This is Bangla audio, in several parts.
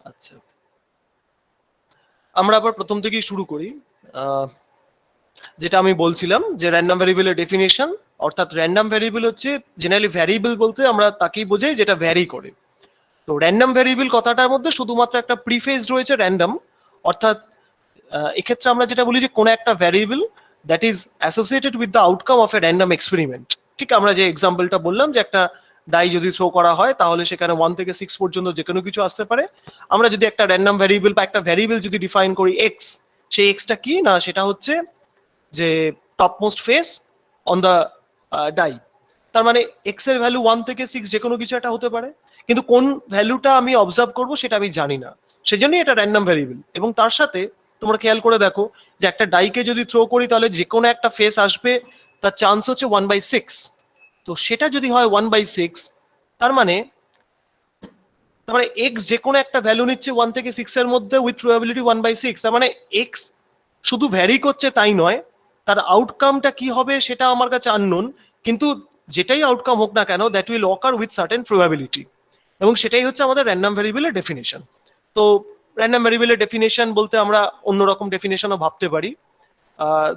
আচ্ছা, আমরা আবার প্রথম থেকেই শুরু করি। যেটা আমি বলছিলাম যে র্যান্ডম ভ্যারিয়েবলের ডেফিনেশন, অর্থাৎ র্যান্ডম ভ্যারিয়েবল হচ্ছে জেনারেলি ভ্যারিয়েবল বলতে আমরা তাকেই বোঝাই যেটা ভ্যারি করে। তো র্যান্ডম ভ্যারিয়েবল কথাটার মধ্যে শুধুমাত্র একটা প্রিফেস রয়েছে র্যান্ডম, অর্থাৎ এক্ষেত্রে আমরা যেটা বলি যে কোনো একটা variable that is associated with the outcome of A random experiment. ঠিক আমরা যে এক্সাম্পলটা বললাম যে একটা ডাই যদি থ্রো করা হয় তাহলে সেখানে 1 থেকে 6 পর্যন্ত যে কোনো কিছু আসতে পারে। আমরা যদি একটা র্যান্ডম ভ্যারিয়েবল বা একটা ভ্যারিয়েবল যদি ডিফাইন করি এক্স, সেই এক্সটা কি না সেটা হচ্ছে যে topmost face on the die. তার মানে এক্স এর ভ্যালু 1 থেকে 6 যে কোনো কিছু একটা হতে পারে, কিন্তু কোন ভ্যালুটা আমি অবজার্ভ করবো সেটা আমি জানি না, সেজন্যই এটা র্যান্ডম ভ্যারিয়েবল। এবং তার সাথে তোমরা খেয়াল করে দেখো যে একটা ডাইকে যদি থ্রো করি তাহলে যে কোনো একটা ফেস আসবে, তার চান্স হচ্ছে 1/6। তো সেটা যদি হয় 1/6, তার মানে এক্স যে কোনো একটা ভ্যালু নিচ্ছে 1 থেকে 6 এর মধ্যে উইথ প্রবাবিলিটি 1/6। তার মানে এক্স শুধু ভ্যারি করছে তাই নয়, তার আউটকামটা কি হবে সেটা আমার কাছে আননোন, কিন্তু যেটাই আউটকাম হোক না কেন that will ochre with certain probability. এবং সেটাই হচ্ছে আমাদের র্যান্ডম ভ্যারিয়েবলের ডেফিনেশন। তো র্যান্ডম ভ্যারিয়েবলের ডেফিনেশন বলতে আমরা অন্যরকম ডেফিনেশনও ভাবতে পারি।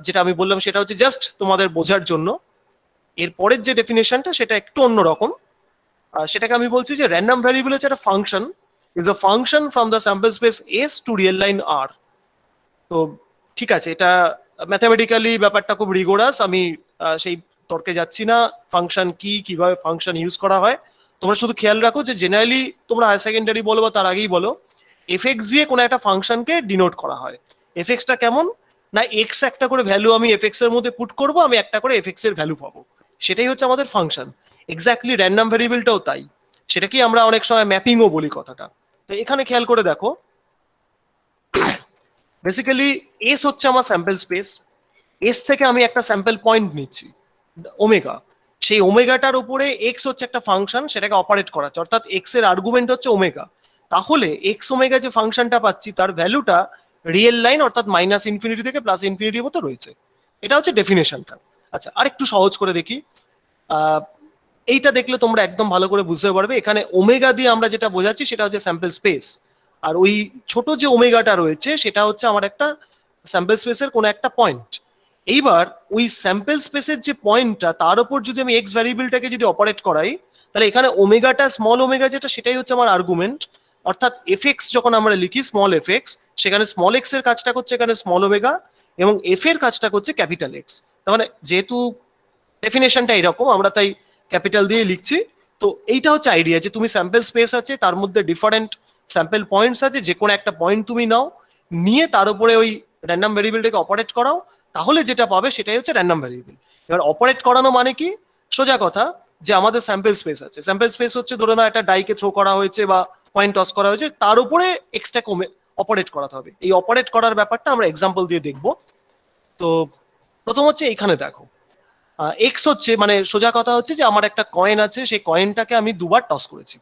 যেটা আমি বললাম সেটা হচ্ছে জাস্ট তোমাদের বোঝার জন্য। এর পরের যে ডেফিনেশনটা সেটা একটু অন্যরকম। সেটাকে আমি বলছি যে র্যান্ডম ভ্যারিয়েবল হচ্ছে একটা function, is a function from the sample space S to real line R. তো ঠিক আছে, এটা ম্যাথামেটিক্যালি ব্যাপারটা খুব রিগোরাস, আমি সেই তর্কে যাচ্ছি না। ফাংশন কি, কিভাবে ফাংশন ইউজ করা হয়, তোমরা শুধু খেয়াল রাখো যে জেনারেলি তোমরা হায়ার সেকেন্ডারি বলো বা তার আগেই বলো, এফএক্স দিয়ে কোনো একটা ফাংশনকে ডিনোট করা হয়। এফএক্সটা কেমন না, এক্স একটা করে ভ্যালু আমি এফএক্স এর মধ্যে পুট করবো, আমি একটা করে এফএক্স এর ভ্যালু পাবো, সেটাই হচ্ছে আমাদের ফাংশন। এক্স্যাক্টলি র্যান্ডম ভ্যারিয়েবলটাও তাই, সেটাকেই আমরা অনেক সময় ম্যাপিংও বলি কথাটা। তো এখানে খেয়াল করে দেখো, বেসিক্যালি এস হচ্ছে আমার স্যাম্পল স্পেস। এস থেকে আমি একটা স্যাম্পল পয়েন্ট নিচ্ছি ওমেগা, সেই ওমেগাটার উপরে এক্স হচ্ছে একটা ফাংশন, সেটাকে অপারেট করাচ্ছে, অর্থাৎ এক্স এর আর্গুমেন্ট হচ্ছে ওমেগা। তাহলে এক্স ওমেগা যে ফাংশনটা পাচ্ছি তার ভ্যালুটা রিয়েল লাইন অর্থাৎ -ইনফিনিটি থেকে +ইনফিনিটি মতো রয়েছে। এটা হচ্ছে ডেফিনেশনটা। আচ্ছা, আর একটু সহজ করে দেখি। এইটা দেখলে তোমরা একদম ভালো করে বুঝতে পারবে। এখানে ওমেগা দিয়ে আমরা যেটা বোঝাচ্ছি সেটা হচ্ছে স্যাম্পল স্পেস, আর ওই ছোট যে ওমেগাটা রয়েছে সেটা হচ্ছে আমার একটা স্যাম্পল স্পেসের কোনো একটা পয়েন্ট। এইবার ওই স্যাম্পল স্পেসের যে পয়েন্টটা তার উপর যদি আমি এক্স ভ্যারিয়েবলটাকে যদি অপারেট করাই, তাহলে এখানে ওমেগাটা স্মল ওমেগা যেটা সেটাই হচ্ছে আমার আর্গুমেন্ট। অর্থাৎ এফএক্স যখন আমরা লিখি স্মল এফএক্স, সেখানে স্মল এক্স এর কাজটা করছে এখানে স্মল ওমেগা, এবং এফ এর কাজটা করছে ক্যাপিটাল এক্স। তার মানে যেহেতু ডেফিনেশনটা এরকম আমরা তাই ক্যাপিটাল দিয়ে লিখছি। তো এইটা হচ্ছে আইডিয়া যে তুমি স্যাম্পল স্পেস আছে, তার মধ্যে ডিফারেন্ট স্যাম্পল পয়েন্টস আছে, যে কোনো একটা পয়েন্ট তুমি নাও, নিয়ে তার উপরে ওই র্যান্ডম ভ্যারিয়েবলটাকে অপারেট করাও, তাহলে যেটা পাবে সেটাই হচ্ছে র্যান্ডম ভ্যারিয়েবল। এবার অপারেট করানো মানে কি, সোজা কথা, যে আমাদের স্যাম্পল স্পেস আছে, স্যাম্পল স্পেস হচ্ছে ধরে নাও একটা ডাইকে থ্রো করা হয়েছে বা পয়েন্ট টস করা হয়েছে, তার উপরে এক্সটা কমে অপারেট করাতে হবে। এই অপারেট করার ব্যাপারটা আমরা এক্সাম্পল দিয়ে দেখবো। তো প্রথম হচ্ছে এইখানে দেখো, এক্স হচ্ছে মানে সোজা কথা হচ্ছে যে আমার একটা কয়েন আছে, সেই কয়েনটাকে আমি দুবার টস করেছি।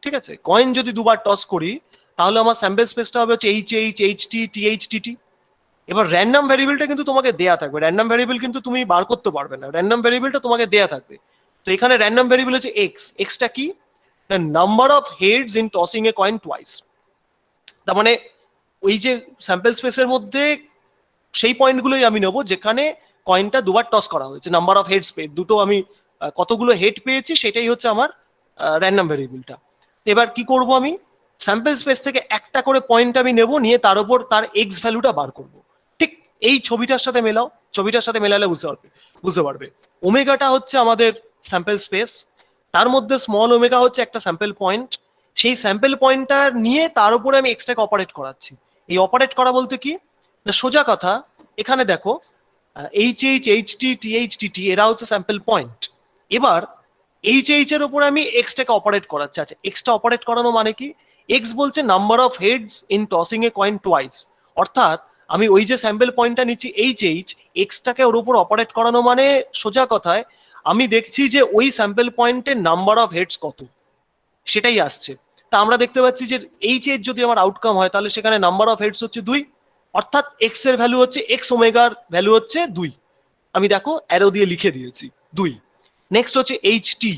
ঠিক আছে, কয়েন যদি দুবার টস করি তাহলে আমার স্যাম্পল স্পেসটা হবে হচ্ছে H H H T T H T T. এবার র্যান্ডম ভ্যারিয়েবলটা কিন্তু তোমাকে দেয়া থাকবে, র্যান্ডম ভ্যারিয়েবল কিন্তু তুমি বার করতে পারবে না, র্যান্ডম ভ্যারিয়েবলটা তোমাকে দেয়া থাকবে। তো এখানে র্যান্ডম ভ্যারিয়েবল হচ্ছে এক্স। এক্সটা কি, number of heads in tossing a coin twice. তার মানে ওই যে স্যাম্পল স্পেসের মধ্যে সেই পয়েন্টগুলোই আমি নেবো যেখানে কয়েনটা দুবার টস করা হয়েছে, নাম্বার অফ হেডস পেয়ে দুটো আমি কতগুলো হেড পেয়েছি সেটাই হচ্ছে আমার র্যান্ডম ভ্যারিয়েবলটা। এবার কি করব, আমি স্যাম্পল স্পেস থেকে একটা করে পয়েন্ট আমি নেব, নিয়ে তার উপর তার এক্স ভ্যালুটা বার করব। ঠিক এই ছবিটার সাথে মেলাও, ছবিটার সাথে মেলালে বুঝতে পারবে ওমেগাটা হচ্ছে আমাদের স্যাম্পল স্পেস, তার মধ্যে স্মল ওমেগা হচ্ছে একটা স্যাম্পল পয়েন্ট, সেই স্যাম্পল পয়েন্টটা নিয়ে তার উপরে আমি এক্সটাকে অপারেট করাচ্ছি। এই অপারেট করা বলতে কি না, সোজা কথা, এখানে দেখো H H H T T H T T এরা হচ্ছে স্যাম্পল পয়েন্ট। এবার এইচ এইচ এর উপরে আমি এক্সটাকে অপারেট করাচ্ছি। আচ্ছা, এক্সটা অপারেট করানো মানে কি, এক্স বলছে number of heads in tossing a coin twice, অর্থাৎ আমি ওই যে স্যাম্পল পয়েন্টটা নিচ্ছি এইচ এইচ, এক্সটাকে ওর উপর অপারেট করানো মানে সোজা কথায় আমি দেখছি যে ওই স্যাম্পল পয়েন্টের নাম্বার অফ হেডস কত, সেটাই আসছে। তা আমরা দেখতে পাচ্ছি যে এইচ এইচ যদি আমার আউটকাম হয় তাহলে সেখানে নাম্বার অফ হেডস হচ্ছে 2, অর্থাৎ এক্স এর ভ্যালু হচ্ছে এক্স ওমেগার ভ্যালু হচ্ছে 2। আমি দেখো অ্যারো দিয়ে লিখে দিয়েছি 2। নেক্সট হচ্ছে এইচ টি।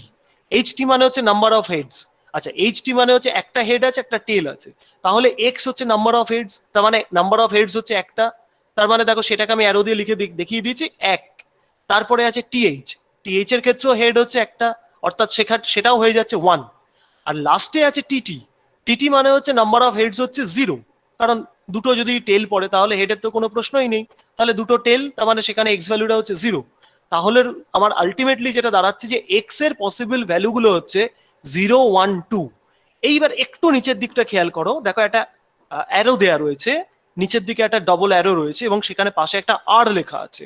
এইচ টি মানে হচ্ছে নাম্বার অফ হেডস। আচ্ছা এইচটি মানে হচ্ছে একটা হেড আছে একটা টেল আছে, তাহলে এক্স হচ্ছে নাম্বার অফ হেডস, তার মানে নাম্বার অফ হেডস হচ্ছে একটা, তার মানে দেখো সেটাকে আমি অ্যারো দিয়ে লিখে দেখিয়ে দিয়েছি এক। তারপরে আছে টিএইচ, টিএইচ এর ক্ষেত্রেও হেড হচ্ছে একটা, অর্থাৎ সেটাও হয়ে যাচ্ছে ওয়ান। আর লাস্টে আছে টিটি, টিটি মানে হচ্ছে নাম্বার অফ হেডস হচ্ছে জিরো, কারণ দুটো যদি টেল পড়ে তাহলে হেডের তো কোনো প্রশ্নই নেই, তাহলে দুটো টেল, তার মানে সেখানে এক্স ভ্যালুটা হচ্ছে জিরো। তাহলে আমার আলটিমেটলি যেটা দাঁড়াচ্ছে যে এক্স এর পসিবল ভ্যালুগুলো হচ্ছে 0, 1, 2। এইবার একটু নিচের দিকটা খেয়াল করো, দেখো একটা অ্যারো দেয়া রয়েছে, নিচের দিকে একটা ডবল অ্যারো রয়েছে এবং সেখানে পাশে একটা আর লেখা আছে।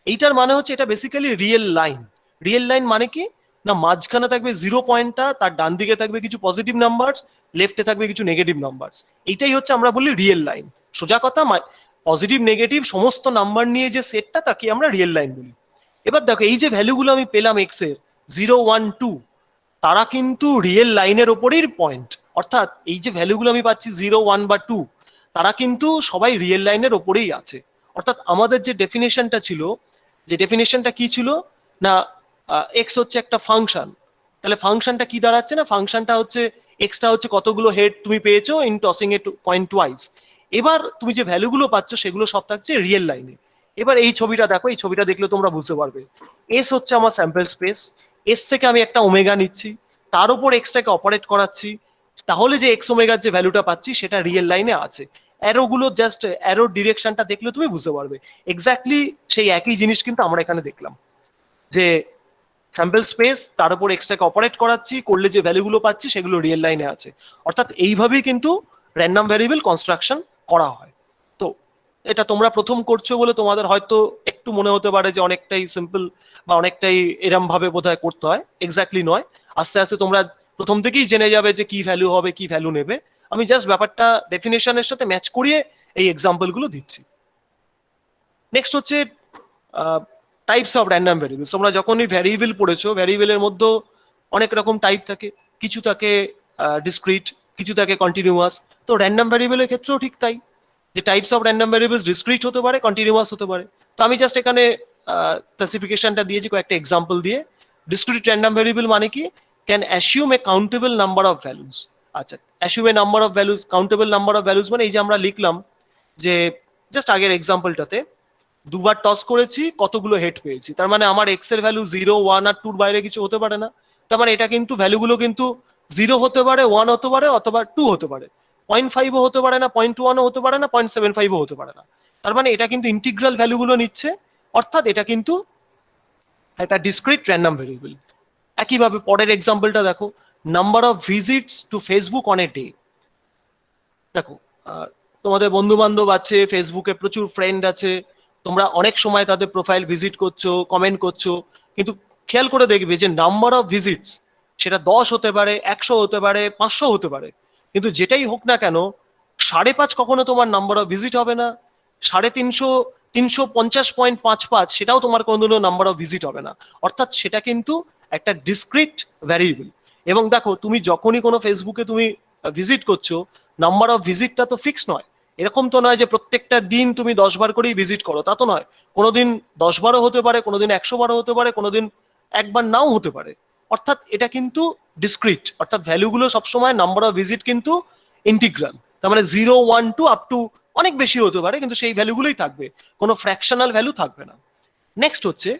এইটার মানে হচ্ছে এটা basically real line. Real line মানে কি না, মাঝখানে থাকবে জিরো পয়েন্টটা, তার ডান দিকে থাকবে কিছু পজিটিভ নাম্বারস, লেফটে থাকবে কিছু নেগেটিভ নাম্বারস। এইটাই হচ্ছে আমরা বলি রিয়েল লাইন। সোজা কথা, পজিটিভ নেগেটিভ সমস্ত নাম্বার নিয়ে যে সেটটা তাকে আমরা রিয়েল লাইন বলি। এবার দেখো এই যে ভ্যালুগুলো আমি পেলাম এক্স এর 0, 1, 2, তারা কিন্তু রিয়েল লাইনের ওপরেই পয়েন্ট, অর্থাৎ এই যে ভ্যালুগুলো আমি পাচ্ছি 0, 1 বা 2, তারা কিন্তু সবাই রিয়েল লাইনের ওপরেই আছে। অর্থাৎ আমাদের যে ডেফিনেশনটা ছিল, যে ডেফিনেশনটা কি ছিল না, এক্স হচ্ছে একটা ফাংশন, তাহলে ফাংশনটা কি দাঁড়াচ্ছে না, ফাংশনটা হচ্ছে এক্সটা হচ্ছে কতগুলো হেড তুমি পেয়েছো in tossing A point wise. এবার তুমি যে ভ্যালুগুলো পাচ্ছ সেগুলো সব থাকছে রিয়েল লাইনে। এবার এই ছবিটা দেখো, এই ছবিটা দেখলে তোমরা বুঝতে পারবে, এস হচ্ছে আমার স্যাম্পল স্পেস, এস থেকে আমি একটা ওমেগা নিচ্ছি, তার উপর এক্সটাকে অপারেট করাচ্ছি, তাহলে যে এক্স ওমেগার যে ভ্যালুটা পাচ্ছি সেটা রিয়েল লাইনে আছে। অ্যারোগুলো জাস্ট অ্যারোর ডিরেকশনটা দেখলে তুমি বুঝতে পারবে এক্স্যাক্টলি সেই একই জিনিস কিন্তু আমরা এখানে দেখলাম, যে স্যাম্পল স্পেস তার উপর এক্সটাকে অপারেট করাচ্ছি, করলে যে ভ্যালুগুলো পাচ্ছি সেগুলো রিয়েল লাইনে আছে। অর্থাৎ এইভাবেই কিন্তু র্যান্ডম ভ্যারিয়েবল কনস্ট্রাকশন করা হয়। তো এটা তোমরা প্রথম করছো বলে তোমাদের হয়তো একটু মনে হতে পারে যে অনেকটাই সিম্পল বা অনেকটাই এরম ভাবে বোধহয় করতে হয়, এক্স্যাক্টলি নয়। আস্তে আস্তে তোমরা প্রথম থেকেই জেনে যাবে যে কি ভ্যালু হবে, কি ভ্যালু নেবে। আমি জাস্ট ব্যাপারটা ডেফিনেশনের সাথে ম্যাচ করিয়ে এই এক্সাম্পল গুলো দিচ্ছি। নেক্সট হচ্ছে টাইপস অফ র্যান্ডম ভ্যারিয়েবলস। তোমরা যখনই ভ্যারিয়েবল পড়েছো, ভ্যারিয়েবলের মধ্যে অনেক রকম টাইপ থাকে, কিছু থাকে ডিসক্রিট, কিছু থাকে কন্টিনিউয়াস। তো র্যান্ডম ভ্যারিয়েবলের ক্ষেত্রেও ঠিক তাই, যে types of random variables discrete হতে পারে, কন্টিনিউয়াস হতে পারে। তো আমি জাস্ট এখানে ক্লাসিফিকেশনটা দিয়েছি কয়েকটা এক্সাম্পল দিয়ে। ডিসক্রিট র্যান্ডম ভ্যারিয়েবল মানে কি, can assume a countable number of values. আচ্ছা, assume a number of values, countable number of values মানে এই যে আমরা লিখলাম যে জাস্ট আগের এক্সাম্পলটাতে দুবার টস করেছি, কতগুলো হেড পেয়েছি, তার মানে আমার এক্স এর ভ্যালু 0, 1 আর 2 বাইরে কিছু হতে পারে না। তার মানে এটা কিন্তু ভ্যালুগুলো কিন্তু 0 হতে পারে, 1 হতে পারে, অথবা 2 হতে পারে, 0.5ও হতে পারে না, 0.1ও হতে পারে না, 0.75ও হতে পারে না। তার মানে এটা কিন্তু ইন্টিগ্রাল ভ্যালুগুলো নিচ্ছে, অর্থাৎ এটা কিন্তু একটা ডিসক্রিট র্যান্ডম ভেরিয়েবল। একইভাবে পরের এক্সাম্পলটা দেখো, number of visits to Facebook on a day. দেখো তোমাদের বন্ধু বান্ধব আছে, ফেসবুকে প্রচুর ফ্রেন্ড আছে, তোমরা অনেক সময় তাদের প্রোফাইল ভিজিট করছো, কমেন্ট করছো, কিন্তু খেয়াল করে দেখবে যে নাম্বার অফ ভিজিটস সেটা 10 হতে পারে, 100 হতে পারে, 500 হতে পারে, কিন্তু যেটাই হোক না কেন 5.5 কখনো তোমার নাম্বার অফ ভিজিট হবে না, 350, 350.55 সেটাও তোমার কোনোদিনও নাম্বার অফ ভিজিট হবে না। অর্থাৎ সেটা কিন্তু একটা ডিসক্রিট ভ্যারিয়েবল। এবং দেখো তুমি যখনই কোনো ফেসবুকে তুমি ভিজিট করছো, নাম্বার অফ ভিজিটটা তো ফিক্স নয়। এরকম তো নয় যে প্রত্যেকটা দিন তুমি 10 বার করেই ভিজিট করো, তা তো নয়। কোনোদিন 10 বারও হতে পারে, কোনোদিন 100 বারও হতে পারে, কোনোদিন একবার নাও হতে পারে। অর্থাৎ এটা কিন্তু ডিসক্রিট, অর্থাৎ ভ্যালুগুলো সবসময় নাম্বার অফ ভিজিট কিন্তু ইন্টিগ্রাল। তার মানে 0, 1, 2 আপ টু অনেক বেশি হতে পারে, কিন্তু সেই ভ্যালুগুলোই থাকবে, কোনো ফ্র্যাকশনাল ভ্যালু থাকবে না। নেক্সট হচ্ছে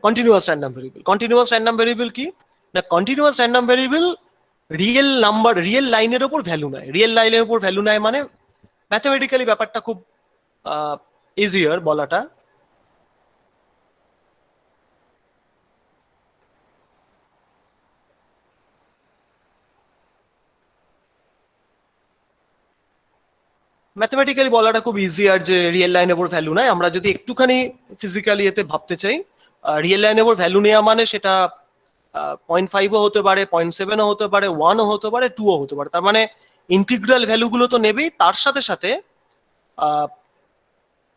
continuous random variable. Continuous random variable কি না, continuous random variable real number, real লাইনের ওপর ভ্যালু নেয়। রিয়েল লাইনের উপর ভ্যালু নেয় মানে ম্যাথমেটিক্যালি ব্যাপারটা খুব ইজিয়ার বলাটা। ম্যাথমেটিক্যালি বলাটা খুব ইজিয়ার যে রিয়েল লাইনের উপর ভ্যালু নেয়। আমরা যদি একটুখানি ফিজিক্যালি এতে ভাবতে চাই, রিয়েল লাইনের উপর ভ্যালু নেওয়া মানে সেটা 0.5ও হতে পারে, 0.7ও হতে পারে, 1ও হতে পারে, 2ও হতে পারে। তার মানে ইন্টিগ্রাল ভ্যালুগুলো তো নেবেই, তার সাথে সাথে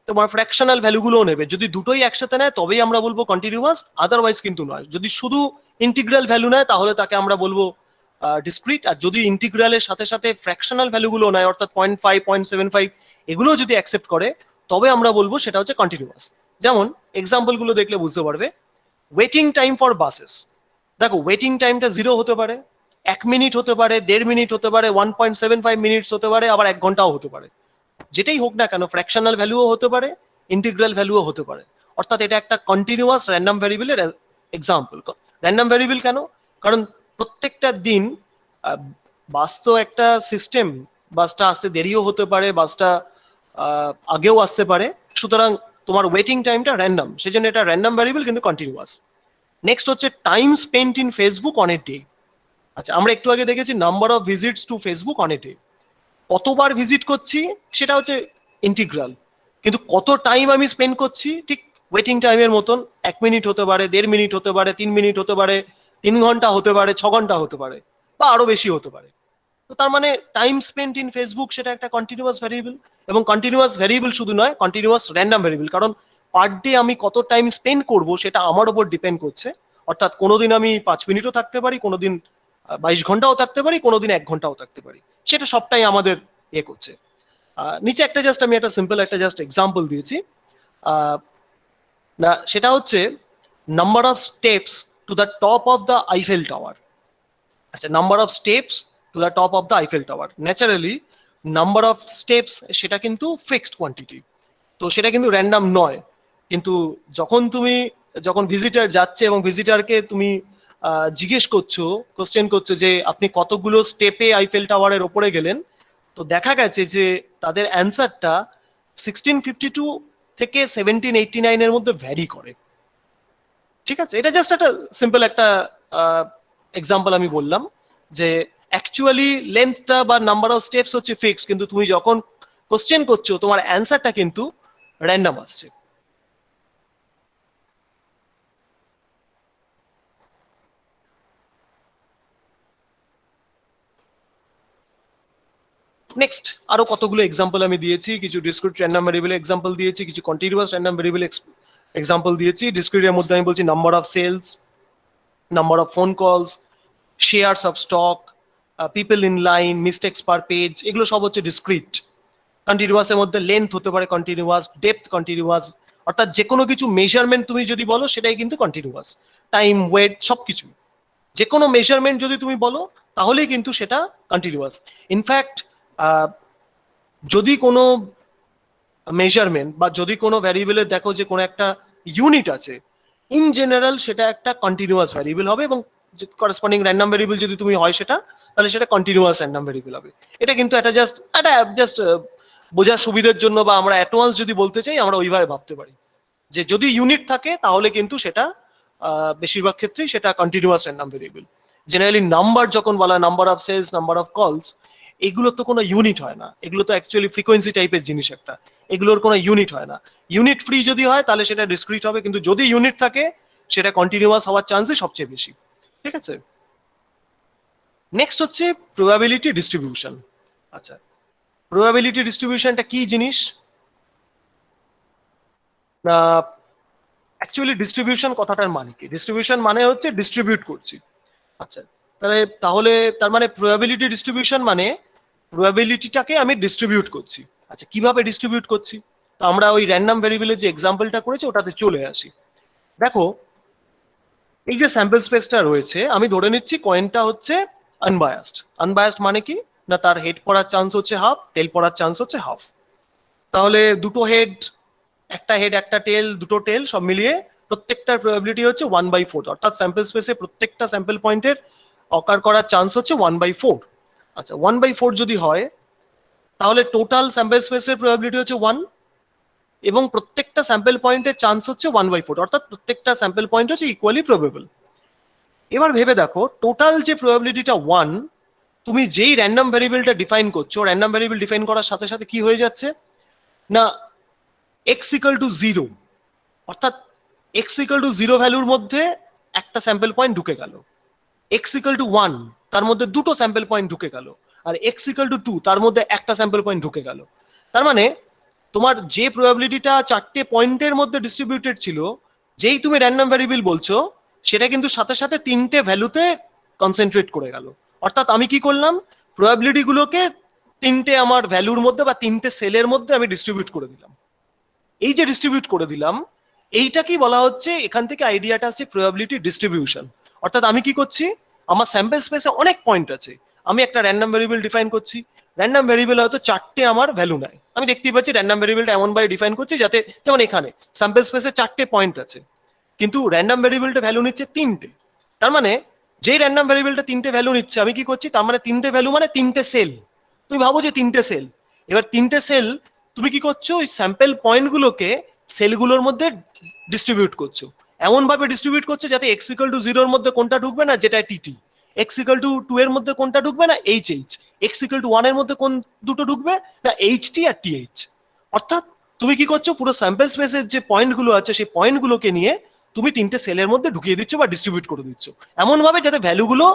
তোমার ফ্র্যাকশনাল ভ্যালুগুলোও নেবে। যদি দুটোই একসাথে নেয় তবেই আমরা বলবো কন্টিনিউয়াস, আদারওয়াইজ কিন্তু নয়। যদি শুধু ইন্টিগ্রাল ভ্যালু নেয় তাহলে তাকে আমরা বলবো ডিসক্রিট, আর যদি ইন্টিগ্রালের সাথে সাথে ফ্র্যাকশনাল ভ্যালুগুলো নেয় অর্থাৎ 0.5 0.75 এগুলো যদি অ্যাকসেপ্ট করে তবে আমরা বলবো সেটা হচ্ছে কন্টিনিউয়াস। যেমন এক্সাম্পল গুলো দেখলে বুঝতে পারবে। ওয়েটিং টাইম ফর বাসেস, দেখো ওয়েটিং টাইমটা 0 হতে পারে, 1 মিনিট হতে পারে, 1.5 মিনিট হতে পারে, 1.75 মিনিটস হতে পারে, আবার 1 ঘন্টাও হতে পারে। যেটাই হোক না কেন ফ্র্যাকশনাল ভ্যালুও হতে পারে, ইন্টিগ্রাল ভ্যালুও হতে পারে, অর্থাৎ এটা একটা কন্টিনিউয়াস র্যান্ডম ভ্যারিয়েবলের এক্সাম্পল। র্যান্ডম ভ্যারিয়েবল কেন? কারণ প্রত্যেকটা দিন বাস তো একটা সিস্টেম, বাসটা আসতে দেরিও হতে পারে, বাসটা আগেও আসতে পারে, সুতরাং তোমার ওয়েটিং টাইমটা র্যান্ডম, সেজন্য এটা র্যান্ডম ভ্যারিয়েবল কিন্তু কন্টিনিউয়াস। নেক্সট হচ্ছে time spent in Facebook on a day. আচ্ছা, আমরা একটু আগে দেখেছি number of visits to Facebook on a day, কতবার ভিজিট করছি সেটা হচ্ছে ইন্টিগ্রাল, কিন্তু কত টাইম আমি স্পেন্ড করছি ঠিক ওয়েটিং টাইমের মতন 1 মিনিট হতে পারে, 1.5 মিনিট হতে পারে, 3 মিনিট হতে পারে, 3 ঘন্টা হতে পারে, 6 ঘন্টা হতে পারে, বা আরো বেশি হতে পারে। তো তার মানে টাইম স্পেন্ট ইন ফেসবুক সেটা একটা কন্টিনিউয়াস ভ্যারিয়েবল, এবং কন্টিনিউয়াস ভ্যারিয়েবল শুধু নয়, কন্টিনিউয়াস র্যান্ডম ভ্যারিয়েবল, কারণ পার ডে আমি কত টাইম স্পেন্ড করব সেটা আমার উপর ডিপেন্ড করছে। অর্থাৎ কোনোদিন আমি 5 মিনিটও থাকতে পারি, কোনোদিন 22 ঘন্টাও থাকতে পারি, কোনোদিন 1 ঘন্টাও থাকতে পারি, সেটা সবটাই আমাদের করছে। নিচে একটা জাস্ট আমি একটা সিম্পল একটা জাস্ট এক্সাম্পল দিয়েছি, না সেটা হচ্ছে number of steps to the top of the Eiffel tower. আচ্ছা, number of steps to the top of the Eiffel tower, naturally number of steps সেটা কিন্তু ফিক্সড কোয়ান্টিটি, তো সেটা কিন্তু র্যান্ডম নয়। কিন্তু যখন ভিজিটার যাচ্ছে এবং ভিজিটারকে তুমি জিজ্ঞেস করছো, কোশ্চেন করছো যে আপনি কতগুলো স্টেপে আইফেল টাওয়ারের ওপরে গেলেন, তো দেখা গেছে যে তাদের অ্যান্সারটা 1652 থেকে 1789 মধ্যে ভ্যারি করে। ঠিক আছে, এটা জাস্ট একটা সিম্পল একটা এক্সাম্পল আমি বললাম যে অ্যাকচুয়ালি লেন্থটা বা নাম্বার অফ স্টেপস হচ্ছে ফিক্স, কিন্তু তুমি যখন কোশ্চেন করছো তোমার অ্যান্সারটা কিন্তু র্যান্ডম আসছে। নেক্সট আরো কতগুলো এক্সাম্পল আমি দিয়েছি, কিছু ডিসক্রিট র্যান্ডম ভ্যারিয়েবল এক্সাম্পল দিয়েছি, কিছু কন্টিনিউয়াস র্যান্ডম ভ্যারিয়েবল এক্সাম্পল দিয়েছি। ডিসক্রিটের মধ্যে আমি বলছি number of sales, number of phone calls, shares of stock, people in line, mistakes per page, এগুলো সব হচ্ছে ডিসক্রিট। কন্টিনিউয়াসের মধ্যে লেন্থ হতে পারে কন্টিনিউয়াস, ডেপথ কন্টিনিউয়াস, অর্থাৎ যে কোনো কিছু মেজারমেন্ট তুমি যদি বলো সেটাই কিন্তু কন্টিনিউয়াস, টাইম, ওয়েট, সবকিছু যে কোনো মেজারমেন্ট যদি তুমি বলো তাহলেই কিন্তু সেটা কন্টিনিউয়াস। ইনফ্যাক্ট যদি কোনো মেজারমেন্ট বা যদি কোনো ভ্যারিয়েবলের দেখো যে কোনো একটা ইউনিট আছে, ইন জেনারেল সেটা একটা কন্টিনিউয়াস ভ্যারিয়েবল হবে, এবং করেসপন্ডিং র্যান্ডম ভ্যারিয়েবল যদি তুমি হয় সেটা, তাহলে সেটা কন্টিনিউয়াস র্যান্ডম ভ্যারিয়েবল হবে। এটা কিন্তু এটা জাস্ট বোঝার সুবিধার জন্য, বা আমরা অ্যাডভান্স যদি বলতে চাই আমরা ওইভাবে ভাবতে পারি যে যদি ইউনিট থাকে তাহলে কিন্তু সেটা বেশিরভাগ ক্ষেত্রেই সেটা continuous random variable. Generally number যখন বলা, number of sales, number of calls, এগুলো তো কোনো ইউনিট হয় না, এগুলো তো অ্যাকচুয়ালি ফ্রিকোয়েন্সি টাইপের জিনিস একটা, এগুলোর কোনো ইউনিট হয় না। ইউনিট ফ্রি যদি হয় তাহলে সেটা ডিসক্রিট হবে, কিন্তু যদি ইউনিট থাকে সেটা কন্টিনিউয়াস হওয়ার চান্সই সবচেয়ে বেশি। ঠিক আছে, নেক্সট হচ্ছে প্রবাবিলিটি ডিস্ট্রিবিউশন। আচ্ছা, প্রবাবিলিটি ডিস্ট্রিবিউশনটা কি জিনিস? না, অ্যাকচুয়ালি ডিস্ট্রিবিউশন কথাটার মানে কি? ডিস্ট্রিবিউশন মানে হচ্ছে ডিস্ট্রিবিউট করছি। আচ্ছা, তাহলে তার মানে প্রবাবিলিটি ডিস্ট্রিবিউশন মানে প্রবাবিলিটিটাকে আমি ডিস্ট্রিবিউট করছি। আচ্ছা, কিভাবে ডিস্ট্রিবিউট করছি? তো আমরা ওই র্যান্ডম ভ্যারিয়েবলের যে এক্সাম্পলটা করেছি ওটাতে চলে আসি। দেখো, এই যে স্যাম্পল স্পেসটা রয়েছে, আমি ধরে নিচ্ছি কয়েনটা হচ্ছে আনবায়াসড। আনবায়াসড মানে কি না, তার হেড পড়ার চান্স হচ্ছে হাফ, টেল পড়ার চান্স হচ্ছে হাফ। তাহলে দুটো হেড, একটা হেড একটা টেল, দুটো টেল সব মিলিয়ে প্রত্যেকটার প্রবাবিলিটি হচ্ছে 1/4, অর্থাৎ স্যাম্পল স্পেসে প্রত্যেকটা স্যাম্পল পয়েন্টের অকার করার চান্স হচ্ছে 1/4। আচ্ছা, 1/4 যদি হয় তাহলে টোটাল স্যাম্পল স্পেসের প্রবাবিলিটি হচ্ছে 1, এবং প্রত্যেকটা স্যাম্পল পয়েন্টের চান্স হচ্ছে 1/4, অর্থাৎ প্রত্যেকটা স্যাম্পল পয়েন্ট হচ্ছে ইকুয়ালি প্রবেবল। এবার ভেবে দেখো, টোটাল যে প্রবাবিলিটিটা 1, তুমি যেই র্যান্ডম ভ্যারিয়েবলটা ডিফাইন করছো, র্যান্ডম ভ্যারিয়েবল ডিফাইন করার সাথে সাথে কি হয়ে যাচ্ছে না, x=0, অর্থাৎ x=0 ভ্যালুর মধ্যে একটা স্যাম্পল পয়েন্ট ঢুকে গেল, x=1 তার মধ্যে দুটো স্যাম্পল পয়েন্ট ঢুকে গেল, আর x=2 তার মধ্যে একটা স্যাম্পল পয়েন্ট ঢুকে গেল। তার মানে তোমার যে প্রবাবিলিটিটা 4টে পয়েন্টের মধ্যে ডিস্ট্রিবিউটেড ছিল, যেই তুমি র্যান্ডম ভ্যারিয়েবল বলছো সেটা কিন্তু সাথে সাথে 3টে ভ্যালুতে কনসেন্ট্রেট করে গেল, অর্থাৎ আমি কি করলাম, প্রবাবিলিটি গুলোকে তিনটে আমার ভ্যালুর মধ্যে বা তিনটে সেলের মধ্যে আমি ডিস্ট্রিবিউট করে দিলাম। এই যে ডিস্ট্রিবিউট করে দিলাম, এইটা কি বলা হচ্ছে, এখান থেকে আইডিয়াটা আসছে প্রবাবিলিটি ডিস্ট্রিবিউশন। অর্থাৎ আমি কি করছি, আমার স্যাম্পল স্পেসে অনেক পয়েন্ট আছে, আমি একটা র্যান্ডম ভেরিয়েবল ডিফাইন করছি, র্যান্ডম ভেরিয়েবল হয়তো চারটে আমার ভ্যালু নেয়, আমি দেখতেই পাচ্ছি র্যান্ডম ভেরিয়েবলটা এমন ভাবে ডিফাইন করছি যাতে, যেমন এখানে স্যাম্পল স্পেসে চারটে পয়েন্ট আছে, কিন্তু র্যান্ডম ভেরিয়েবলটা ভ্যালু নিচ্ছে তিনটে। তার মানে যেই র্যান্ডম ভেরিয়েবলটা তিনটে ভ্যালু নিচ্ছে, আমি কি করছি, তার মানে তিনটে ভ্যালু মানে তিনটে সেল। তুমি ভাবো যে তিনটে সেল, এবার তিনটে সেল তুমি কি করছো, ওই স্যাম্পল পয়েন্টগুলোকে সেলগুলোর মধ্যে ডিস্ট্রিবিউট করছো, এমন ভাবে ডিস্ট্রিবিউট করছো যাতে এক্স ইকাল টু জিরোর মধ্যে কোনটা ঢুকবে না, যেটা TT, x equal to two এর মধ্যে কোনটা ঢুকবে না, H H, x equal to one এর মধ্যে কোন দুটো ঢুকবে না, এইচ টি আর টি এইচ। অর্থাৎ তুমি কি করছো, পুরো স্যাম্পল স্পেসের যে পয়েন্টগুলো আছে সেই পয়েন্টগুলোকে নিয়ে তুমি তিনটে সেলের মধ্যে ঢুকিয়ে দিচ্ছ বা ডিস্ট্রিবিউট করে দিচ্ছ, এমন ভাবে যাতে ভ্যালুগুলো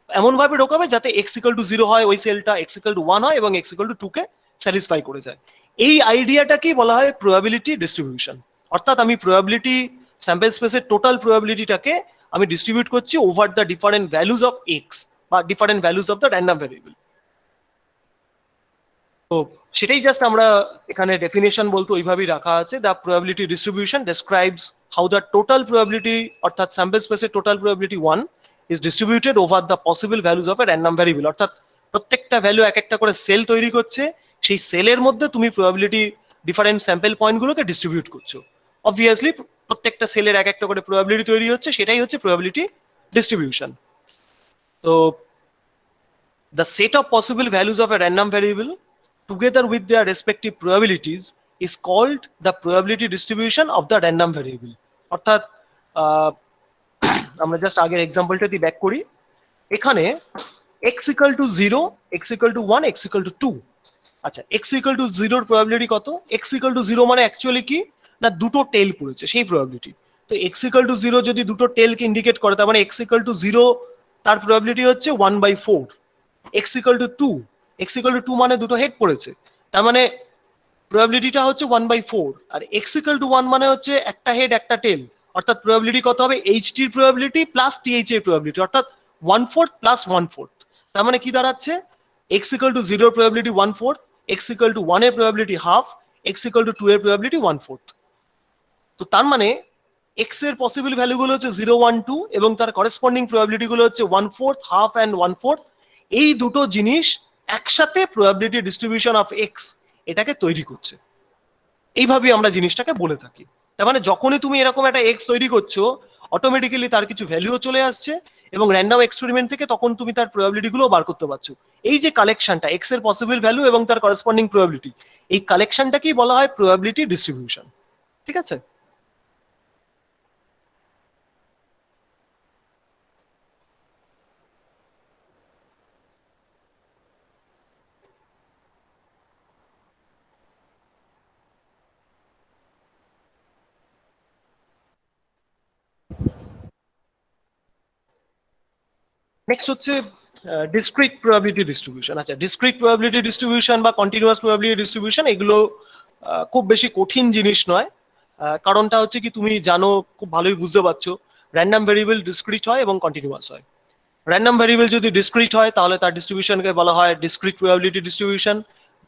এমন ভাবে ঢোকাবে যাতে এক্স ইকাল টু জিরো হয় ওই সেলটা, এক্স ইকাল টু ওয়ান হয় এবং এক্স ইকাল টু টু কে স্যাটিসফাই করে যায়। এই আইডিয়াটাকেই বলা হয় প্রবাবিলিটি ডিস্ট্রিবিউশন। অর্থাৎ আমি প্রবাবিলিটি স্যাম্পল স্পেসের টোটাল প্রবাবিলিটিটাকে আমি ডিস্ট্রিবিউট করছি over the different values of X বা different values of the random variable. তো সেটাই জাস্ট আমরা এখানে ডেফিনেশন বলতে ওইভাবেই রাখা আছে, the probability distribution describes how the total probability, অর্থাৎ স্যাম্পল স্পেসের total probability 1 is distributed over the possible values of A random variable. অর্থাৎ প্রত্যেকটা ভ্যালু এক একটা করে সেল তৈরি করছে, সেই সেলের মধ্যে তুমি প্রবাবিলিটি ডিফারেন্ট স্যাম্পল পয়েন্টগুলোকে ডিস্ট্রিবিউট করছো। অবভিয়াসলি প্রত্যেকটা সেলের এক একটা করে প্রবাবিলিটি তৈরি হচ্ছে, সেটাই হচ্ছে প্রবাবিলিটি ডিস্ট্রিবিউশন। তো the set of possible values of a random variable together with their respective probabilities is called the probability distribution of the random variable. অর্থাৎ আমরা জাস্ট আগের এক্সাম্পলটা দিয়ে ব্যাক করি, এখানে x equal to 0, x equal to 1, x equal to 2। আচ্ছা, x ইকাল টু 0 এর প্রবাবিলিটি কত, x ইকাল টু 0 মানে অ্যাকচুয়ালি কি না, দুটো টেল পড়েছে সেই প্রবাবিলিটি। তো x ইকাল টু 0 যদি দুটো টেলকে ইন্ডিকেট করে, তার মানে x ইকাল টু 0 তার প্রবাবিলিটি হচ্ছে 1/4। x equal to 2, x equal to 2 মানে দুটো হেড পড়েছে, তার মানে প্রবাবিলিটিটা হচ্ছে 1/4। আর x ইকাল টু 1 মানে হচ্ছে একটা হেড একটা টেল, অর্থাৎ প্রবাবিলিটি কত হবে, এইচ টির প্রবাবিলিটি প্লাস টিএইচ এর প্রবাবিলিটি, অর্থাৎ 1/4 প্লাস 1/4। তার মানে কি দাঁড়াচ্ছে, x ইকাল টু 0 এর প্রবাবিলিটি 1/4, x ইকাল টু 1 এর probability half, x equal to 2 এর প্রবাবিলিটি 1/4। তো তার মানে x এর পসিবল ভ্যালুগুলো হচ্ছে 0, 1, 2 এবং তার করেসপন্ডিং প্রবাবিলিটি গুলো হচ্ছে 1/4, হাফ অ্যান্ড 1/4। এই দুটো জিনিস একসাথে প্রবাবিলিটি ডিস্ট্রিবিউশন অফ এক্স এটাকে তৈরি করছে, এইভাবেই আমরা জিনিসটাকে বলে থাকি। তার মানে যখনই তুমি এরকম একটা এক্স তৈরি করছো, অটোমেটিক্যালি তার কিছু ভ্যালুও চলে আসছে এবং র্যান্ডম এক্সপেরিমেন্ট থেকে তখন তুমি তার প্রবাবিলিটি গুলো বার করতে পারছো। এই যে কালেকশনটা এক্স এর পসিবল ভ্যালু এবং তার করেসপন্ডিং প্রবাবিলিটি, এই কালেকশনটাকেই বলা হয় প্রবাবিলিটি ডিস্ট্রিবিউশন। ঠিক আছে? নেক্সট হচ্ছে ডিসক্রিট প্রবাবিলিটি ডিস্ট্রিবিউশন। আচ্ছা, ডিসক্রিট প্রবাবিলিটি ডিস্ট্রিবিউশন বা কন্টিনিউয়াস প্রবাবিলিটি ডিস্ট্রিবিউশন এগুলো খুব বেশি কঠিন জিনিস নয়। কারণটা হচ্ছে কি, তুমি জানো, খুব ভালোই বুঝতে পারছো, র্যান্ডম ভেরিয়েবল ডিসক্রিট হয় এবং কন্টিনিউয়াস হয়। র্যান্ডম ভেরিয়েবল যদি ডিসক্রিট হয় তাহলে তার ডিস্ট্রিবিউশনকে বলা হয় ডিসক্রিট প্রবাবিলিটি ডিস্ট্রিবিউশন,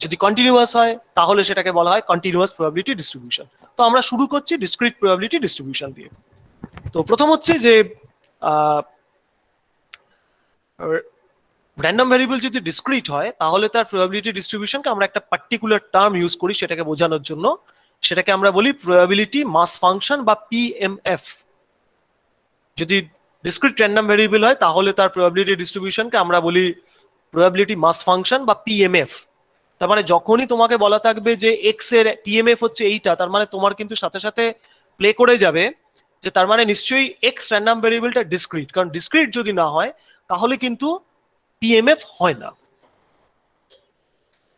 যদি কন্টিনিউয়াস হয় তাহলে সেটাকে বলা হয় কন্টিনিউয়াস প্রবাবিলিটি ডিস্ট্রিবিউশন। তো আমরা শুরু করছি ডিসক্রিট প্রবাবিলিটি ডিস্ট্রিবিউশন দিয়ে। তো প্রথম হচ্ছে যে র্যান্ডম ভেরিয়েবল যদি ডিসক্রিট হয় তাহলে তার প্রবাবিলিটি ডিস্ট্রিবিউশনকে আমরা একটা পার্টিকুলার টার্ম ইউজ করি সেটাকে বোঝানোর জন্য, সেটাকে আমরা বলি প্রবাবিলিটি মাস ফাংশন বা পিএমএফ। যদি ডিসক্রিট র্যান্ডম ভেরিয়েবল হয় তাহলে তার প্রবাবিলিটি ডিস্ট্রিবিউশনকে আমরা বলি প্রবাবিলিটি মাস ফাংশন বা পিএমএফ। তার মানে যখনই তোমাকে বলা থাকবে যে এক্স এর পিএমএফ হচ্ছে এইটা, তার মানে তোমার কিন্তু সাথে সাথে প্লে করে যাবে যে তার মানে নিশ্চয়ই এক্স র্যান্ডম ভেরিয়েবলটা ডিসক্রিট, কারণ ডিসক্রিট যদি না হয় তাহলে কিন্তু পিএমএফ হয় না।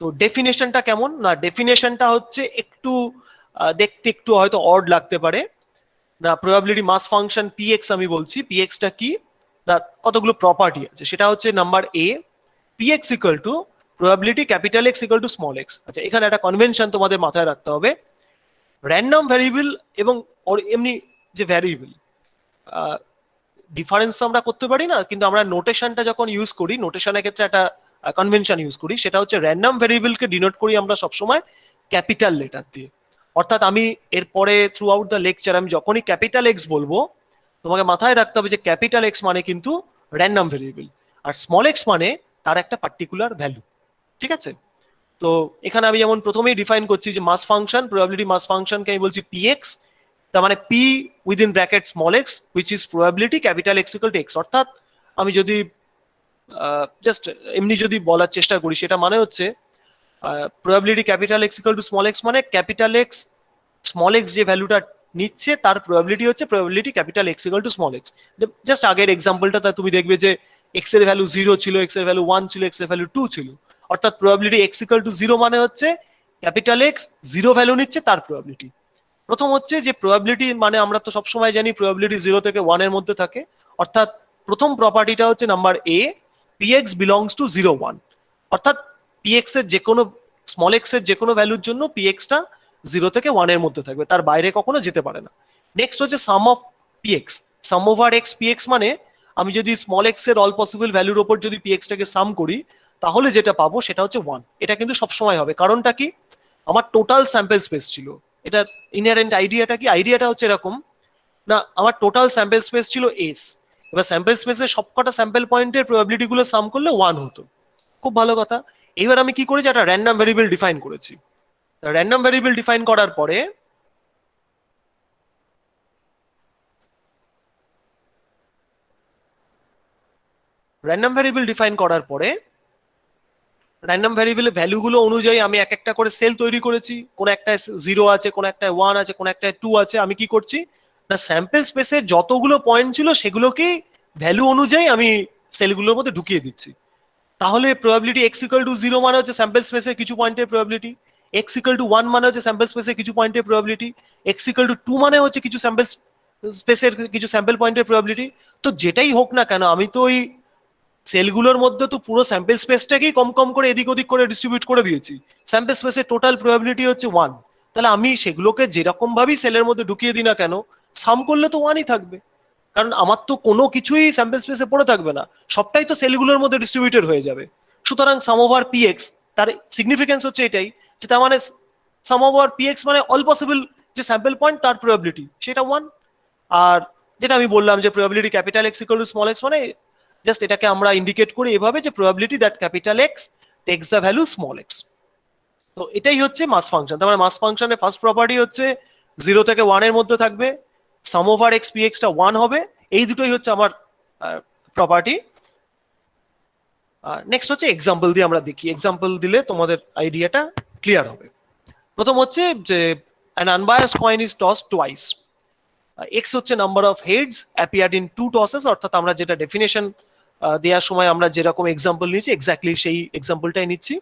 তো ডেফিনেশনটা কেমন না, ডেফিনেশনটা হচ্ছে একটু দেখতে একটু হয়তো অড লাগতে পারে না। প্রবাবিলিটি মাস ফাংশন পিএক্স আমি বলছি, পিএক্সটা কি না, কতগুলো প্রপার্টি আছে, সেটা হচ্ছে number A, PX equal to probability capital X equal to small x. আচ্ছা, এখানে একটা কনভেনশন তোমাদের মাথায় রাখতে হবে, র্যান্ডম ভ্যারিয়েবল এবং এমনি যে ভ্যারিয়েবল, ডিফারেন্স তো আমরা করতে পারি না, কিন্তু আমরা নোটেশনটা যখন ইউজ করি, নোটেশনের ক্ষেত্রে একটা কনভেনশন ইউজ করি, সেটা হচ্ছে র্যান্ডম ভেরিয়েবলকে ডিনোট করি আমরা সবসময় ক্যাপিটাল লেটার দিয়ে। অর্থাৎ আমি এরপরে থ্রু আউট দ্য লেকচার আমি যখনই ক্যাপিটাল এক্স বলবো, তোমাকে মাথায় রাখতে হবে যে ক্যাপিটাল এক্স মানে কিন্তু র্যান্ডম ভেরিয়েবল, আর স্মল এক্স মানে তার একটা পার্টিকুলার ভ্যালু। ঠিক আছে? তো এখানে আমি যেমন প্রথমেই ডিফাইন করছি যে মাস ফাংশন, প্রবাবিলিটি মাস ফাংশনকে আমি বলছি পি এক্স, তার মানে P within bracket small x which is probability capital X equal to x. অর্থাৎ আমি যদি জাস্ট এমনি যদি বলার চেষ্টা করি, সেটা মানে হচ্ছে probability capital X equal to small x মানে ক্যাপিটাল এক্স স্মল এক্স যে ভ্যালুটা নিচ্ছে তার প্রবাবিলিটি হচ্ছে probability capital X equal to small x. Just আগের এক্সাম্পলটা তুমি দেখবে যে এক্স এর ভ্যালু 0 ছিল, এক্স এর ভ্যালু 1 ছিল, এক্স এর ভ্যালু 2 ছিল। অর্থাৎ প্রবাবিলিটি এক্স ইকুয়াল টু 0 মানে হচ্ছে ক্যাপিটাল এক্স 0 ভ্যালু নিচ্ছে তার প্রবাবিলিটি। প্রথম হচ্ছে যে প্রবাবিলিটি মানে আমরা তো সবসময় জানি প্রবাবিলিটি 0 থেকে 1 এর মধ্যে থাকে। অর্থাৎ প্রথম প্রপার্টিটা হচ্ছে number A, P x belongs to 0 1। অর্থাৎ পি এক্স এর যে কোনো স্মল এক্স এর যে কোনো ভ্যালুর জন্য পি এক্সটা 0 থেকে 1 এর মধ্যে থাকবে, তার বাইরে কখনো যেতে পারে না। নেক্সট হচ্ছে sum of P X, sum over X P X মানে আমি যদি স্মল এক্স এর অল পসিবল ভ্যালুর ওপর যদি পি এক্সটাকে সাম করি, তাহলে যেটা পাবো সেটা হচ্ছে 1। এটা কিন্তু সবসময় হবে, কারণটা কি? আমার টোটাল স্যাম্পল স্পেস ছিল। এটা ইনহারেন্ট আইডিয়াটা কি? আইডিয়াটা হচ্ছে এরকম, না আমার টোটাল স্যাম্পল স্পেস ছিল এস, এবার স্যাম্পল স্পেসের সবকটা স্যাম্পল পয়েন্টের প্রবাবিলিটি গুলো সাম করলে 1 হতো। খুব ভালো কথা। এবার আমি কি করেছি, একটা র্যান্ডম ভেরিয়েবল ডিফাইন করেছি। র্যান্ডম ভেরিয়েবল ডিফাইন করার পরে র্যান্ডম ভেরিয়েবলের ভ্যালুগুলো অনুযায়ী আমি এক একটা করে সেল তৈরি করেছি। কোন একটা 0 আছে, কোন একটা 1 আছে, কোন একটা 2 আছে। আমি কি করছি না, স্যাম্পল স্পেসের যতগুলো পয়েন্ট ছিল সেগুলোকে ভ্যালু অনুযায়ী আমি সেলগুলোর মধ্যে ঢুকিয়ে দিচ্ছি। তাহলে প্রবাবিলিটি এক্স ইকুয়াল টু 0 মানে হচ্ছে স্যাম্পল স্পেসের কিছু পয়েন্টের প্রবাবিলিটি, এক্স ইকুয়াল টু 1 মানে হচ্ছে স্যাম্পল স্পেসের কিছু পয়েন্টের প্রবাবিলিটি, এক্স ইকুয়াল টু 2 মানে হচ্ছে কিছু স্যাম্পল স্পেসের কিছু স্যাম্পল পয়েন্টের প্রবাবিলিটি। তো যেটাই হোক না কেন, আমি তো ওই সেলগুলোর মধ্যে তো পুরো স্যাম্পল স্পেসটাকেই কম কম করে এদিক ওদিক করে ডিস্ট্রিবিউট করে দিয়েছি। স্যাম্পল স্পেসের টোটাল প্রবাবিলিটি হচ্ছে 1। তাহলে আমি সেগুলোকে যেরকম ভাবেই সেলের মধ্যে ঢুকিয়ে দিই না কেন, সাম করলে তো 1ই থাকবে। কারণ আমার তো কোনো কিছুই স্যাম্পল স্পেসে পড়ে থাকবে না, সবটাই তো সেলগুলোর মধ্যে ডিস্ট্রিবিউটেড হয়ে যাবে। সুতরাং সাম ওভার পি এক্স, তার সিগনিফিকেন্স হচ্ছে এটাই যে তার মানে সাম ওভার পি এক্স মানে অল পসিবল যে স্যাম্পল পয়েন্ট তার প্রবাবিলিটি সেটা 1। আর যেটা আমি বললাম যে probability capital X equal to small x মানে জাস্ট এটাকে আমরা ইন্ডিকেট করি এভাবে যে probability that capital x text the value small x. তো এটাই হচ্ছে মাস ফাংশন। তার মানে মাস ফাংশনের ফার্স্ট প্রপার্টি হচ্ছে 0 থেকে 1 এর মধ্যে থাকবে, সাম ওভার এক্স পি এক্সটা 1 হবে। এই দুটোই হচ্ছে আমার প্রপার্টি। নেক্সট হচ্ছে এক্সাম্পল দিয়ে আমরা দেখি, এক্সাম্পল দিলে তোমাদের আইডিয়াটা ক্লিয়ার হবে। প্রথম হচ্ছে যে an unbiased coin is tossed twice. X হচ্ছে number of heads appeared in 2 tosses, অর্থাৎ আমরা যেটা ডেফিনেশন দেওয়ার সময় আমরা যেরকম এক্সাম্পল নিয়েছি এক্স্যাক্টলি সেই এক্সাম্পলটাই নিচ্ছি।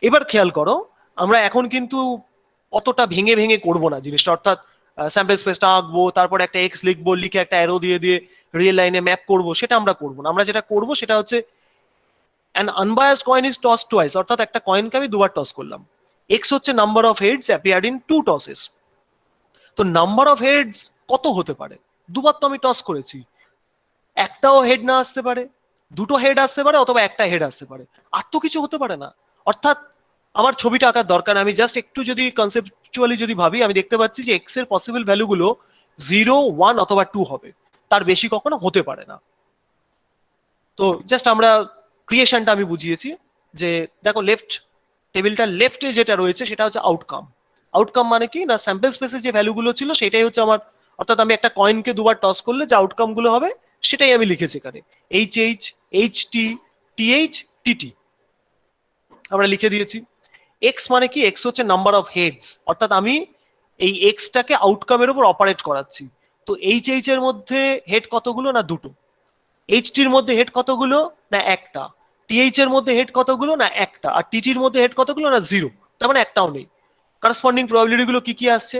এবার খেয়াল করো, আমরা এখন কিন্তু অতটা ভেঙে ভেঙে করবো না জিনিসটা। অর্থাৎ স্যাম্পল স্পেসটা আঁকবো, তারপর একটা এক্স লিখবো, লিখে একটা অ্যারো দিয়ে দিয়ে রিয়েল লাইনে ম্যাপ করবো, সেটা আমরা করবো না। আমরা যেটা করবো সেটা হচ্ছে an unbiased coin is tossed twice, অর্থাৎ একটা কয়েনকে আমি দুবার টস করলাম। এক্স হচ্ছে number of heads appeared in 2 tosses. তো নাম্বার অফ হেডস কত হতে পারে? দুবার তো আমি টস করেছি, একটাও হেড না আসতে পারে, দুটো হেড আসতে পারে, অথবা একটা হেড আসতে পারে, আর তো কিছু হতে পারে না। অর্থাৎ আমার ছবিটা আঁকার দরকার, আমি জাস্ট একটু যদি কনসেপচুয়ালি যদি ভাবি, আমি দেখতে পাচ্ছি যে এক্স এর পসিবল ভ্যালুগুলো 0 1 অথবা 2 হবে, তার বেশি কখনো হতে পারে না। তো জাস্ট আমরা ক্রিয়েশনটা আমি বুঝিয়েছি যে দেখো লেফট টেবিলটার লেফটে যেটা রয়েছে সেটা হচ্ছে আউটকাম। আউটকাম মানে কি না, স্যাম্পল স্পেসে যে ভ্যালুগুলো ছিল সেটাই হচ্ছে আমার, অর্থাৎ আমি একটা কয়েনকে দুবার টস করলে যে আউটকাম গুলো হবে সেটাই আমি লিখেছি এখানে, H H, H T, T H, T T আমরা লিখে দিয়েছি। এক্স মানে কি, এক্স হচ্ছে নাম্বার অফ হেডস, অর্থাৎ আমি এই এক্সটাকে আউটকামের উপর অপারেট করাচ্ছি। তো এইচ এইচ এর মধ্যে হেড কতগুলো না দুটো, এইচ টির মধ্যে হেড কতগুলো না একটা, টিএইচ এর মধ্যে হেড কতগুলো না একটা, আর টিটির মধ্যে হেড কতগুলো না 0, তার মানে একটাও নেই। করসপন্ডিং প্রবাবিলিটি গুলো কি কি আসছে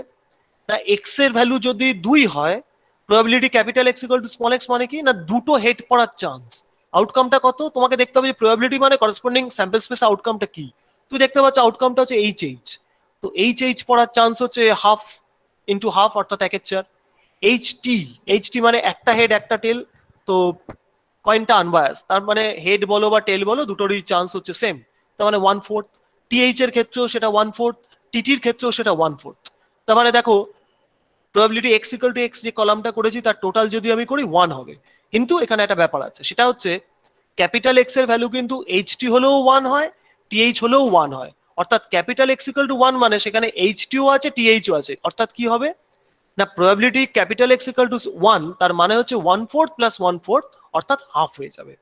না, এক্স এর ভ্যালু যদি 2 হয়, probability capital X equal to small x মানে কি না দুটো হেড পড়ার চান্স। আউটকামটা কত তোমাকে দেখতে হবে, যে প্রবাবিলিটি মানে করসপন্ডিং স্যাম্পল স্পেস আউটকামটা কি। তুই দেখতে পাচ্ছ আউটকামটা হচ্ছে এইচ এইচ, তো এইচ এইচ পড়ার চান্স হচ্ছে হাফ ইন্টু হাফ, অর্থাৎ 1/4। এইচ টি মানে একটা হেড একটা টেল, তো কয়েনটা আনবায়াস, তার মানে হেড বলো বা টেল বলো দুটোরই চান্স হচ্ছে সেম, তার মানে 1/4। টিএইচ এর ক্ষেত্রেও সেটা 1/4, টিটির ক্ষেত্রেও সেটা 1/4। তার মানে দেখো probability x equal to x যে কলামটা করেছি তার টোটাল যদি আমি করি 1 হবে। কিন্তু এখানে একটা ব্যাপার আছে, সেটা হচ্ছে ক্যাপিটাল এক্স এর ভ্যালু কিন্তু এইচটি হলেও 1 হয়, টিএইচ হলেও 1 হয়। অর্থাৎ ক্যাপিটাল এক্স ইকুয়াল টু 1 মানে সেখানে এইচটিও আছে টিএইচও আছে। অর্থাৎ কি হবে না, probability capital X equal to 1 তার মানে হচ্ছে 1/4 প্লাস 1/4, অর্থাৎ হাফ হয়ে যাবে।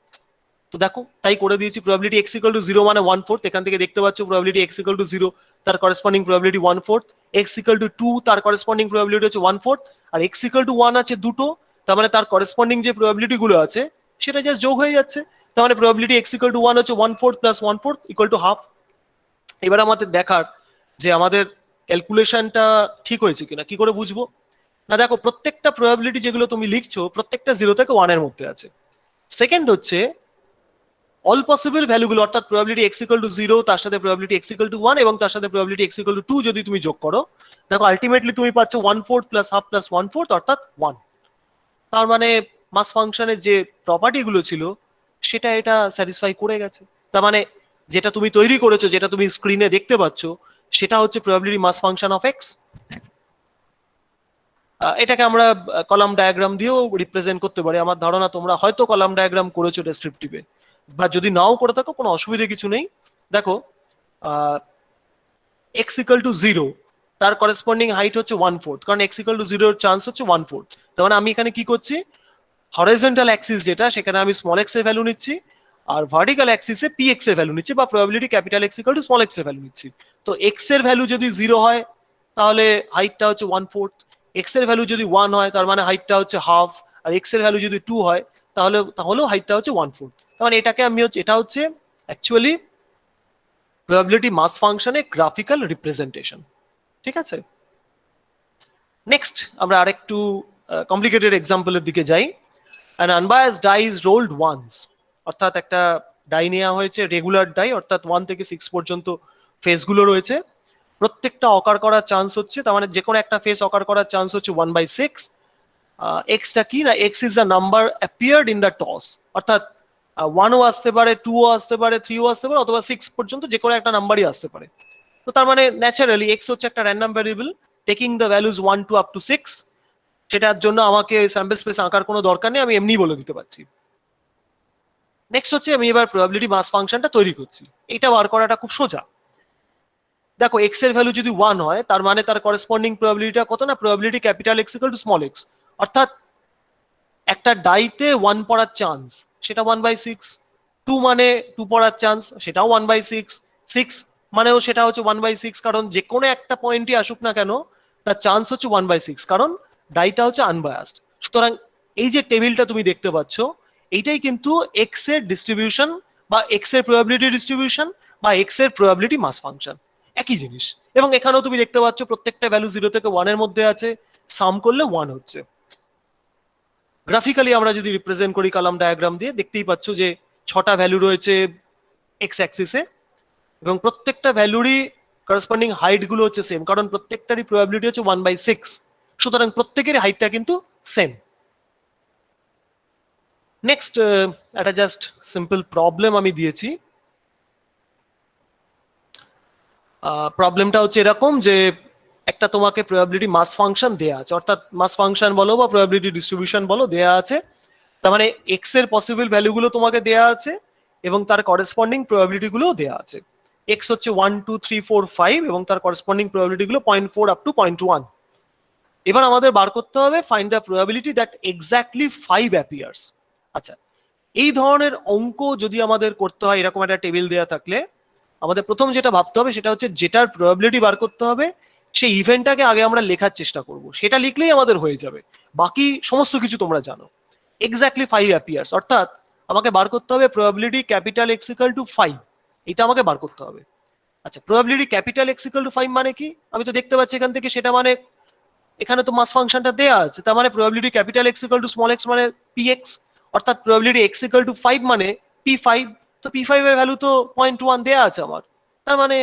তো দেখো তাই করে দিয়েছি, প্রবাবিলিটি এক্স ইকুয়াল টু 0 মানে 1/4, এখান থেকে দেখতে পাচ্ছ প্রবাবিলিটি এক্স ইকুয়াল টু 0 তার corresponding probability 1/4, x equal to 2 তার করেসপন্ডিং প্রবাবিলিটি হচ্ছে 1/4, আর এক্স ইকুয়াল টু 1 আছে দুটো, তার মানে তার করেসপন্ডিং যে প্রবাবিলিটি গুলো আছে সেটা জাস্ট যোগ হয়ে যাচ্ছে। তার মানে প্রবাবিলিটি এক্স ইকুয়াল টু 1 হচ্ছে 1/4 প্লাস 1/4 ইকুয়াল টু হাফ। এবার আমাদের দেখার যে আমাদের ক্যালকুলেশনটা ঠিক হয়েছে কিনা, কি করে বুঝবো না, দেখো প্রত্যেকটা প্রবাবিলিটি যেগুলো তুমি লিখছো প্রত্যেকটা 0 থেকে 1 এর মধ্যে আছে। সেকেন্ড হচ্ছে অল পসিবল ভ্যালুগুলো, অর্থাৎ প্রবাবিলিটি এক্স ইকুয়াল টু 0 তার সাথে প্রবাবিলিটি এক্স ইকুয়াল টু 1 এবং তার সাথে প্রবাবিলিটি এক্স ইকুয়াল টু 2 যদি তুমি যোগ করো, দেখো আলটিমেটলি তুমি পাচ্ছ 1/4 প্লাস হাফ প্লাস 1/4 অর্থাৎ 1। তার মানে মাস ফাংশনের যে প্রপার্টি গুলো ছিল সেটা এটা স্যাটিসফাই করে গেছে। তার মানে যেটা তুমি তৈরি করেছো, যেটা তুমি স্ক্রিনে দেখতে পাচ্ছ, সেটা হচ্ছে probability mass function of x. এটাকে আমরা কলাম ডায়াগ্রাম দিয়েও রিপ্রেজেন্ট করতে পারি। আমার ধারণা তোমরা হয়তো কলাম ডায়াগ্রাম করেছো ডেসক্রিপটিভে, বা যদি নাও করে থাকো কোনো অসুবিধা কিছু নেই। দেখো এক্স ইকুয়াল টু 0 তার করেসপন্ডিং হাইট হচ্ছে 1/4, কারণ এক্স ইকুয়াল টু 0 এর চান্স হচ্ছে 1/4। তার মানে আমি এখানে কি করছি, হরাইজন্টাল অ্যাক্সিস যেটা সেখানে আমি স্মল এক্স এর ভ্যালু নিচ্ছি, আর ভার্টিক্যাল অ্যাক্সিসে পি এক্স এর ভ্যালু নিচ্ছি, বা probability capital X equal to small X এর ভ্যালু নিচ্ছি। তো এক্স এর ভ্যালু যদি 0 হয় তাহলে হাইটটা হচ্ছে 1/4, এক্স এর ভ্যালু যদি 1 হয় তার মানে হাইটটা হচ্ছে হাফ, আর এক্স এর ভ্যালু যদি 2 হয় তাহলেও হাইটটা হচ্ছে 1/4। তার মানে এটাকে আমি এটা হচ্ছে অ্যাকচুয়ালি প্রবাবিলিটি মাস ফাংশনের গ্রাফিক্যাল রিপ্রেজেন্টেশন। ঠিক আছে, নেক্সট আমরা আরেকটু কমপ্লিকেটেড এক্সাম্পলের দিকে যাই। An unbiased die is rolled once, অর্থাৎ একটা ডাই নেওয়া হয়েছে, রেগুলার ডাই, অর্থাৎ 1 থেকে 6 পর্যন্ত ফেসগুলো রয়েছে। প্রত্যেকটা অকার করার চান্স হচ্ছে, তার মানে যে কোনো একটা ফেস অকার করার চান্স হচ্ছে 1/6। এক্সটা কি না, x is the number appeared in the toss, অর্থাৎ 1ও আসতে পারে, 2ও আসতে পারে, 3ও আসতে পারে, অথবা 6 পর্যন্ত যে কোনো একটা নাম্বারই আসতে পারে। তো তার মানে ন্যাচারালি এক্স হচ্ছে একটা random variable taking the values 1 to up to 6। সেটার জন্য আমাকে স্যাম্পল স্পেস আঁকার কোনো দরকার নেই, আমি এমনি বলে দিতে পারছি। নেক্সট হচ্ছে আমি এবার প্রবাবিলিটি মাস ফাংশনটা তৈরি করছি। এটা বার করাটা খুব সোজা। দেখো এক্স এর ভ্যালু যদি 1 হয় তার মানে তার করেসপন্ডিং প্রবাবিলিটিটা কত না, probability capital X equal to small x, অর্থাৎ একটা ডাইতে 1 পড়ার চান্স সেটা 1/6, 2 মানে 2 পড়ার চান্স সেটাও 1/6, 6 মানেও সেটা হচ্ছে 1/6, কারণ যে কোনো একটা পয়েন্টই আসুক না কেন তার চান্স হচ্ছে 1/6, কারণ ডাইটা হচ্ছে আনবায়াসড। সুতরাং এই যে টেবিলটা তুমি দেখতে পাচ্ছ এইটাই কিন্তু এক্স এর ডিস্ট্রিবিউশন, বা এক্স এর প্রবাবিলিটি ডিস্ট্রিবিউশন, বা এক্স এর প্রবাবিলিটি মাস ফাংশন, একই জিনিস। এবং এখানেও তুমি দেখতে পাচ্ছ প্রত্যেকটা ভ্যালু 0 থেকে 1 এর মধ্যে আছে, সাম করলে 1 হচ্ছে। গ্রাফিক্যালি আমরা যদি রিপ্রেজেন্ট করি কলাম ডায়াগ্রাম দিয়ে, দেখতেই পাচ্ছ যে 6টা ভ্যালু রয়েছে এক্স অ্যাক্সিসে, এবং প্রত্যেকটা ভ্যালুরই করেসপন্ডিং হাইট গুলো হচ্ছে সেম, কারণ প্রত্যেকটারই প্রবাবিলিটি হচ্ছে 1/6, সুতরাং প্রত্যেকেরই হাইটটা কিন্তু সেম। নেক্সট একটা জাস্ট সিম্পল প্রবলেম আমি দিয়েছি। প্রবলেমটা হচ্ছে এরকম যে একটা তোমাকে প্রবাবিলিটি মাস ফাংশন দেয়া আছে, অর্থাৎ মাস ফাংশন বলো বা প্রবাবিলিটি ডিস্ট্রিবিউশন বলো দেয়া আছে। তার মানে এক্স এর পসিবল ভ্যালুগুলো তোমাকে দেয়া আছে এবং তার করেসপন্ডিং প্রবাবিলিটি গুলোও দেয়া আছে। এক্স হচ্ছে 1 2 3 4 5 এবং তার করেসপন্ডিং প্রবাবিলিটি গুলো 0.4 আপ টু 0.1। এবার আমাদের বার করতে হবে find the probability that exactly 5 appears. আচ্ছা, এই ধরনের অঙ্ক যদি আমাদের করতে হয় এরকম একটা টেবিল দেয়া থাকলে আমাদের প্রথম যেটা ভাবতে হবে সেটা হচ্ছে যেটার প্রবাবিলিটি বার করতে হবে সেই ইভেন্টটাকে আগে আমরা লেখার চেষ্টা করব, সেটা লিখলেই আমাদের হয়ে যাবে। বাকি সমস্ত কিছু তোমরা জানো। এক্স্যাক্টলি 5 অ্যাপিয়ার্স অর্থাৎ আমাকে বার করতে হবে probability capital X equal to 5, এটা আমাকে বার করতে হবে। আচ্ছা, probability capital X equal to 5 মানে কি, আমি তো দেখতে পাচ্ছি এখান থেকে, সেটা মানে এখানে তো মাস ফাংশনটা দেয়া আছে, তার মানে probability capital X equal to small x মানে পি এক্স, অর্থাৎ প্রবাবিলিটি এক্স ইকুয়াল টু 5 মানে p5। তো p5 এর ভ্যালু তো 0.1 দেয়া আছে আমার, তার মানে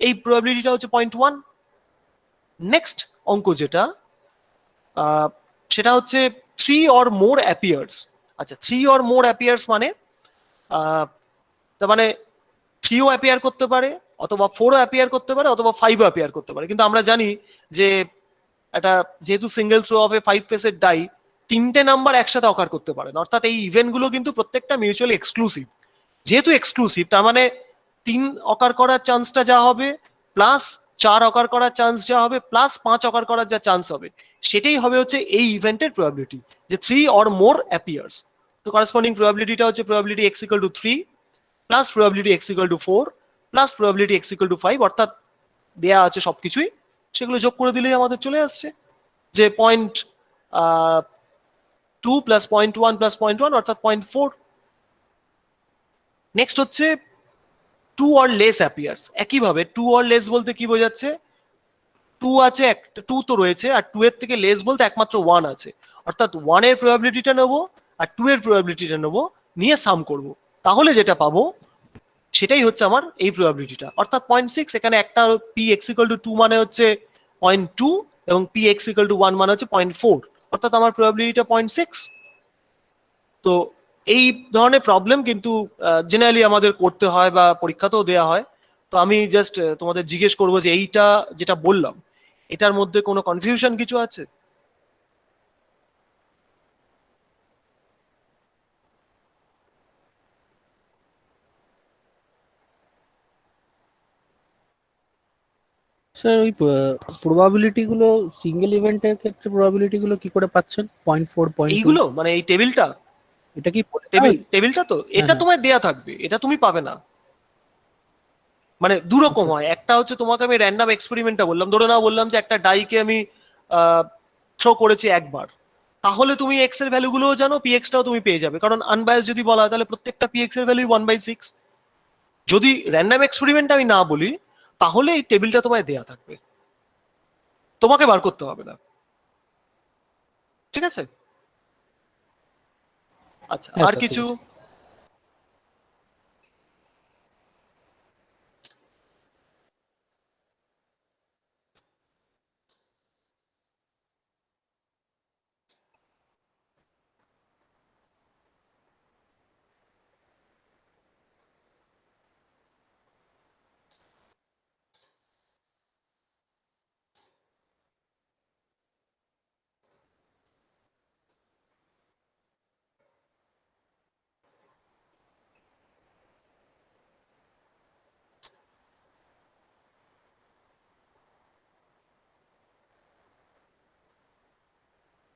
এই প্রবাবিলিটিটা হচ্ছে 0.1। নেক্সট অঙ্ক যেটা সেটা হচ্ছে 3 or more অ্যাপিয়ার্স, আচ্ছা, 3 or more appears মানে তার মানে 3ও অ্যাপিয়ার করতে পারে, অথবা 4ও অ্যাপিয়ার করতে পারে, অথবা 5ও অ্যাপিয়ার করতে পারে। কিন্তু আমরা জানি যে একটা যেহেতু সিঙ্গেল থ্রো অফ এ 5 ফেসের ডাই, তিনটে নাম্বার একসাথে অকার করতে পারে না। অর্থাৎ এই ইভেন্টগুলো কিন্তু প্রত্যেকটা মিউচুয়ালি এক্সক্লুসিভ। যেহেতু এক্সক্লুসিভ, তার মানে 3 অকার করার চান্সটা যা হবে, প্লাস 4 অকার করার চান্স যা হবে, প্লাস 5 অকার করার যা চান্স হবে, সেটাই হবে হচ্ছে এই ইভেন্টের প্রবাবিলিটি, যে 3 or more অ্যাপিয়ার্স। তো করসপন্ডিং প্রবাবিলিটিটা হচ্ছে probability x equal to 3 plus probability x equal to 4 plus probability x equal to 5, অর্থাৎ দেয়া আছে সবকিছুই, সেগুলো যোগ করে দিলেই আমাদের চলে আসছে যে 0.2 প্লাস 0.1 প্লাস 0.1 অর্থাৎ 0.4। নেক্সট হচ্ছে 2 or less অ্যাপিয়ার্স। একইভাবে 2 or less বলতে কি বোঝাচ্ছে, 2 আছে, একটা 2 তো রয়েছে, আর 2 এর থেকে লেস বলতে একমাত্র 1 আছে। অর্থাৎ 1 এর প্রবাবিলিটিটা নেবো আর 2 এর প্রবাবিলিটিটা নেবো, নিয়ে সাম করব, তাহলে যেটা পাবো সেটাই হচ্ছে আমার এই প্রবাবিলিটিটা। অর্থাৎ 0.6, এখানে একটা পি এক্স ইকুয়াল টু 2 মানে হচ্ছে 0.2, এবং পি এক্স ইকুয়াল টু 1 মানে হচ্ছে 0.4, অর্থাৎ আমার প্রবাবিলিটিটা 0.6। তো এই ধরনের প্রবলেম কিন্তু জেনারেলি আমাদের করতে হয় বা পরীক্ষাতেও দেওয়া হয়। তো আমি জাস্ট তোমাদের জিজ্ঞেস করবো যে এইটা যেটা বললাম, এটার মধ্যে কোনো কনফিউশন কিছু আছে? স্যার ওই প্রবাবিলিটি গুলো সিঙ্গেল ইভেন্টের ক্ষেত্রে প্রবাবিলিটি গুলো কি করে পাচ্ছেন? 0.4, 0.2 এইগুলো মানে এই টেবিলটা, এটা কি বলে দেওয়া টেবিলটা তো হ্যাঁ এটা হ্যাঁ তোমায় দেয়া থাকবে, এটা তুমি পাবে না। মানে দুরকম আচ্ছা হয়, আচ্ছা একটা হচ্ছে তোমাকে আমি র্যান্ডম এক্সপেরিমেন্টটা বললাম, ধরে নাও বললাম যে একটা ডাইকে আমি থ্রো করেছি একবার, তাহলে তুমি এক্স এর ভ্যালুগুলোও জানো, পি এক্সটাও তুমি পেয়ে যাবে, কারণ আনবায়াস যদি বলা হয় তাহলে প্রত্যেকটা পি এক্স এর ভ্যালু 1/6। যদি র্যান্ডম এক্সপেরিমেন্ট আমি না বলি, তাহলে এই টেবিলটা তোমায় দেয়া থাকবে, তোমাকে বার করতে হবে না। ঠিক আছে? আচ্ছা, হ্যাঁ আর স্যার ঠিক কিছু? আছে।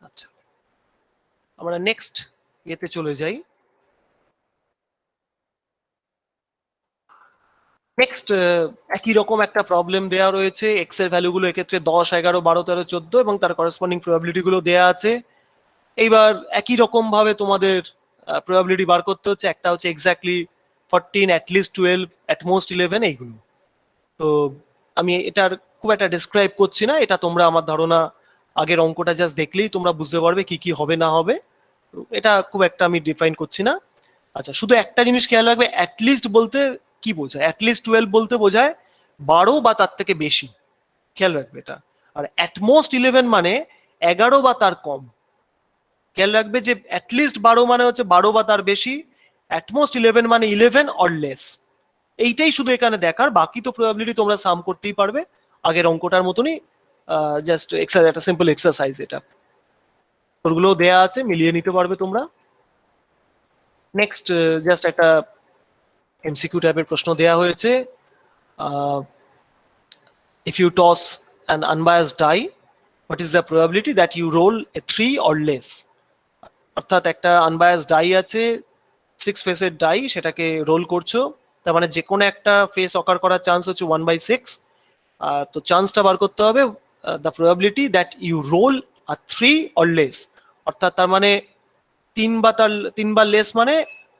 আচ্ছা, আমরা নেক্সট ইয়েতে চলে যাই। নেক্সট একই রকম একটা প্রবলেম দেওয়া রয়েছে, এক্স এর ভ্যালুগুলো এক্ষেত্রে 10, 11, 12, 13, 14, এবং তার করসপন্ডিং প্রবাবিলিটি গুলো দেওয়া আছে। এইবার একই রকম ভাবে তোমাদের প্রবাবিলিটি বার করতে হচ্ছে। একটা হচ্ছে এক্স্যাক্টলি 14, অ্যাটলিস্ট 12, অ্যাটমোস্ট 11, এইগুলো। তো আমি এটার খুব একটা ডিসক্রাইব করছি না, এটা তোমরা আমার ধারণা আগের অঙ্কটা জাস্ট দেখলেই তোমরা বুঝতে পারবে কি কি হবে না হবে। তো এটা খুব একটা আমি ডিফাইন করছি না। আচ্ছা, শুধু একটা জিনিস খেয়াল রাখবে, অ্যাটলিস্ট বলতে কি বোঝায়। অ্যাটলিস্ট 12 বলতে বোঝায় 12 বা তার থেকে বেশি, খেয়াল রাখবে এটা। আর অ্যাটমোস্ট 11 মানে 11 বা তার কম। খেয়াল রাখবে যে অ্যাটলিস্ট 12 মানে হচ্ছে 12 বা তার বেশি, অ্যাটমোস্ট 11 মানে 11 অর লেস। এইটাই শুধু এখানে দেখার, বাকি তো প্রবাবিলিটি তোমরা সাম করতেই পারবে আগের অঙ্কটার মতনই। জাস্ট একটা সিম্পল এক্সারসাইজ এটা, ওগুলো দেয়া আছে, মিলিয়ে নিতে পারবে তোমরা। নেক্সট জাস্ট একটা এমসিকিউ টাইপের প্রশ্ন দেয়া হয়েছে। If you toss an unbiased die, what is the probability that you roll a 3 or less. অর্থাৎ একটা আনবায়াসড ডাই আছে, 6 ফেসের ডাই, সেটাকে রোল করছো, তার মানে যে কোনো একটা ফেস অকার করার চান্স হচ্ছে 1/6। তো চান্সটা বার করতে হবে, the probability that you roll আর 3 অর লেস। অর্থাৎ তার মানে 3 বা লেস মানে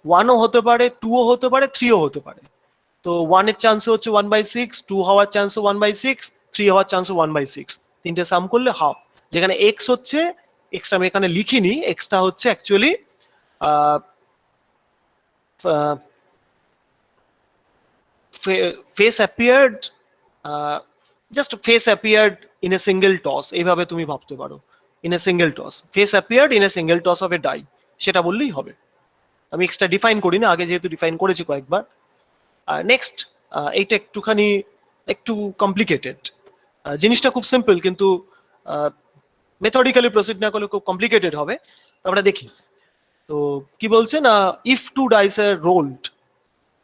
1ও হতে পারে, 2ও হতে পারে, 3ও হতে পারে। তো 1 এর চান্স হচ্ছে 1/6, 2 হওয়ার চান্স 1/6, 3 হওয়ার চান্স 1/6। তিনটে সাম করলে হাফ। যেখানে এক্স হচ্ছে, এক্সটা আমি এখানে লিখিনি, এক্সটা হচ্ছে actually face appeared, just face appeared in a single toss, এইভাবে তুমি ভাবতে পারো। In a single toss, face appeared in a single toss of a die, সেটা বললেই হবে। আমি এক্সট্রা ডিফাইন করি না, আগে যেহেতু ডিফাইন করেছি কয়েকবার। নেক্সট, এইটা একটু কমপ্লিকেটেড। জিনিসটা খুব সিম্পল, কিন্তু মেথডিক্যালি প্রসিড না করলে খুব কমপ্লিকেটেড হবে। তো আমরা দেখি। তো কি বলছে না, if two dice are rolled,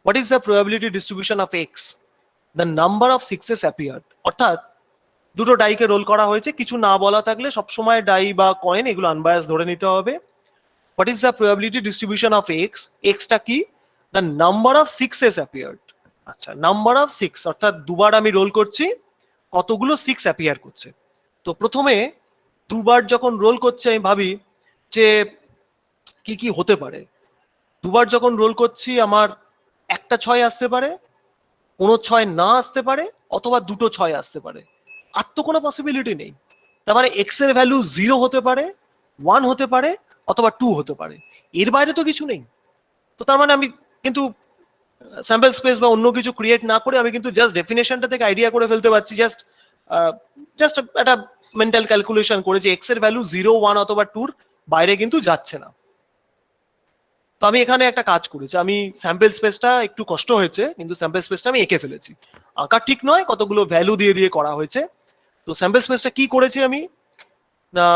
what is the probability distribution of x, the number of sixes appeared. অর্থাৎ দুটো ডাইকে রোল করা হয়েছে, কিছু না বলা থাকলে সবসময় ডাই বা কয়েন এগুলো আনবায়াস ধরে নিতে হবে। What is the probability distribution of X, এক্সটা কি, the number of sixes appeared. আচ্ছা, নাম্বার অফ সিক্স অর্থাৎ দুবার আমি রোল করছি, কতগুলো সিক্স অ্যাপিয়ার করছে। তো প্রথমে দুবার যখন রোল করছে আমি ভাবি যে কি কি হতে পারে। দুবার যখন রোল করছি আমার একটা 6 আসতে পারে, কোনো 6 না আসতে পারে, অথবা দুটো 6 আসতে পারে। আর তো কোনো পসিবিলিটি নেই। তার মানে এক্স এর ভ্যালু 0 হতে পারে, 1 হতে পারে, অথবা 2 হতে পারে। এর বাইরে তো কিছু নেই। তো তার মানে আমি কিন্তু স্যাম্পল স্পেস বা অন্য কিছু ক্রিয়েট না করে আমি কিন্তু জাস্ট ডেফিনেশনটা থেকে আইডিয়া করে ফেলতে পারছি। জাস্ট একটা মেন্টাল ক্যালকুলেশন করে যে এক্স এর ভ্যালু 0, 1 অথবা 2 বাইরে কিন্তু যাচ্ছে না। তো আমি এখানে একটা কাজ করেছি, আমি স্যাম্পল স্পেসটা একটু কষ্ট হয়েছে, কিন্তু স্যাম্পল স্পেসটা আমি এঁকে ফেলেছি। আঁকা ঠিক নয়, কতগুলো ভ্যালু দিয়ে দিয়ে করা হয়েছে। তো স্যাম্পল স্পেসটা কি করেছি আমি না,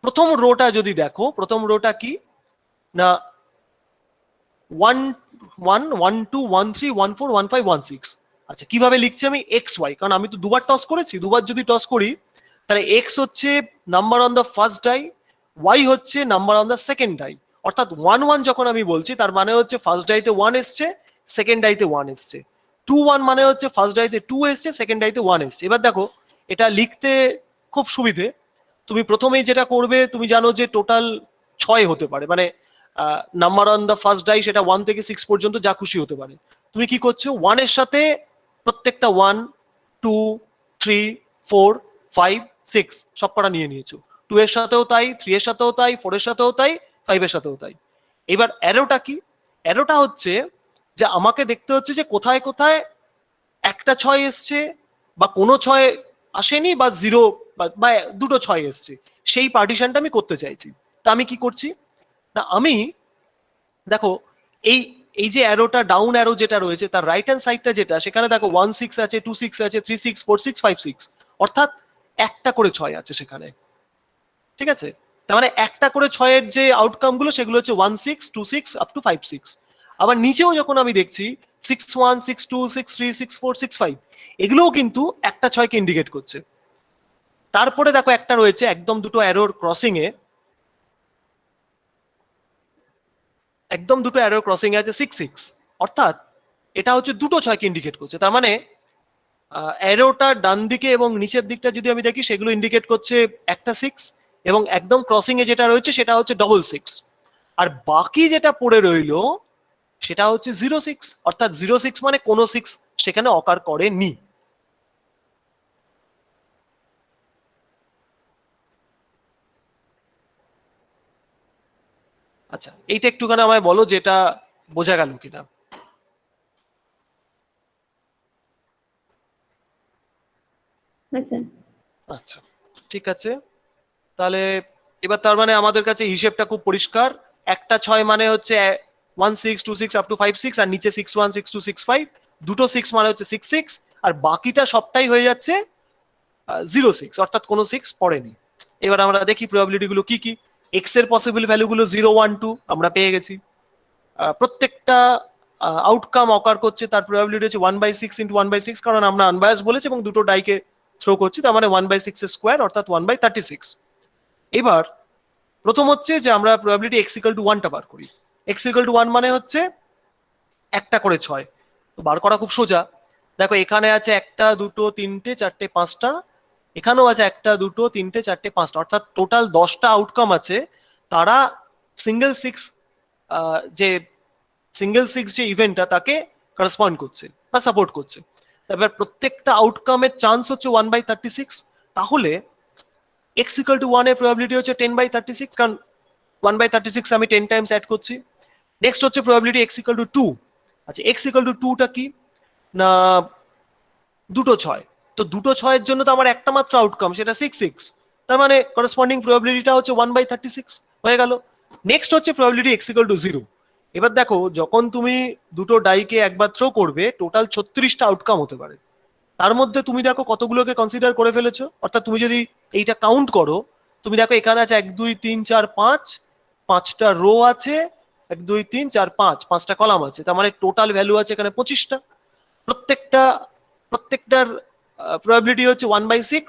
প্রথম রোটা যদি দেখো, প্রথম রোটা কি না, 1 1 1 2 1 3 1 4 1 5 1 6। আচ্ছা, কিভাবে লিখছি আমি এক্স ওয়াই, কারণ আমি তো দুবার টস করেছি, দুবার যদি টস করি তাহলে এক্স হচ্ছে number on the first die, y হচ্ছে number on the second die. অর্থাৎ 1 1 যখন আমি বলছি তার মানে হচ্ছে ফার্স্ট ডাইতে 1 এসছে, সেকেন্ড ডাইতে 1 এসছে। 2 1 মানে হচ্ছে ফার্স্ট ডাইতে 2 এসছে, সেকেন্ড ডাইতে 1 এসছে। এবার দেখো এটা লিখতে খুব সুবিধে। তুমি প্রথমেই যেটা করবে, তুমি জানো যে টোটাল 6 হতে পারে, মানে number on the first die সেটা 1 থেকে 6 পর্যন্ত যা খুশি হতে পারে। তুমি কি করছো, 1 এর সাথে প্রত্যেকটা 1 2 3 4 5 6 সব কটা নিয়ে নিয়েছো। 2 এর সাথেও তাই, 3 এর সাথেও তাই, 4 এর সাথেও তাই, 5 এর সাথেও তাই। এবার অ্যারোটা কি, অ্যারোটা হচ্ছে যে আমাকে দেখতে হচ্ছে যে কোথায় কোথায় একটা 6 এসছে, বা কোনো 6 আসেনি, বা 0 বা দুটো 6 এসছে, সেই পার্টিশনটা আমি করতে চাইছি। তা আমি কি করছি না, আমি দেখো এই এই যে অ্যারোটা, ডাউন অ্যারো যেটা রয়েছে তার রাইট হ্যান্ড সাইডটা যেটা, সেখানে দেখো 1 6 আছে, 2 6 আছে, 3 6 4 6 5 6, অর্থাৎ একটা করে 6 আছে সেখানে। ঠিক আছে, তার মানে একটা করে 6 এর যে আউটকাম গুলো সেগুলো হচ্ছে 1 6 2 6 আপ টু 5 6। আবার নিচেও যখন আমি দেখছি 6 1 6 2 6 3 6 4 6 5, এগুলোও কিন্তু একটা 6 কে ইন্ডিকেট করছে। তারপরে দেখো একটা রয়েছে একদম দুটো অ্যারোর ক্রসিং এ, একদম দুটো অ্যারো ক্রসিং এ আছে 6 6, অর্থাৎ এটা হচ্ছে দুটো 6 কে ইন্ডিকেট করছে। তার মানে অ্যারোটা ডান দিকে এবং নিচের দিকটা যদি আমি দেখি সেগুলো ইন্ডিকেট করছে একটা 6, এবং একদম ক্রসিং এ যেটা রয়েছে সেটা হচ্ছে ডবল 6, আর বাকি যেটা পড়ে রইলো সেটা হচ্ছে 0 6, অর্থাৎ 0 6 মানে কোনো 6 সেখানে অকার করেনি। আচ্ছা, এইটা একটুখানি আমায় বলো যেটা বোঝা গেল কিনা। আচ্ছা, আচ্ছা, ঠিক আছে। তাহলে এবার তার মানে আমাদের কাছে হিসেবটা খুব পরিষ্কার। একটা 6 মানে হচ্ছে 1 6 2 6 আপ টু 5 6, আর নিচে 6 1 6 2 6 5, দুটো 6 মানে হচ্ছে 6 6, আর বাকিটা সবটাই হয়ে যাচ্ছে 0 6, অর্থাৎ কোনো 6 পড়েনি। এবার আমরা দেখি প্রবাবিলিটি গুলো কি কি। এক্স এর পসিবল ভ্যালু গুলো 0 1 2 আমরা পেয়ে গেছি। প্রত্যেকটা আউটকাম অকার করছে তার প্রবাবিলিটি হচ্ছে 1/6 ইন্টু 1/6, কারণ আমরা আনবায়াস বলেছি এবং দুটো ডাইকে থ্রো করছি, তার মানে 1/6 এর স্কোয়ার অর্থাৎ 1/36। এবার প্রথম হচ্ছে যে আমরা প্রবাবিলিটি x ইকুয়াল টু 1টা বার করি। x ইকুয়াল টু 1 মানে হচ্ছে একটা করে 6, তো বার করা খুব সোজা। দেখো এখানে আছে একটা দুটো তিনটে চারটে পাঁচটা, এখানেও আছে একটা দুটো তিনটে চারটে পাঁচটা, অর্থাৎ টোটাল 10টা আউটকাম আছে। তারা সিঙ্গেল 6, যে সিঙ্গেল 6 যে ইভেন্টটা তাকে করসপন্ড করছে বা সাপোর্ট করছে। এবার প্রত্যেকটা আউটকামের চান্স হচ্ছে 1/36, তাহলে x ইকুয়াল টু 1 এর প্রবাবিলিটি হচ্ছে 10/36, কারণ 1/36 আমি 10 টাইমস অ্যাড করছি। নেক্সট হচ্ছে প্রবাবিলিটি x ইকুয়াল টু 2। আচ্ছা, x ইকুয়াল টু 2টা কি না, দুটো 6, তো দুটো 6 এর জন্য তো আমার একটা মাত্র আউটকাম সেটা 6 6, তার মানে করসপন্ডিং প্রবাবিলিটিটা হচ্ছে 1/36 হয়ে গেল। নেক্সট হচ্ছে প্রবাবিলিটি এক্স ইকুয়াল টু 0। এবার দেখো যখন তুমি দুটো ডাইকে একবার থ্রো করবে টোটাল 36টা আউটকাম হতে পারে। তার মধ্যে তুমি দেখো কতগুলোকে কনসিডার করে ফেলেছো, অর্থাৎ তুমি যদি এইটা কাউন্ট করো, তুমি দেখো এখানে আছে 1 2 3 4 5, 5টা রো আছে, 1 2 3 4 5, 5টা কলাম আছে, তার মানে টোটাল ভ্যালু আছে এখানে 25টা। প্রত্যেকটার প্রবাবিলিটি হচ্ছে 1/6,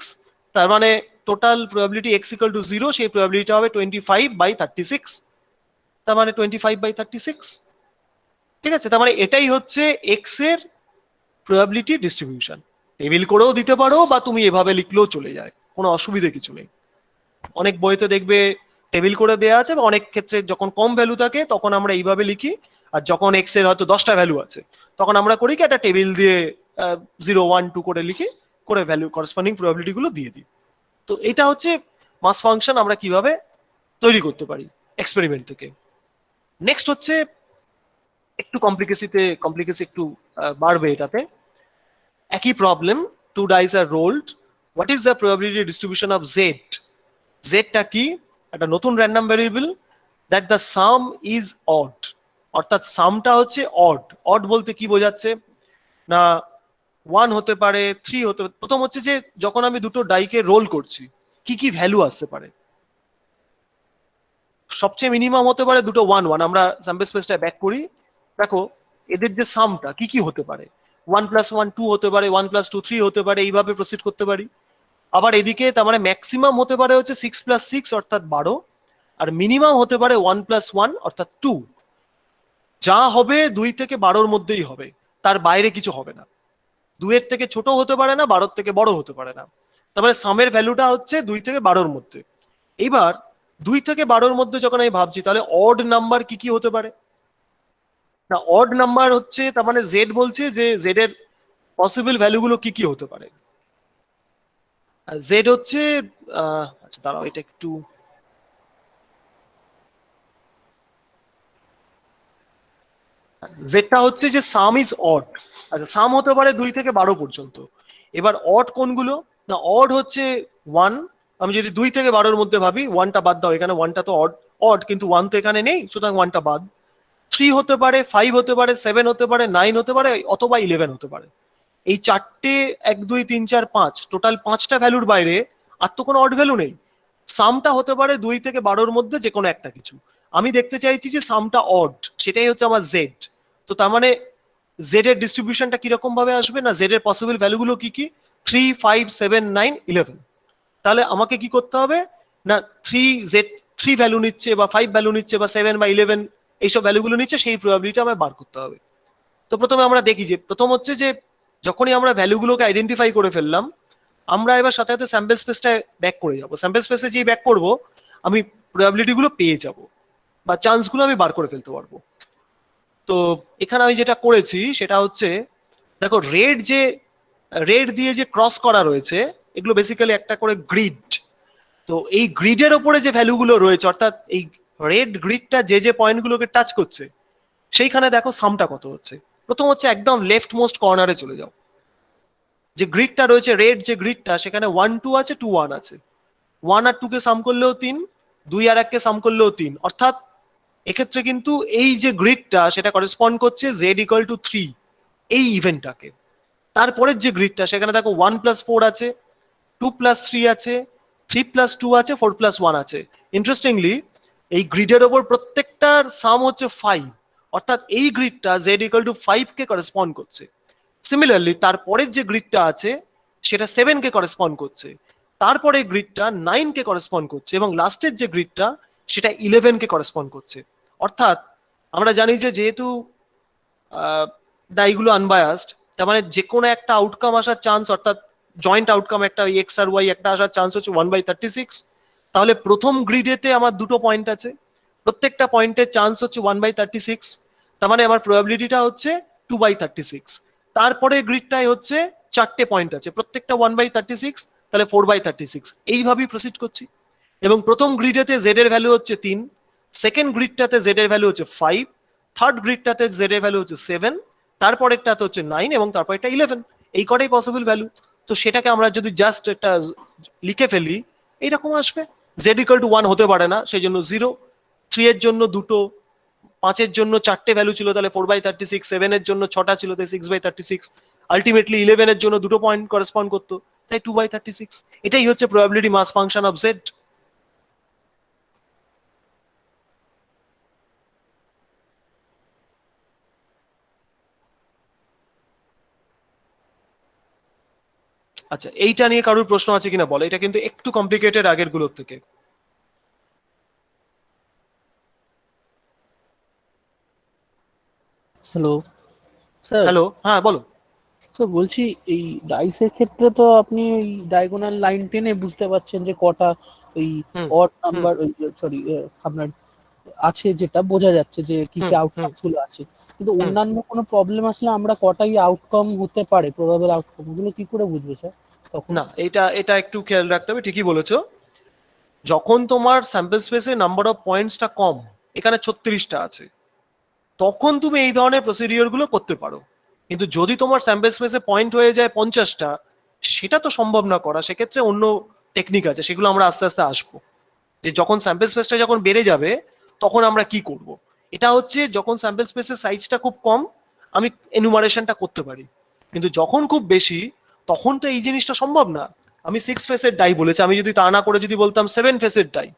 তার মানে total probability x equal to 0, সেই প্রবাবিলিটি হবে 25/36, তার মানে 25/36। ঠিক আছে, তার মানে এটাই হচ্ছে এক্স এর প্রবাবিলিটি ডিস্ট্রিবিউশন। টেবিল করেও দিতে পারো বা তুমি এভাবে লিখলেও চলে যায়, কোনো অসুবিধে কিছু নেই। অনেক বইতে দেখবে টেবিল করে দেওয়া আছে, বা অনেক ক্ষেত্রে যখন কম ভ্যালু থাকে তখন আমরা এইভাবে লিখি, আর যখন এক্স এর হয়তো 10টা ভ্যালু আছে তখন আমরা করি কি একটা টেবিল দিয়ে 0 1 2 করে লিখি, করে ভ্যালু করেসপন্ডিং প্রবাবিলিটি গুলো দিয়ে দিই। তো এটা হচ্ছে মাস ফাংশন আমরা কিভাবে তৈরি করতে পারি এক্সপেরিমেন্ট থেকে। নেক্সট হচ্ছে একটু কমপ্লিকেসি একটু বাড়বে এটাতে। একই problem, 2 dice are rolled, what is the probability distribution of Z. জেডটা কি? একটা নতুন random variable, that the sum is odd, অর্থাৎ সামটা হচ্ছে অড। অড বলতে কি বোঝাচ্ছে না 1 হতে পারে, 3 হতে পারে। প্রথম হচ্ছে যে যখন আমি দুটো ডাইকে রোল করছি কি কি ভ্যালু আসতে পারে। সবচেয়ে মিনিমাম হতে পারে দুটো 1 1, আমরা স্যাম্পল স্পেসটা ব্যাক করি, দেখো এদের যে সামটা কি কি হতে পারে, 1 + 1 2 হতে পারে, 1 + 2 3 হতে পারে, এইভাবে প্রসিড করতে পারি। আবার এদিকে তার মানে ম্যাক্সিমাম হতে পারে হচ্ছে 6 + 6 অর্থাৎ 12, আর মিনিমাম হতে পারে 1 + 1 অর্থাৎ 2। যা হবে 2 থেকে 12-র মধ্যেই হবে, তার বাইরে কিছু হবে না। 2 এর থেকে ছোট হতে পারে না, 12-র থেকে বড় হতে পারে না। তার মানে সামের ভ্যালুটা হচ্ছে 2 থেকে 12-র মধ্যে। এইবার 2 থেকে 12-র মধ্যে যখন আমি ভাবছি তাহলে অড নাম্বার কি কি হতে পারে না, অড নাম্বার হচ্ছে তার মানে জেড বলছে যে জেড এর পসিবল ভ্যালুগুলো কি কি হতে পারে। জেড হচ্ছে আচ্ছা দাঁড়াও এটা একটু, জেডটা হচ্ছে যে সাম ইজ অড। আচ্ছা সাম হতে পারে 2 থেকে 12 পর্যন্ত। এবার অড কোনগুলো না, অড হচ্ছে 1, আমি যদি 2 থেকে 12-র মধ্যে ভাবি, 1টা বাদ দাও, এখানে 1টা তো অড অড কিন্তু 1 তো এখানে নেই, সুতরাং 1টা বাদ। 3 হতে পারে, 5 হতে পারে, 7 হতে পারে, 9 হতে পারে, অথবা 11 হতে পারে। এই চারটে 1 2 3 4 5 টোটাল 5টা ভ্যালুর বাইরে আর তো কোনো অড ভ্যালু নেই। সামটা হতে পারে 2 থেকে 12-র মধ্যে যে কোনো একটা কিছু। আমি দেখতে চাইছি যে সামটা অড, সেটাই হচ্ছে আমার জেড। তো তার মানে জেড এর ডিস্ট্রিবিউশনটা কিরকম ভাবে আসবে না, জেড এর পসিবল ভ্যালুগুলো কি কি, 3 5 7 9 11। তাহলে আমাকে কি করতে হবে না, 3 ভ্যালু নিচ্ছে বা 5 ভ্যালু নিচ্ছে বা 7 বা 11 এইসব ভ্যালুগুলো নিচ্ছে, সেই প্রবাবিলিটি আমায় বার করতে হবে। তো প্রথমে আমরা দেখি যে প্রথম হচ্ছে যে যখনই আমরা ভ্যালুগুলোকে আইডেন্টিফাই করে ফেললাম, আমরা এবার সাথে সাথে স্যাম্পল স্পেসটা ব্যাক করে যাব। স্যাম্পল স্পেসে যেই ব্যাক করব আমি প্রবাবিলিটি গুলো পেয়ে যাব বা চান্সগুলো আমি বার করে ফেলতে পারবো। তো এখানে আমি যেটা করেছি সেটা হচ্ছে দেখো রেড দিয়ে যে ক্রস করা রয়েছে এগুলো বেসিক্যালি একটা করে গ্রিড। তো এই গ্রিডের ওপরে যে ভ্যালুগুলো রয়েছে, অর্থাৎ এই রেড গ্রিডটা যে পয়েন্টগুলোকে টাচ করছে সেইখানে দেখো সামটা কত হচ্ছে। প্রথম হচ্ছে একদম লেফট মোস্ট কর্নারে চলে যাও, যে গ্রিডটা রয়েছে রেড যে গ্রিডটা, সেখানে 1 2 আছে, 2 1 আছে। 1 আর 2 কে সাম করলেও 3, 2 আর 1 কে সাম করলেও 3, অর্থাৎ এক্ষেত্রে কিন্তু এই যে গ্রিডটা সেটা করেসপন্ড করছে জেড ইকুয়াল টু 3 এই ইভেন্টটাকে। তারপরের যে গ্রিডটা সেখানে দেখো 1 + 4 আছে, 2 + 3 আছে, 3 + 2 আছে, 4 + 1 আছে। ইন্টারেস্টিংলি এই গ্রিডের ওপর প্রত্যেকটার সাম হচ্ছে 5, অর্থাৎ এই গ্রিডটা জেড ইকুয়াল টু 5 কে করেসপন্ড করছে। সিমিলারলি তারপরের যে গ্রিডটা আছে সেটা 7 কে করেসপন্ড করছে, তারপরে গ্রিডটা 9 কে করেসপন্ড করছে, এবং লাস্টের যে গ্রিডটা সেটা 11 কে করেসপন্ড করছে। অর্থাৎ আমরা জানি যে যেহেতু ডাইগুলো আনবায়াসড, তার মানে যে কোনো একটা আউটকাম আসার চান্স, অর্থাৎ জয়েন্ট আউটকাম একটা এক্স আর ওয়াই একটা আসার চান্স হচ্ছে 1/36। তাহলে প্রথম গ্রিডেতে আমার দুটো পয়েন্ট আছে, প্রত্যেকটা পয়েন্টের চান্স হচ্ছে 1/36, তার মানে আমার প্রবাবিলিটিটা হচ্ছে 2/36। তারপরে গ্রিডটায় হচ্ছে 4টে পয়েন্ট আছে, প্রত্যেকটা 1/36, তাহলে 4/36। এইভাবেই প্রসিড করছি। এবং প্রথম গ্রিডেতে জেড এর ভ্যালু হচ্ছে 3, সেকেন্ড গ্রিডটাতে জেড এর ভ্যালু হচ্ছে 5, থার্ড গ্রিডটাতে জেড এর ভ্যালু হচ্ছে 7, তারপরেরটাতে হচ্ছে 9, এবং তারপরেরটা 11। এই কটাই পসিবল ভ্যালু। তো সেটাকে আমরা যদি জাস্ট একটা লিখে ফেলি এইরকম আসবে, জেড ইকুয়াল টু 1 হতে পারে না, সেই জন্য 0, 3 এর জন্য 2টো, 5 এর জন্য 4টে ভ্যালু ছিল তাহলে 4/36, 7 এর জন্য 6টা ছিল তাই 6/36, আলটিমেটলি 11 এর জন্য 2টো পয়েন্ট করেসপন্ড করতো তাই 2/36। এটাই হচ্ছে probability mass function of z. আচ্ছা, এইটা নিয়ে কারোর প্রশ্ন আছে কিনা বলো, এটা কিন্তু একটু কমপ্লিকেটেড আগের গুলোর থেকে। Hello sir. হ্যালো, হ্যাঁ বলো। স্যার বলছি, এই ডাইসের ক্ষেত্রে তো আপনি ওই ডায়াগোনাল লাইন টেনে বুঝতে পারছেন যে কটা ওই হুম অড হুম নাম্বার, ওই সরি আপনার আছে, যেটা বোঝা যাচ্ছে যে কি হুম কি হুম আউটকামস গুলো আছে, কিন্তু হুম অন্যান্য কোনো প্রবলেম আসলে আমরা কটাই আউটকাম হতে পারে, প্রবাবল আউটকাম, ওগুলো কি করে বুঝবো স্যার তখন? না, এটা এটা একটু খেয়াল রাখতে হবে, ঠিকই বলেছো। যখন তোমার স্যাম্পল স্পেসে নাম্বার অফ পয়েন্টসটা কম, এখানে 36টা আছে, তখন তুমি এই ধরনের প্রসিডিওর গুলো করতে পারো। কিন্তু যদি তোমার স্যাম্পল স্পেসে পয়েন্ট হয়ে যায় 50টা, সেটা তো সম্ভব না করা, সেক্ষেত্রে অন্য টেকনিক আছে, সেগুলো আমরা আস্তে আস্তে আসবো। যে যখন স্যাম্পল স্পেসটা যখন বেড়ে যাবে তখন আমরা কি করব। এটা হচ্ছে যখন স্যাম্পল স্পেসের সাইজটা খুব কম, আমি এনুমারেশনটা করতে পারি। কিন্তু যখন খুব বেশি, তখন তো এই জিনিসটা সম্ভব না। আমি 6 ফেসের ডাই বলেছি, আমি যদি তা না করে যদি বলতাম 7 ফেসের ডাই,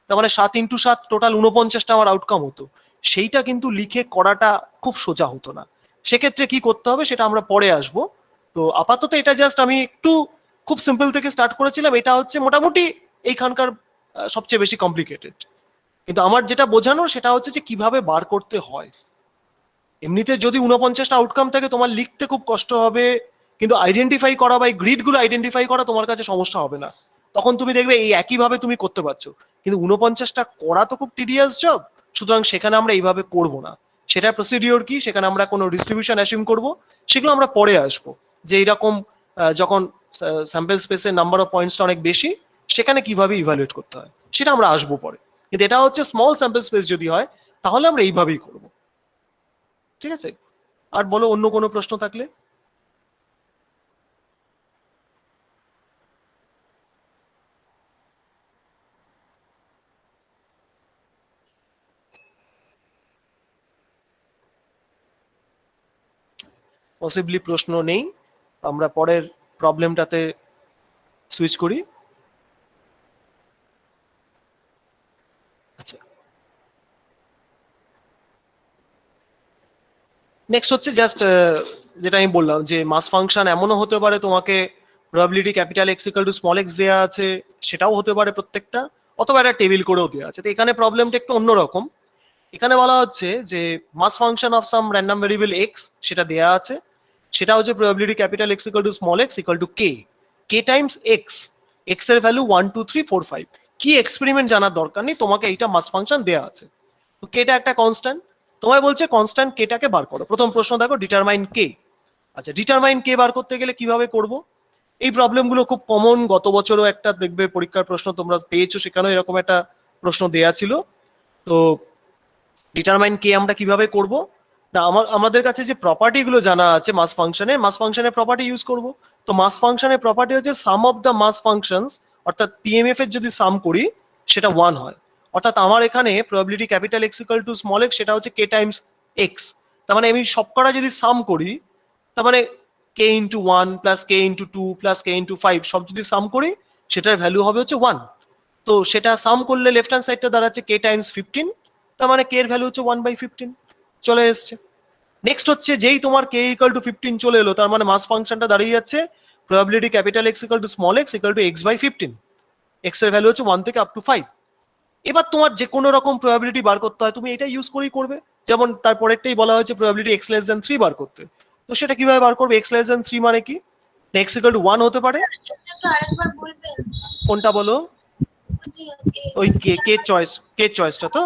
তার মানে 7 × 7 টোটাল 49টা আমার আউটকাম হতো। সেইটা কিন্তু লিখে করাটা খুব সোজা হতো না। সেক্ষেত্রে কি করতে হবে সেটা আমরা পরে আসবো। তো আপাতত এটা জাস্ট আমি একটু খুব সিম্পল থেকে স্টার্ট করেছিলাম, এটা হচ্ছে মোটামুটি এইখানকার সবচেয়ে বেশি কমপ্লিকেটেড। কিন্তু আমার যেটা বোঝানোর সেটা হচ্ছে যে কিভাবে বার করতে হয়। এমনিতে যদি 49টা আউটকাম থাকে তোমার লিখতে খুব কষ্ট হবে, কিন্তু আইডেন্টিফাই করা বা এই গ্রিডগুলো আইডেন্টিফাই করা তোমার কাছে সমস্যা হবে না। তখন তুমি দেখবে এই একইভাবে তুমি করতে পারছো। কিন্তু 49টা করা তো খুব টিডিয়াস জব, সুতরাং সেখানে আমরা এইভাবে করব না। সেটা প্রসিডিওর কি, সেখানে আমরা কোনো ডিস্ট্রিবিউশন অ্যাসিউম করব, সেগুলো আমরা পরে আসবো। যে এইরকম যখন স্যাম্পল স্পেসের নাম্বার অফ পয়েন্টসটা অনেক বেশি, সেখানে কিভাবে ইভালুয়েট করতে হয় সেটা আমরা আসবো পরে। কিন্তু এটা হচ্ছে স্মল স্যাম্পল স্পেস যদি হয় তাহলে আমরা এইভাবেই করব। ঠিক আছে, আর বলো অন্য কোনো প্রশ্ন থাকলে। পসিবলি প্রশ্ন নেই, আমরা পরের প্রবলেমটাতে সুইচ করি। আচ্ছা, নেক্সট হচ্ছে জাস্ট যেটা আমি বললাম যে মাস ফাংশন এমনও হতে পারে তোমাকে probability capital X equal to small x দেওয়া আছে, সেটাও হতে পারে প্রত্যেকটা, অথবা একটা টেবিল করেও দেওয়া আছে। তো এখানে প্রবলেমটা একটু অন্যরকম। এখানে বলা হচ্ছে যে mass function of some random variable X সেটা দেয়া আছে, সেটা হচ্ছে probability capital X equal to small X equal to K, K times X, X এর ভ্যালু 1 2 3 4 5। কি এক্সপেরিমেন্ট জানার দরকার নেই, তোমাকে এইটা মাস ফাংশন দেয়া আছে। তো কেটা একটা কনস্ট্যান্ট, তোমায় বলছে কনস্ট্যান্ট কেটাকে বার করো। প্রথম প্রশ্ন দেখো ডিটারমাইন কে। আচ্ছা, ডিটারমাইন কে বার করতে গেলে কিভাবে করব। এই প্রবলেমগুলো খুব কমন, গত বছরও একটা দেখবে পরীক্ষার প্রশ্ন তোমরা পেয়েছো, সেখানেও এরকম একটা প্রশ্ন দেয়া ছিল। তো ডিটারমাইন কে আমরা কিভাবে করব না, আমাদের কাছে যে প্রপার্টি গুলো জানা আছে মাস ফাংশনের প্রপার্টি ইউজ করব। তো মাস ফাংশনের প্রপার্টি হচ্ছে sum of the mass functions, অর্থাৎ পিএমএফ এর যদি সাম করি সেটা 1 হয়। অর্থাৎ আমার এখানে probability capital X equal to small x সেটা হচ্ছে কে টাইমস এক্স। তার মানে আমি সবকটা যদি সাম করি, তার মানে কে ইন্টু 1 প্লাস কে ইন্টু 2 প্লাস কে ইন্টু 5 সব যদি সাম করি সেটার ভ্যালু হবে হচ্ছে 1। তো সেটা সাম করলে লেফট হ্যান্ড সাইডটা দাঁড়াচ্ছে কে টাইমস 15, তার মানে কে এর ভ্যালু হচ্ছে 1/15 চলে এসছে। নেক্সট হচ্ছে যেই তোমার কে ইকুয়াল টু 15 চলে এলো, তার মানে মাস ফাংশনটা দাঁড়িয়ে যাচ্ছে probability capital X equal to small X equal two x/15, x এর ভ্যালু হচ্ছে 1 থেকে আপ টু 5। এবার তোমার যে কোনো রকম প্রবাবিলিটি বার করতে হয় তুমি এটা ইউজ করেই করবে। যেমন তারপরেরটাই বলা হয়েছে প্রবাবিলিটি x লেস দ্যান 3 বার করতে। তো সেটা কিভাবে বার করবে, x লেস দ্যান 3 মানে কি, x ইকুয়াল টু 1 হতে পারে। আরেকবার বলবেন? কোনটা বলো, ওই কে চয়েসটা তো।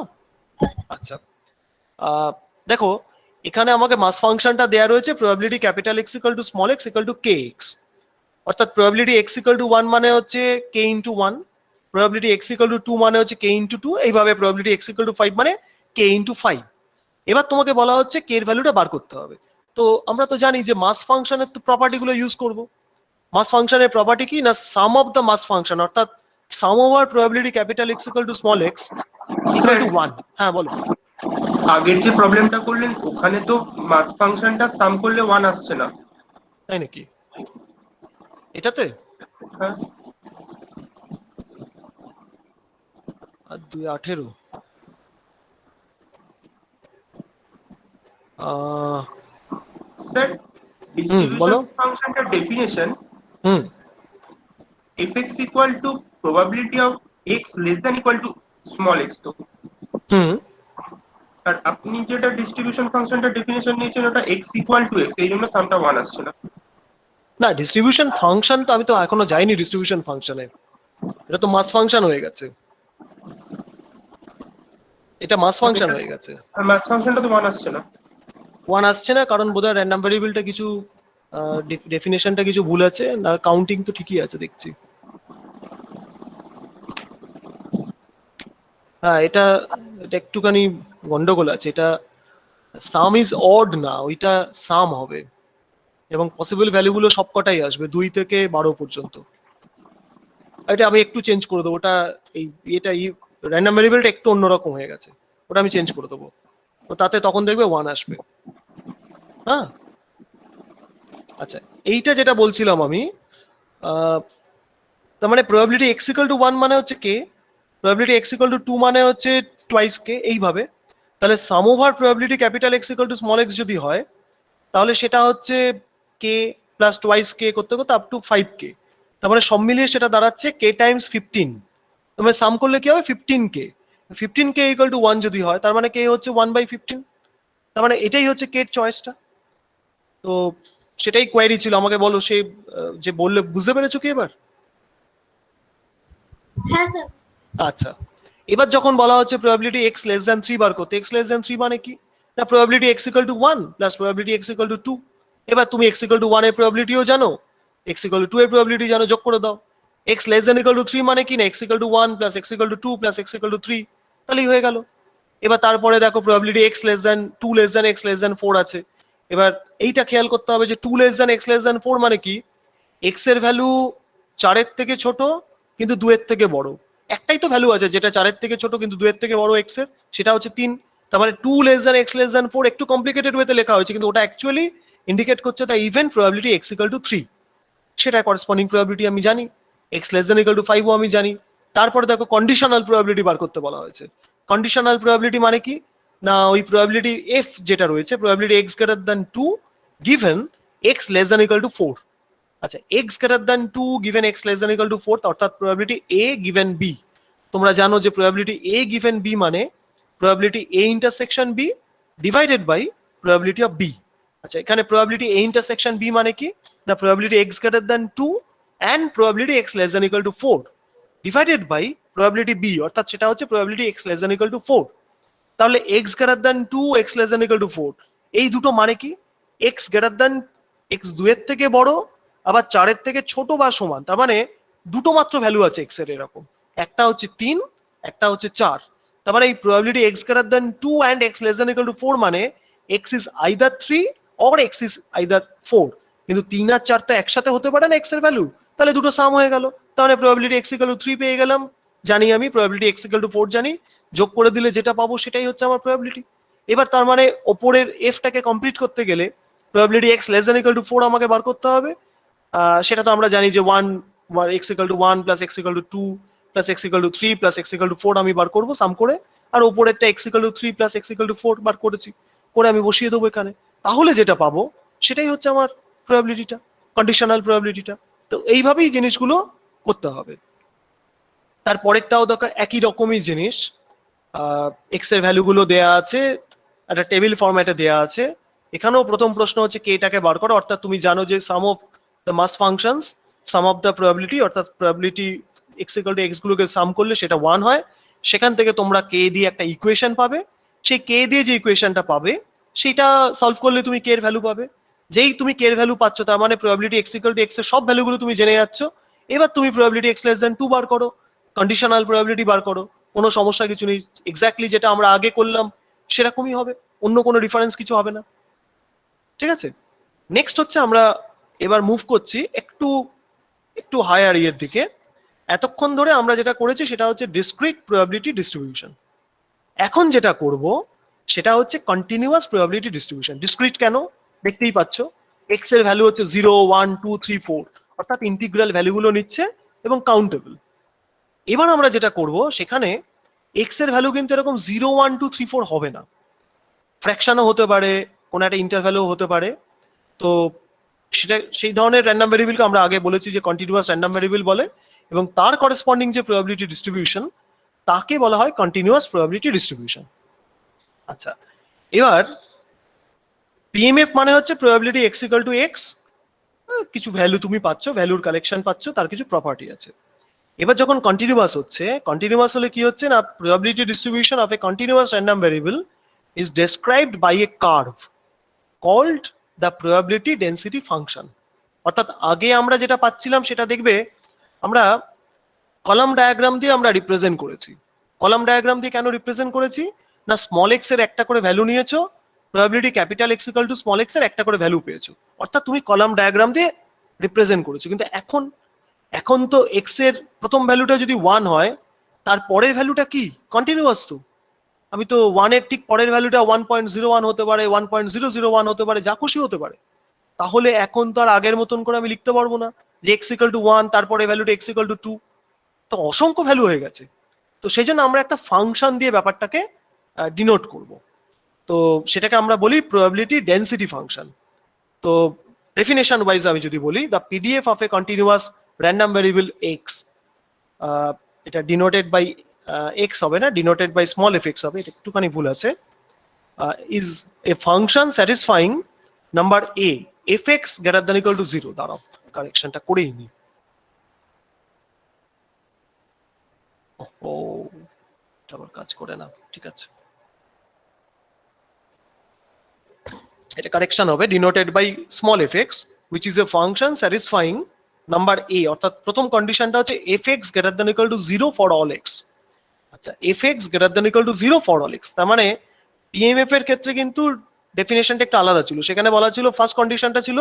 আচ্ছা, দেখো এখানে আমাকে মাস ফাংশনটা দেয়া রয়েছে probability capital X equal to small X equal to K X, অর্থাৎ প্রবাবিলিটি এক্স ইকুয়াল টু 1 মানে হচ্ছে K into 1, probability x equal to 2 মানে হচ্ছে কে ইন্টু 2, এইভাবে প্রবাবিলিটি এক্স ইকুয়াল টু 5 মানে কে ইন্টু 5। এবার তোমাকে বলা হচ্ছে কে এর ভ্যালুটা বার করতে হবে। তো আমরা তো জানি যে মাস ফাংশনের তো প্রপার্টিগুলো ইউজ করব। মাস ফাংশনের প্রপার্টি কি না, sum of the mass function, অর্থাৎ sum over probability capital X equal to small X equal to 1। হ্যাঁ বলো। আগের যে প্রবলেমটা করলেন ওখানে তো মাস ফাংশনটা সাম করলে 1 আসছে না। তাই নাকি? এটাতে হ্যাঁ, আর 2 18 স্যার বলো। ডিস্ট্রিবিউশন ফাংশনটার definition hmm fx equal to probability of x less than equal to small x তো। হুম আর আপনি যেটা ডিস্ট্রিবিউশন ফাংশনটার ডেফিনেশন নিয়েছেন ওটা x equal to x, এই জন্য সামটা 1 আসছে না। না, ডিস্ট্রিবিউশন ফাংশন তো আমি তো এখনো যাইনি ডিস্ট্রিবিউশন ফাংশনে, এটা তো মাস ফাংশন হয়ে গেছে, এটা মাস ফাংশন হয়ে গেছে। আর মাস ফাংশনটা তো 1 আসছে না। 1 আসছে না কারণ বোধহয় র্যান্ডম ভ্যারিয়েবলটা কিছু ডেফিনেশনটা কিছু ভুল আছে, না কাউন্টিং তো ঠিকই আছে দেখছি। হ্যাঁ এটা এটা একটুখানি গন্ডগোল আছে, এটা সাম ইজ অড না, ওইটা সাম হবে এবং পসিবল ভ্যালুগুলো সবকটাই আসবে 2 থেকে 12 পর্যন্ত। এটা আমি একটু চেঞ্জ করে দেবো, ওটা এই এটা র্যান্ডম ভ্যারিয়েবলটা একটু অন্যরকম হয়ে গেছে, ওটা আমি চেঞ্জ করে দেবো, তো তাতে তখন দেখবে 1 আসবে। হ্যাঁ আচ্ছা, এইটা যেটা বলছিলাম আমি, তার মানে প্রবাবিলিটি এক্স ইকুয়াল টু 1 মানে হচ্ছে K, probability x equal to 2 মানে হচ্ছে টুয়াইস কে, এইভাবে। তাহলে sum over probability capital X equal to small X যদি হয় তাহলে সেটা হচ্ছে কে প্লাস টুয়াইস কে করতে করতে আপ টু 5k, তার মানে সব মিলিয়ে সেটা দাঁড়াচ্ছে কে টাইমস 15। তার মানে সাম করলে কি হবে 15k, 15k ইকুয়াল টু 1 যদি হয় তার মানে কে হচ্ছে 1/15, তার মানে এটাই হচ্ছে কে চয়েসটা। তো সেটাই কোয়েরি ছিল, আমাকে বলো সে যে বললে বুঝতে পেরেছো কি এবার? হ্যাঁ স্যার। আচ্ছা, এবার যখন বলা হচ্ছে প্রবাবিলিটি x লেস দ্যান 3 বার করতে, x লেস দ্যান 3 মানে কি না, probability x equal to 1 plus probability x equal to 2। এবার তুমি x ইকুয়াল টু 1 এর প্রবাবিলিটিও জানো, x ইকুয়াল টু 2 এর প্রবাবিলিটি জানো, যোগ করে দাও। x less than equal to 3 মানে কি না, x equal to 1 plus x equal to 2 plus x equal to 3, তাহলেই হয়ে গেল। এবার তারপরে দেখো probability x less than 2 less than x less than 4 আছে। এবার এইটা খেয়াল করতে হবে যে 2 less than x less than 4 মানে কি, x এর ভ্যালু 4 এর থেকে ছোট কিন্তু 2 এর থেকে বড়। একটাই তো ভ্যালু আছে যেটা 4 এর থেকে ছোট কিন্তু 2 এর থেকে বড় x এর, সেটা হচ্ছে 3। তার মানে 2 less than x less than 4 একটু কমপ্লিকেটেড ওয়েতে লেখা হয়েছে কিন্তু ওটা অ্যাকচুয়ালি ইন্ডিকেট করছে the event probability x equal to 3, সেটা করেসপন্ডিং প্রবাবিলিটি আমি জানি, x less than equal to 5 ও আমি জানি। তারপরে দেখো কন্ডিশনাল প্রবাবিলিটি বার করতে বলা হয়েছে। কন্ডিশনাল প্রবাবিলিটি মানে কি না, ওই প্রবাবিলিটি f যেটা রয়েছে, probability x greater than 2 given x less than equal to 4। আচ্ছা, x greater than 2 given x less than equal to 4 অর্থাৎ প্রবাবিলিটি a গিভেন b। তোমরা জানো যে প্রবাবিলিটি a গিভেন b মানে probability a intersection b divided by probability of b। আচ্ছা, এখানে প্রবাবিলিটি a ইন্টারসেকশন b মানে কি না, probability x greater than 2 and probability x less than equal to 4 divided by probability b, অর্থাৎ সেটা হচ্ছে probability x less than equal to 4। তাহলে x greater than 2 x less than equal to 4 এই দুটো মানে কি, x গ্রেটার দ্যান x 2 এর থেকে বড় আবার 4 এর থেকে ছোট বা সমান, তার মানে দুটো মাত্র ভ্যালু আছে x এর এরকম, একটা হচ্ছে 3 একটা হচ্ছে 4। তার মানে এই probability x greater than 2 and x less than equal to 4 মানে x is either 3 or x is either 4, কিন্তু 3 আর 4 তো একসাথে হতে পারে না x এর ভ্যালু, তাহলে দুটো সাম হয়ে গেল। তাহলে প্রবাবিলিটি x ইকুয়াল টু 3 পেয়ে গেলাম, জানি আমি প্রবাবিলিটি x ইকুয়াল টু 4 জানি, যোগ করে দিলে যেটা পাবো সেটাই হচ্ছে আমার প্রবাবিলিটি। এবার তার মানে ওপরের f টাকে কমপ্লিট করতে গেলে probability x less than equal to 4 আমাকে বার করতে হবে। সেটা তো আমরা জানি যে 1 x equal to 1 plus x equal to 2 plus x equal to 3 plus x equal to 4 আমি বার করবো সাম করে, আর ওপরেরটা x equal to 3 plus x equal to 4 বার করেছি, করে আমি বসিয়ে দেবো এখানে, তাহলে যেটা পাবো সেটাই হচ্ছে আমার প্রবাবিলিটিটা, কন্ডিশনাল প্রবাবিলিটিটা। তো এইভাবেই জিনিসগুলো করতে হবে। তারপরেরটাও দরকার একই রকমই জিনিস, x এর ভ্যালুগুলো দেয়া আছে, একটা টেবিল ফরম্যাটে দেয়া আছে। এখানেও প্রথম প্রশ্ন হচ্ছে কে টাকে বার করো, অর্থাৎ তুমি জানো যে sum of the mass functions sum of the probability, অর্থাৎ probability x equal to x গুলোকে সাম করলে সেটা 1 হয়। সেখান থেকে তোমরা কে দিয়ে একটা ইকুয়েশন পাবে, সেই কে দিয়ে যে ইকুয়েশনটা পাবে সেটা সলভ করলে তুমি কে এর ভ্যালু পাবে। যেই তুমি কে এর ভ্যালু পাচ্ছ তার মানে probability x equal to x এর সব ভ্যালুগুলো তুমি জেনে যাচ্ছ। এবার তুমি প্রবাবিলিটি x লেস দ্যান 2 বার করো, কন্ডিশনাল প্রবাবিলিটি বার করো, কোনো সমস্যা কিছু নেই, এক্স্যাক্টলি যেটা আমরা আগে করলাম সেরকমই হবে, অন্য কোনো ডিফারেন্স কিছু হবে না। ঠিক আছে, নেক্সট হচ্ছে আমরা এবার মুভ করছি একটু একটু হায়ার ইয়ের দিকে। এতক্ষণ ধরে আমরা যেটা করেছি সেটা হচ্ছে ডিসক্রিট প্রবাবিলিটি ডিস্ট্রিবিউশন। এখন যেটা করব সেটা হচ্ছে কন্টিনিউয়াস প্রবাবিলিটি ডিস্ট্রিবিউশন। ডিসক্রিট কেন? দেখতেই পাচ্ছ এক্স এর ভ্যালু হচ্ছে 0 1 2 3 4, অর্থাৎ ইন্টিগ্রাল ভ্যালুগুলো নিচ্ছে এবং কাউন্টেবল। এবার আমরা যেটা করব সেখানে এক্স এর ভ্যালু কিন্তু এরকম 0 1 2 3 4 হবে না, ফ্র্যাকশনও হতে পারে, কোনো একটা ইন্টারভ্যালও হতে পারে। তো সেটা সেই ধরনের র্যান্ডম ভ্যারিয়েবলকে আমরা আগে বলেছি যে কন্টিনিউয়াস র্যান্ডম ভ্যারিয়েবল বলে, এবং তার করেসপন্ডিং যে প্রবাবিলিটি ডিস্ট্রিবিউশন তাকে বলা হয় কন্টিনিউয়াস প্রবাবিলিটি ডিস্ট্রিবিউশন। আচ্ছা, এবার পিএমএফ মানে হচ্ছে probability x equal to x, কিছু ভ্যালু তুমি পাচ্ছ, ভ্যালুর কালেকশন পাচ্ছ, তার কিছু প্রপার্টি আছে। এবার যখন কন্টিনিউয়াস হচ্ছে, কন্টিনিউয়াস হলে কি হচ্ছে না, probability distribution of a continuous random variable is described by a curve called the probability density function. অর্থাৎ আগে আমরা যেটা পাচ্ছিলাম সেটা দেখবে আমরা কলাম ডায়াগ্রাম দিয়ে আমরা রিপ্রেজেন্ট করেছি। কলাম ডায়াগ্রাম দিয়ে কেন রিপ্রেজেন্ট করেছি না, স্মল এক্স এর একটা করে ভ্যালু নিয়েছো, probability capital X equal to small X এর একটা করে ভ্যালু পেয়েছো, অর্থাৎ তুমি কলাম ডায়াগ্রাম দিয়ে রিপ্রেজেন্ট করেছো। কিন্তু এখন তো এক্স এর প্রথম ভ্যালুটা যদি 1 হয়, তার পরের ভ্যালুটা কি কন্টিনিউয়াস। তো আমি তো 1 এর ঠিক পরের ভ্যালুটা 1.01 হতে পারে, 1.001 হতে পারে, যা খুশি হতে পারে। তাহলে এখন তো আর আগের মতন করে আমি লিখতে পারবো না যে এক্স ইকুয়াল টু 1 তারপরে ভ্যালুটা এক্স ইকুয়াল টু 2, তো অসংখ্য ভ্যালু হয়ে গেছে। তো সেই জন্য আমরা একটা ফাংশন দিয়ে ব্যাপারটাকে ডিনোট করব। তো সেটাকে আমরা বলি প্রবাবিলিটি ডেন্সিটি ফাংশন। তো ডেফিনেশন ওয়াইজ আমি যদি বলি, the PDF of a continuous random variable x, এটা ডিনোটেড বাই এক্স হবে না, denoted by small f x হবে, এটা একটুখানি ভুল আছে, is a function satisfying number a f x greater than equal to 0। দাঁড়াও, কারেকশনটা করেই নি। ও এটা আবার কাজ করে না, ঠিক আছে, এটা কারেকশন হবে denoted by small f x which is a function satisfying number এ, অর্থাৎ প্রথম কন্ডিশনটা হচ্ছে f x greater than equal to 0 for all x. আচ্ছা, F x greater than equal to 0 for all x, তার মানে পিএমএফ এর ক্ষেত্রে কিন্তু ডেফিনেশনটা একটু আলাদা ছিল। সেখানে বলা ছিল ফার্স্ট কন্ডিশনটা ছিল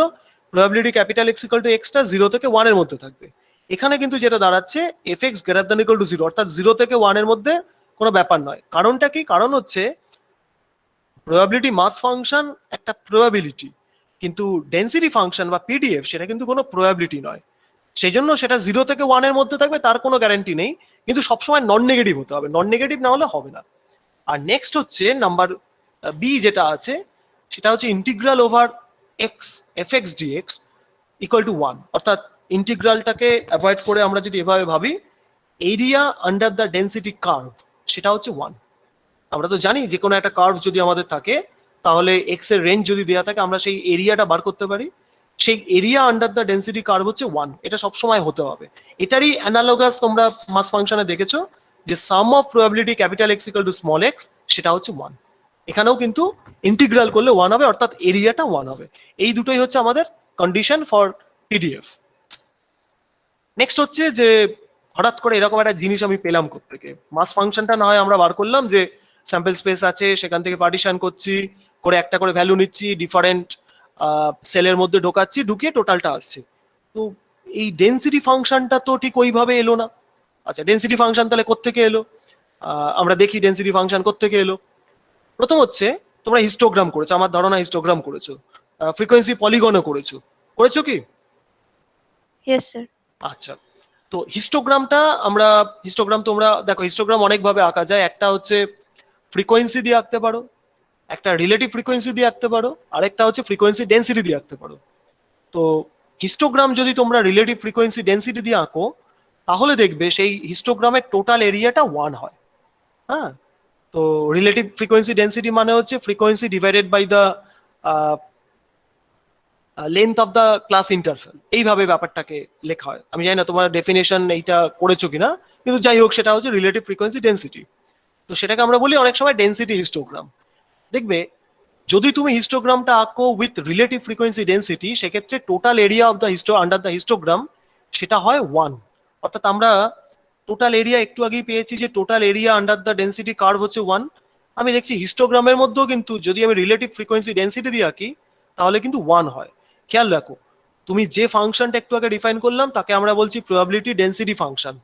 probability capital X equal two extra 0 থেকে 1 এর মধ্যে থাকবে। এখানে কিন্তু যেটা দাঁড়াচ্ছে F x greater than equal to 0, অর্থাৎ 0 থেকে 1 এর মধ্যে কোনো ব্যাপার নয়। কারণটা কি? কারণ হচ্ছে প্রবাবিলিটি মাস ফাংশন একটা প্রবাবিলিটি, কিন্তু ডেন্সিটি ফাংশন বা পিডিএফ সেটা কিন্তু কোনো প্রবাবিলিটি নয়। সেই জন্য সেটা 0 থেকে 1 এর মধ্যে থাকবে, তার কোনো গ্যারান্টি নেই, কিন্তু সবসময় নন নেগেটিভ হতে হবে, নন নেগেটিভ না হলে হবে না। আর নেক্সট হচ্ছে নাম্বার বি যেটা আছে সেটা হচ্ছে integral over x f x dx equal to 1, অর্থাৎ ইন্টিগ্রালটাকে অ্যাভয়েড করে আমরা যদি এভাবে ভাবি, area under the density curve সেটা হচ্ছে 1। আমরা তো জানি যে কোনো একটা কার্ভ যদি আমাদের থাকে তাহলে এক্স এর রেঞ্জ যদি দেওয়া থাকে আমরা সেই এরিয়াটা বার করতে পারি, সেই area under the density curve হচ্ছে 1, এটা সবসময় হতে হবে। এটারই অ্যানালোগাস তোমরা মাস ফাংশনে দেখেছো যে sum of probability capital X equal to small x সেটা হচ্ছে 1। এখানেও কিন্তু ইন্টিগ্রাল করলে 1 হবে, অর্থাৎ এরিয়াটা 1 হবে। এই দুটোই হচ্ছে আমাদের কন্ডিশন ফর পিডিএফ। নেক্সট হচ্ছে যে হঠাৎ করে এরকম একটা জিনিস আমি পেলাম কোত্থেকে, মাস ফাংশনটা না হয় আমরা বার করলাম যে স্যাম্পল স্পেস আছে, সেখান থেকে পার্টিশন করছি, করে একটা করে ভ্যালু নিচ্ছি, ডিফারেন্ট সেলের মধ্যে ঢোকাচ্ছি, ঢুকিয়ে টোটালটা আসছে। তো এই ডেন্সিটি ফাংশনটা তো ঠিক ওইভাবে এলো না। আচ্ছা, ডেন্সিটি ফাংশন তাহলে কোত্থেকে এলো? আমরা দেখি ডেন্সিটি ফাংশন কোত্থেকে এলো। প্রথম হচ্ছে তোমরা হিস্টোগ্রাম করেছো, আমার ধারণা হিস্টোগ্রাম করেছো, ফ্রিকোয়েন্সি পলিগনও করেছো কি? Yes sir. আচ্ছা, তো হিস্টোগ্রাম তোমরা দেখো, হিস্টোগ্রাম অনেকভাবে আঁকা যায়। একটা হচ্ছে ফ্রিকোয়েন্সি দিয়ে আঁকতে পারো, একটা রিলেটিভ ফ্রিকোয়েন্সি দিয়ে আঁকতে পারো, আরেকটা হচ্ছে ফ্রিকোয়েন্সি ডেন্সিটি দিয়ে আঁকতে পারো। তো হিস্টোগ্রাম যদি তোমরা রিলেটিভ ফ্রিকোয়েন্সি ডেন্সিটি দিয়ে আঁকো তাহলে দেখবে সেই হিস্টোগ্রামের টোটাল এরিয়াটা 1 হয়। হ্যাঁ, তো রিলেটিভ ফ্রিকোয়েন্সি ডেন্সিটি মানে হচ্ছে frequency divided by the length of the class interval, এইভাবে ব্যাপারটাকে লেখা হয়। আমি জানি না তোমার ডেফিনেশন এইটা করেছো কিনা, কিন্তু যাই হোক সেটা হচ্ছে রিলেটিভ ফ্রিকোয়েন্সি ডেন্সিটি। তো সেটাকে আমরা বলি অনেক সময় ডেন্সিটি হিস্টোগ্রাম। দেখবে যদি তুমি হিস্টোগ্রামটা আঁকো উইথ রিলেটিভ ফ্রিকোয়েন্সি ডেন্সিটি, সেক্ষেত্রে total area of the under the histogram সেটা হয় 1। অর্থাৎ আমরা টোটাল এরিয়া একটু আগেই পেয়েছি যে total area under the density curve হচ্ছে 1। আমি দেখছি হিস্টোগ্রামের মধ্যেও কিন্তু যদি আমি রিলেটিভ ফ্রিকোয়েন্সি ডেন্সিটি দিয়ে আঁকি তাহলে কিন্তু 1 হয়। খেয়াল রাখো, তুমি যে ফাংশনটা একটু আগে ডিফাইন করলাম তাকে আমরা বলছি প্রবাবিলিটি ডেন্সিটি ফাংশন,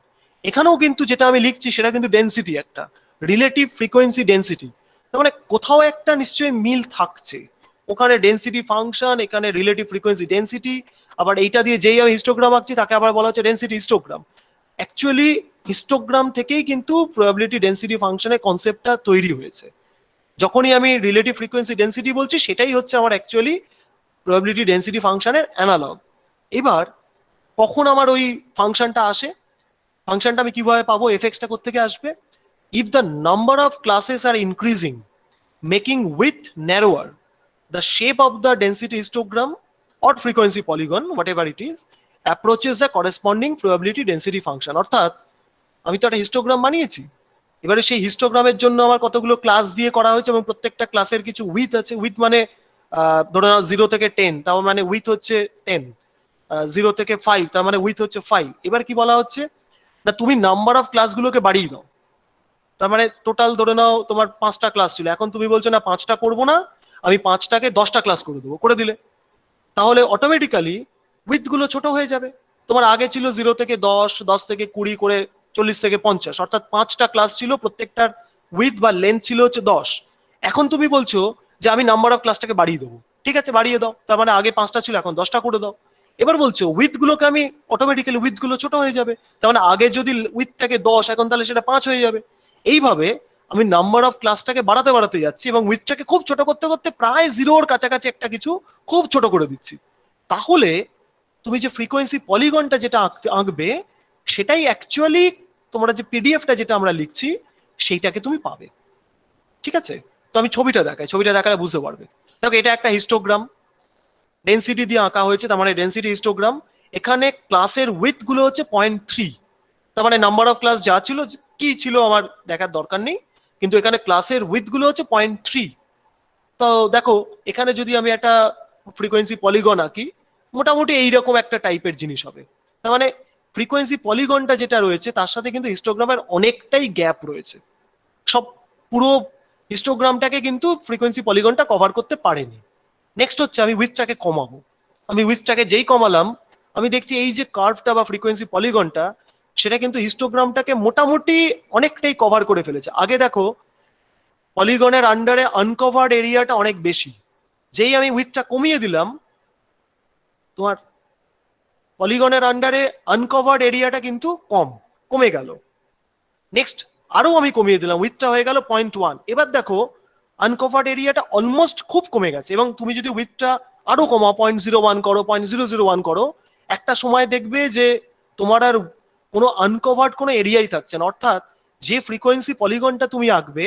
এখানেও কিন্তু যেটা আমি লিখছি সেটা কিন্তু ডেনসিটি, একটা রিলেটিভ ফ্রিকোয়েন্সি ডেনসিটি। তার মানে কোথাও একটা নিশ্চয়ই মিল থাকছে, ওখানে ডেনসিটি ফাংশন, এখানে রিলেটিভ ফ্রিকোয়েন্সি ডেনসিটি, আবার এইটা দিয়ে যেই আমি হিস্টোগ্রাম আঁকছি তাকে আবার বলা হচ্ছে ডেনসিটি হিস্টোগ্রাম। অ্যাকচুয়ালি হিস্টোগ্রাম থেকেই কিন্তু প্রবাবিলিটি ডেনসিটি ফাংশনের কনসেপ্টটা তৈরি হয়েছে। যখনই আমি রিলেটিভ ফ্রিকোয়েন্সি ডেনসিটি বলছি সেটাই হচ্ছে আমার অ্যাকচুয়ালি প্রবাবিলিটি ডেনসিটি ফাংশনের অ্যানালগ। এবার কখন আমার ওই ফাংশনটা আসে, ফাংশনটা আমি কিভাবে পাবো, এফএক্সটা কোত্থেকে আসবে? If the number of classes are increasing making with narrower, the shape of the density histogram or frequency polygon, whatever it is, approaches the corresponding probability density function। অর্থাৎ আমি তো একটা হিস্টোগ্রাম বানিয়েছি, এবারে সেই হিস্টোগ্রামের জন্য আমার কতগুলো ক্লাস দিয়ে করা হয়েছে এবং প্রত্যেকটা ক্লাসের কিছু উইথ আছে। উইথ মানে ধরে নাও 0 থেকে 10, তার মানে উইথ হচ্ছে 10, 0 থেকে 5 তার মানে উইথ হচ্ছে 5। এবার কি বলা হচ্ছে না, তুমি নাম্বার অফ ক্লাসগুলোকে বাড়িয়ে দাও। তার মানে টোটাল ধরে নাও তোমার 5টা ক্লাস ছিল, এখন তুমি বলছো না 5টা করবো না, আমি 5টাকে 10টা ক্লাস করে দেবো, করে দিলে তাহলে অটোমেটিক্যালি উইথ গুলো ছোট হয়ে যাবে। তোমার আগে ছিল 0 থেকে 10, 10 থেকে 20 করে 40 থেকে 50, অর্থাৎ 5টা ক্লাস ছিল, প্রত্যেকটার উইথ বা লেন্থ ছিল হচ্ছে 10। এখন তুমি বলছো যে আমি নাম্বার অফ ক্লাসটাকে বাড়িয়ে দেবো, ঠিক আছে বাড়িয়ে দাও, তার মানে আগে 5টা ছিল এখন 10টা করে দাও। এবার বলছো উইথ গুলোকে আমি অটোমেটিক্যালি উইথ গুলো ছোট হয়ে যাবে, তার মানে আগে যদি উইথ থাকে 10 এখন তাহলে সেটা 5 হয়ে যাবে। এইভাবে আমি নাম্বার অফ ক্লাসটাকে বাড়াতে বাড়াতে যাচ্ছি এবং উইথটাকে খুব ছোট করতে করতে প্রায় 0-র কাছাকাছি একটা কিছু খুব ছোট করে দিচ্ছি। তাহলে তুমি যে ফ্রিকোয়েন্সি পলিগনটা যেটা আঁকবে সেটাই অ্যাকচুয়ালি তোমরা যে পিডিএফটা যেটা আমরা লিখছি সেইটাকে তুমি পাবে। ঠিক আছে, তো আমি ছবিটা দেখাই, ছবিটা দেখালে বুঝতে পারবে। দেখো এটা একটা হিস্টোগ্রাম, ডেনসিটি দিয়ে আঁকা হয়েছে, তার মানে ডেনসিটি হিস্টোগ্রাম। এখানে ক্লাসের উইথ গুলো হচ্ছে 0.3, তার মানে নাম্বার অফ ক্লাস যা ছিল, কি ছিল আমার দেখার দরকার নেই, কিন্তু এখানে ক্লাসের উইথ গুলো হচ্ছে 0.3। তো দেখো এখানে যদি আমি একটা ফ্রিকোয়েন্সি পলিগন আঁকি, মোটামুটি এইরকম একটা টাইপের জিনিস হবে। তার মানে ফ্রিকোয়েন্সি পলিগনটা যেটা রয়েছে তার সাথে কিন্তু হিস্টোগ্রামের অনেকটাই গ্যাপ রয়েছে, সব পুরো হিস্টোগ্রামটাকে কিন্তু ফ্রিকোয়েন্সি পলিগনটা কভার করতে পারেনি। নেক্সট হচ্ছে আমি উইথটাকে কমাবো, আমি উইথটাকে যেই কমালাম আমি দেখছি এই যে কার্ভটা বা ফ্রিকোয়েন্সি পলিগনটা সেটা কিন্তু হিস্টোগ্রামটাকে মোটামুটি অনেকটাই কভার করে ফেলেছে। আগে দেখো পলিগনের আন্ডারে আনকভার্ড এরিয়াটা অনেক বেশি, যেই আমি উইথটা কমিয়ে দিলাম তোমার পলিগনের আন্ডারে আনকভার্ড এরিয়াটা কিন্তু কমে গেল। নেক্সট আরো আমি কমিয়ে দিলাম, উইথটা হয়ে গেল 0.1। এবার দেখো আনকভার্ড এরিয়াটা অলমোস্ট খুব কমে গেছে, এবং তুমি যদি উইথটা আরো কমাও 0.01 করো, 0.001 করো, একটা সময় দেখবে যে তোমার আর কোনো আনকভার্ড কোনো এরিয়াই থাকছে না। অর্থাৎ যে ফ্রিকোয়েন্সি পলিগনটা তুমি আঁকবে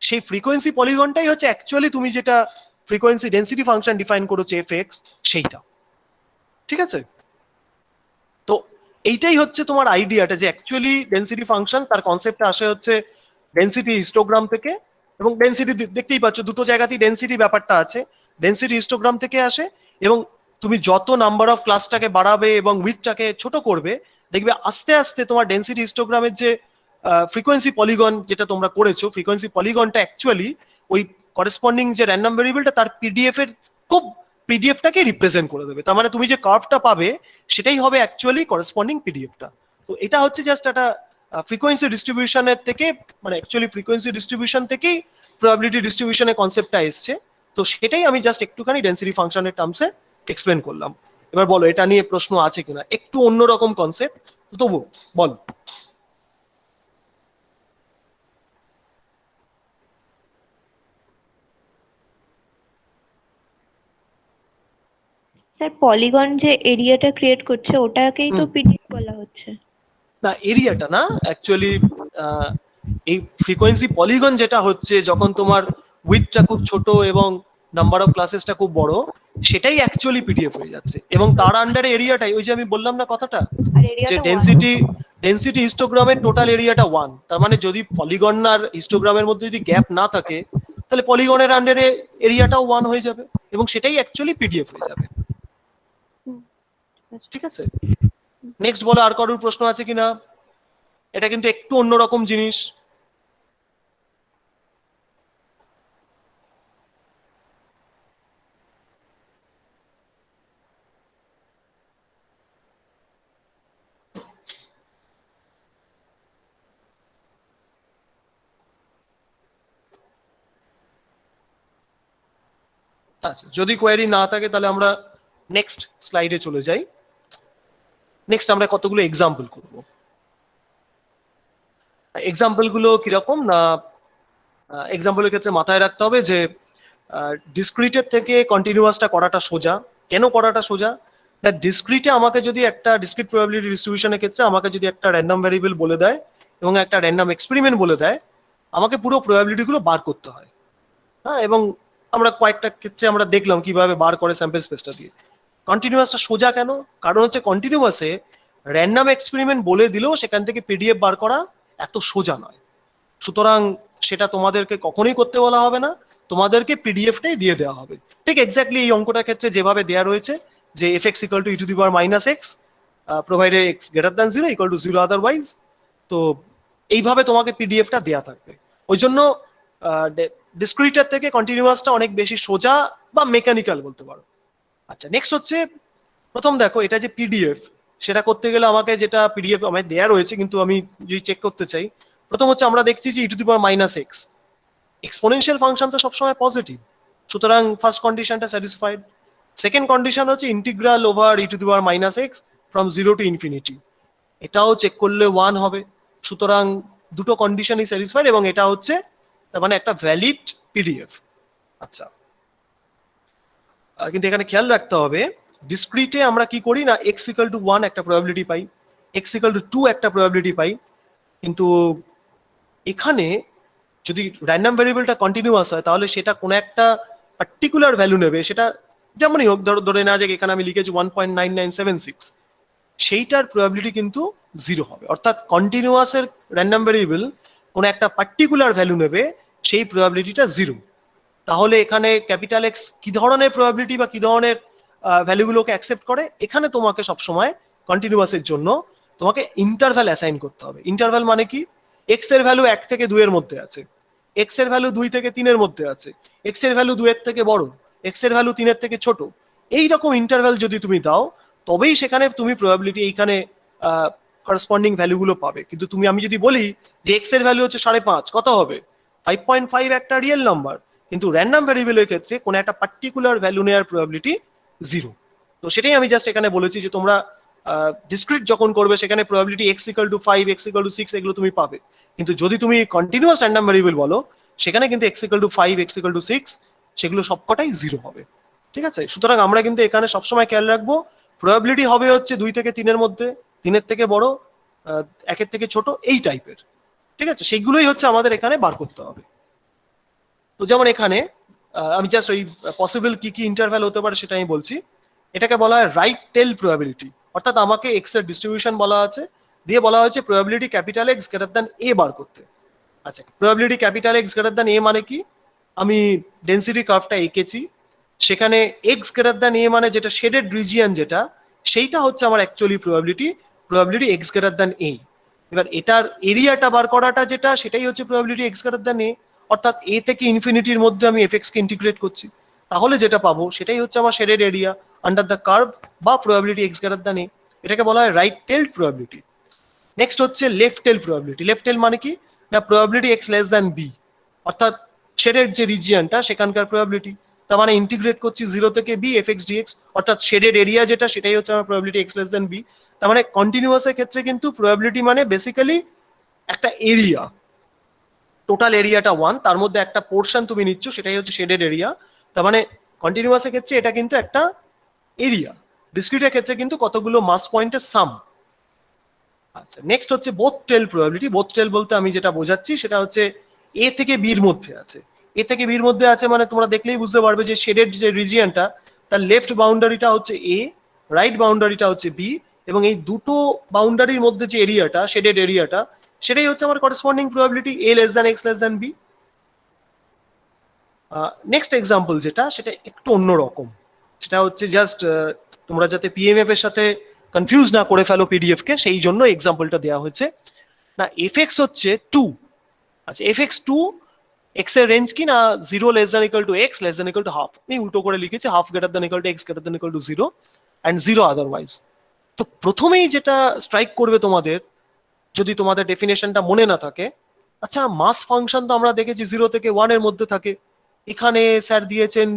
সেই ফ্রিকোয়েন্সি পলিগনটাই হচ্ছে অ্যাকচুয়ালি তুমি যেটা ফ্রিকোয়েন্সি ডেনসিটি ফাংশন ডিফাইন করেছো এফএক্স সেইটা। ঠিক আছে, তো এইটাই হচ্ছে তোমার আইডিয়াটা যে অ্যাকচুয়ালি ডেনসিটি ফাংশন তার কনসেপ্টটা আসে হচ্ছে ডেনসিটি হিস্টোগ্রাম থেকে, এবং ডেনসিটি দেখতেই পাচ্ছ দুটো জায়গাতেই ডেনসিটি ব্যাপারটা আছে, ডেনসিটি হিস্টোগ্রাম থেকে আসে। এবং তুমি যত নাম্বার অফ ক্লাসটাকে বাড়াবে এবং উইথটাকে ছোট করবে দেখবে আস্তে আস্তে তোমার ডেনসিটি হিস্টোগ্রামের যে ফ্রিকোয়েন্সি পলিগন যেটা তোমরা করেছো, ফ্রিকোয়েন্সি পলিগনটা অ্যাকচুয়ালি ওই করেসপন্ডিং যে র্যান্ডম ভেরিয়েবলটা তার পিডিএফ এর খুব পিডিএফটাকে রিপ্রেজেন্ট করে দেবে। তার মানে তুমি যে কার্ভটা পাবে সেটাই হবে অ্যাকচুয়ালি করেসপন্ডিং পিডিএফটা। তো এটা হচ্ছে জাস্ট একটা ফ্রিকোয়েন্সি ডিস্ট্রিবিউশনের থেকে, মানে অ্যাকচুয়ালি ফ্রিকোয়েন্সি ডিস্ট্রিবিউশন থেকেই প্রবাবিলিটি ডিস্ট্রিবিউশনের কনসেপ্টটা এসছে। তো সেটাই আমি জাস্ট একটুখানি ডেনসিটি ফাংশনের টার্মসে এক্সপ্লেন করলাম। এবার বলো এটা নিয়ে প্রশ্ন আছে কিনা, একটু অন্যরকম কনসেপ্ট তবু বলো। স্যার পলিগন যে এরিয়াটা ক্রিয়েট করছে ওটাকেই তো পিডিএফ বলা হচ্ছে। না এরিয়াটা না, অ্যাকচুয়ালি এই ফ্রিকোয়েন্সি পলিগন যেটা হচ্ছে যখন তোমার উইথটা খুব ছোট এবং নাম্বার অফ ক্লাসেসটা খুব বড়, সেটাই অ্যাকচুয়ালি পিডিএফ হয়ে যাচ্ছে। এবং তার আন্ডারে এরিয়াটাই ওই যে আমি বললাম না কথাটা, আর যে এরিয়াটা ডেনসিটি হিস্টোগ্রামের টোটাল এরিয়াটা 1। তার মানে যদি পলিগন আর হিস্টোগ্রামের মধ্যে যদি গ্যাপ না থাকে তাহলে পলিগনের আন্ডারে এরিয়াটাও 1 হয়ে যাবে এবং সেটাই অ্যাকচুয়ালি পিডিএফ হয়ে যাবে। ঠিক আছে, নেক্সট বলো আর কারোর প্রশ্ন আছে কিনা, এটা কিন্তু একটু অন্যরকম জিনিস। আচ্ছা, যদি কোয়েরি না থাকে তাহলে আমরা নেক্সট স্লাইডে চলে যাই। নেক্সট আমরা কতগুলো এক্সাম্পল করব। এক্সাম্পল গুলো কিরকম না, এক্সাম্পলের ক্ষেত্রে মাথায় রাখতে হবে যে ডিসক্রিটের থেকে কন্টিনিউয়াসটা করাটা সোজা। কেন করাটা সোজা? ডিসক্রিটে আমাকে যদি একটা ডিসক্রিট প্রবাবিলিটি ডিস্ট্রিবিউশনের ক্ষেত্রে আমাকে যদি একটা র্যান্ডম ভ্যারিয়েবল বলে দেয় এবং একটা র্যান্ডম এক্সপেরিমেন্ট বলে দেয়, আমাকে পুরো প্রবাবিলিটি গুলো বার করতে হয়। হ্যাঁ, এবং আমরা কয়েকটা ক্ষেত্রে আমরা দেখলাম কিভাবে বার করে স্যাম্পল স্পেসটা দিয়ে। কন্টিনিউয়াসটা সোজা কেন? কারণ হচ্ছে কন্টিনিউয়াসে র্যান্ডম এক্সপেরিমেন্ট বলে দিলেও সেখান থেকে পিডিএফ বার করা এত সোজা নয়। সুতরাং সেটা তোমাদেরকে কখনোই করতে বলা হবে না, তোমাদেরকে পিডিএফটাই দিয়ে দেওয়া হবে। ঠিক এক্স্যাক্টলি এই অঙ্কটার ক্ষেত্রে যেভাবে দেওয়া রয়েছে যে F x equal two E to the power minus x provided x greater than zero equal to zero otherwise, তো এইভাবে তোমাকে পিডিএফটা দেওয়া থাকবে। ওই জন্য ডিসক্রিটার থেকে কন্টিনিউয়াসটা অনেক বেশি সোজা বা মেকানিক্যাল বলতে পারো। আচ্ছা, নেক্সট হচ্ছে প্রথম দেখো এটা যে পিডিএফ, সেটা করতে গেলে আমাকে যেটা পিডিএফ আমায় দেওয়া রয়েছে, কিন্তু আমি যদি চেক করতে চাই, প্রথম হচ্ছে আমরা দেখছি যে e to the power minus x exponential function তো সবসময় পজিটিভ, সুতরাং ফার্স্ট কন্ডিশনটা স্যাটিসফাইড। সেকেন্ড কন্ডিশন হচ্ছে integral over e to the power minus x from zero to infinity, এটাও চেক করলে 1 হবে। সুতরাং দুটো কন্ডিশনই স্যাটিসফাইড এবং এটা হচ্ছে তার মানে একটা ভ্যালিড পিডিএফ। আচ্ছা, কিন্তু এখানে খেয়াল রাখতে হবে ডিসক্রিটে আমরা কি করি না, এক্স ইকুয়াল টু 1 একটা probability pi, x equal to 2 একটা প্রবাবিলিটি পাই, কিন্তু এখানে যদি র্যান্ডম ভ্যারিয়েবলটা কন্টিনিউয়াস হয় তাহলে সেটা কোনো একটা পার্টিকুলার ভ্যালু নেবে, সেটা যেমনই হোক, ধরে নেওয়া যাক এখানে আমি লিখেছি 1.9976, সেইটার প্রবাবিলিটি কিন্তু 0 হবে। অর্থাৎ কন্টিনিউয়াসের র্যান্ডম ভ্যারিয়েবল কোনো একটা পার্টিকুলার ভ্যালু নেবে, সেই প্রবাবিলিটিটা 0। তাহলে এখানে ক্যাপিটাল এক্স কি ধরনের প্রবাবিলিটি বা কি ধরনের ভ্যালুগুলোকে অ্যাকসেপ্ট করে, এখানে তোমাকে সবসময় কন্টিনিউয়াসের জন্য তোমাকে ইন্টারভ্যাল অ্যাসাইন করতে হবে। ইন্টারভ্যাল মানে কি, এক্স এর ভ্যালু 1 থেকে 2 এর মধ্যে আছে, এক্স এর ভ্যালু 2 থেকে 3 এর মধ্যে আছে, এক্স এর ভ্যালু 2 এর থেকে বড়, এক্স এর ভ্যালু 3 এর থেকে ছোট, এই রকম ইন্টারভ্যাল যদি তুমি দাও তবেই সেখানে তুমি প্রবাবিলিটি এইখানে করসপন্ডিং ভ্যালুগুলো পাবে। কিন্তু আমি যদি বলি যে এক্স এর ভ্যালু হচ্ছে 5.5, কত হবে? 5.5 একটা রিয়েল নাম্বার, কিন্তু র্যান্ডম ভ্যারিয়েবলের ক্ষেত্রে কোনো একটা পার্টিকুলার ভ্যালু নেওয়ার প্রবাবিলিটি 0। তো সেটাই আমি জাস্ট এখানে বলেছি যে তোমরা ডিসক্রিট যখন করবে সেখানে probability x equal to 5, x equal two 6 এগুলো তুমি পাবে, কিন্তু যদি তুমি কন্টিনিউয়াস র্যান্ডম ভ্যারিয়েবল বলো সেখানে কিন্তু x equal to 5, x equal two 6 সেগুলো সবকটাই 0 হবে। ঠিক আছে, সুতরাং আমরা কিন্তু এখানে সবসময় খেয়াল রাখবো প্রবাবিলিটি হবে হচ্ছে 2 থেকে 3 এর মধ্যে, 3 এর থেকে বড়, 1 এর থেকে ছোট, এই টাইপের। ঠিক আছে, সেইগুলোই হচ্ছে আমাদের এখানে বার করতে হবে। তো যেমন এখানে আমি জাস্ট ওই পসিবল কি কি ইন্টারভ্যাল হতে পারে সেটা আমি বলছি। এটাকে বলা হয় রাইট টেল প্রবাবিলিটি, অর্থাৎ আমাকে এক্স এর ডিস্ট্রিবিউশন বলা আছে, দিয়ে বলা হয়েছে probability capital X greater than a বার করতে। আচ্ছা, probability capital X greater than a মানে কি, আমি ডেন্সিটি কার্ভটা এঁকেছি, সেখানে এক্স গ্রেটার দ্যান এ মানে যেটা শেডেড রিজিয়ন যেটা, সেইটা হচ্ছে আমার actually probability x greater than a. এবার এটার এরিয়াটা বার করাটা যেটা, সেটাই হচ্ছে probability x greater than a, অর্থাৎ এ থেকে ইনফিনিটির মধ্যে আমি এফ এক্স কে ইন্টিগ্রেট করছি, তাহলে যেটা পাবো সেটাই হচ্ছে আমার shaded area under the curve বা probability x greater than a. এটাকে বলা হয় রাইট টেলড প্রবাবিলিটি। নেক্সট হচ্ছে left tail probability. Left tail মানে কি না, probability x less than b, অর্থাৎ শেডেড যে রিজিয়নটা সেখানকার প্রবাবিলিটি, তার মানে ইন্টিগ্রেট করছি 0 থেকে বি এফ এক্স ডিএক্স, অর্থাৎ শেডেড এরিয়া যেটা সেটাই হচ্ছে আমার probability x less than b. তার মানে কন্টিনিউয়াসের ক্ষেত্রে কিন্তু প্রবাবিলিটি মানে বেসিক্যালি একটা এরিয়া, টোটাল এরিয়াটা 1, তার মধ্যে একটা পোর্শন তুমি নিচ্ছ, সেটাই হচ্ছে শেডেড এরিয়া। তার মানে কন্টিনিউয়াসের ক্ষেত্রে এটা কিন্তু একটা এরিয়া, ডিসক্রিটের ক্ষেত্রে কিন্তু কতগুলো মাস পয়েন্টের সাম। আচ্ছা, নেক্সট হচ্ছে বোথ টেল প্রবাবিলিটি। বোথ টেল বলতে আমি যেটা বোঝাচ্ছি সেটা হচ্ছে এ থেকে বির মধ্যে আছে, এ থেকে বির মধ্যে আছে মানে তোমরা দেখলেই বুঝতে পারবে যে শেডেড যে রিজিয়নটা তার লেফট বাউন্ডারিটা হচ্ছে এ, রাইট বাউন্ডারিটা হচ্ছে বি, এবং এই দুটো বাউন্ডারির মধ্যে যে এরিয়াটা শেডেড এরিয়াটা, সেটাই হচ্ছে আমার corresponding probability a less than x less than b. Next example যেটা, সেটা একটু অন্যরকম, সেটা হচ্ছে জাস্ট তোমরা যাতে পিএমএফ এর সাথে কনফিউজ না করে ফেলো পিডিএফ কে, সেই জন্য এক্সাম্পলটা দেওয়া হয়েছে। না, এফ এক্স হচ্ছে 2। আচ্ছা, এফ এক্স 2, এক্স এর রেঞ্জ কি না 0 less than equal to x less than equal to half, আমি উল্টো করে লিখেছি half greater than equal to x greater than equal to 0 and 0 otherwise. তো প্রথমেই যেটা স্ট্রাইক করবে তোমাদের, যদি তোমাদের ডেফিনেশনটা মনে না থাকে, আচ্ছা মাস ফাংশন তো আমরা দেখেছি 0 থেকে 1 এর মধ্যে থাকে, এখানে স্যার দিয়েছেন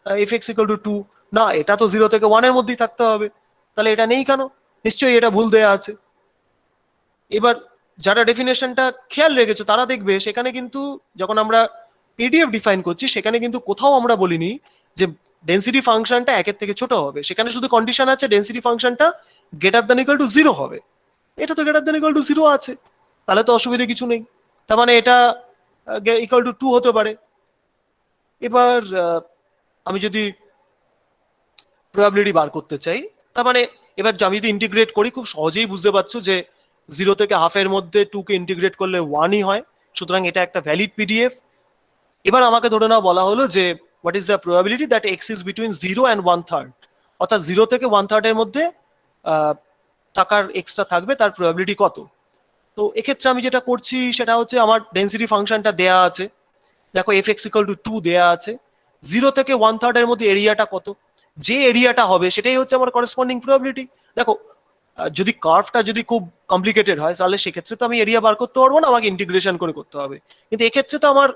এফ এক্স ইকুয়াল টু 2, না এটা তো 0 থেকে 1 এর মধ্যেই থাকতে হবে, তাহলে এটা নেই কেন? নিশ্চয়ই এটা ভুল দেয়া আছে। এবার যারা ডেফিনেশনটা খেয়াল রেখেছো তারা দেখবে সেখানে কিন্তু যখন আমরা পিডিএফ ডিফাইন করছি সেখানে কিন্তু কোথাও আমরা বলিনি যে ডেন্সিটি ফাংশনটা 1 এর থেকে ছোট হবে, সেখানে শুধু কন্ডিশন আছে ডেন্সিটি ফাংশনটা গ্রেটার দ্যান ইকুয়াল টু 0 হবে। এটা তো গ্রেটার দ্যান ইকুয়াল টু 0 আছে, তাহলে তো অসুবিধা কিছু নেই, তার মানে এটা ইকুয়াল টু 2 হতে পারে। এবার আমি যদি প্রবাবিলিটি বার করতে চাই, তার মানে এবার আমি যদি ইন্টিগ্রেট করি খুব সহজেই বুঝতে পারছো যে 0 থেকে হাফের মধ্যে 2 কে ইন্টিগ্রেট করলে 1ই হয়, সুতরাং এটা একটা ভ্যালিড পিডিএফ। এবার আমাকে ধরে নাও বলা হলো যে what is the probability that x is between 0 and 1/3, অর্থাৎ 0 থেকে 1/3 এর মধ্যে থাকার এক্সটা থাকবে, তার প্রবাবিলিটি কত। তো এক্ষেত্রে আমি যেটা করছি সেটা হচ্ছে আমার ডেন্সিটি ফাংশনটা দেয়া আছে, দেখো এফ এক্স ইকুয়াল টু 2 দেয়া আছে, 0 থেকে 1/3 এর মধ্যে এরিয়াটা কত, যে এরিয়াটা হবে সেটাই হচ্ছে আমার করেসপন্ডিং প্রবাবিলিটি। দেখো যদি কার্ভটা যদি খুব কমপ্লিকেটেড হয় তাহলে সেক্ষেত্রে তো আমি এরিয়া বার করতে পারবো না, আমাকে ইন্টিগ্রেশন করে করতে হবে, কিন্তু এক্ষেত্রে তো আমার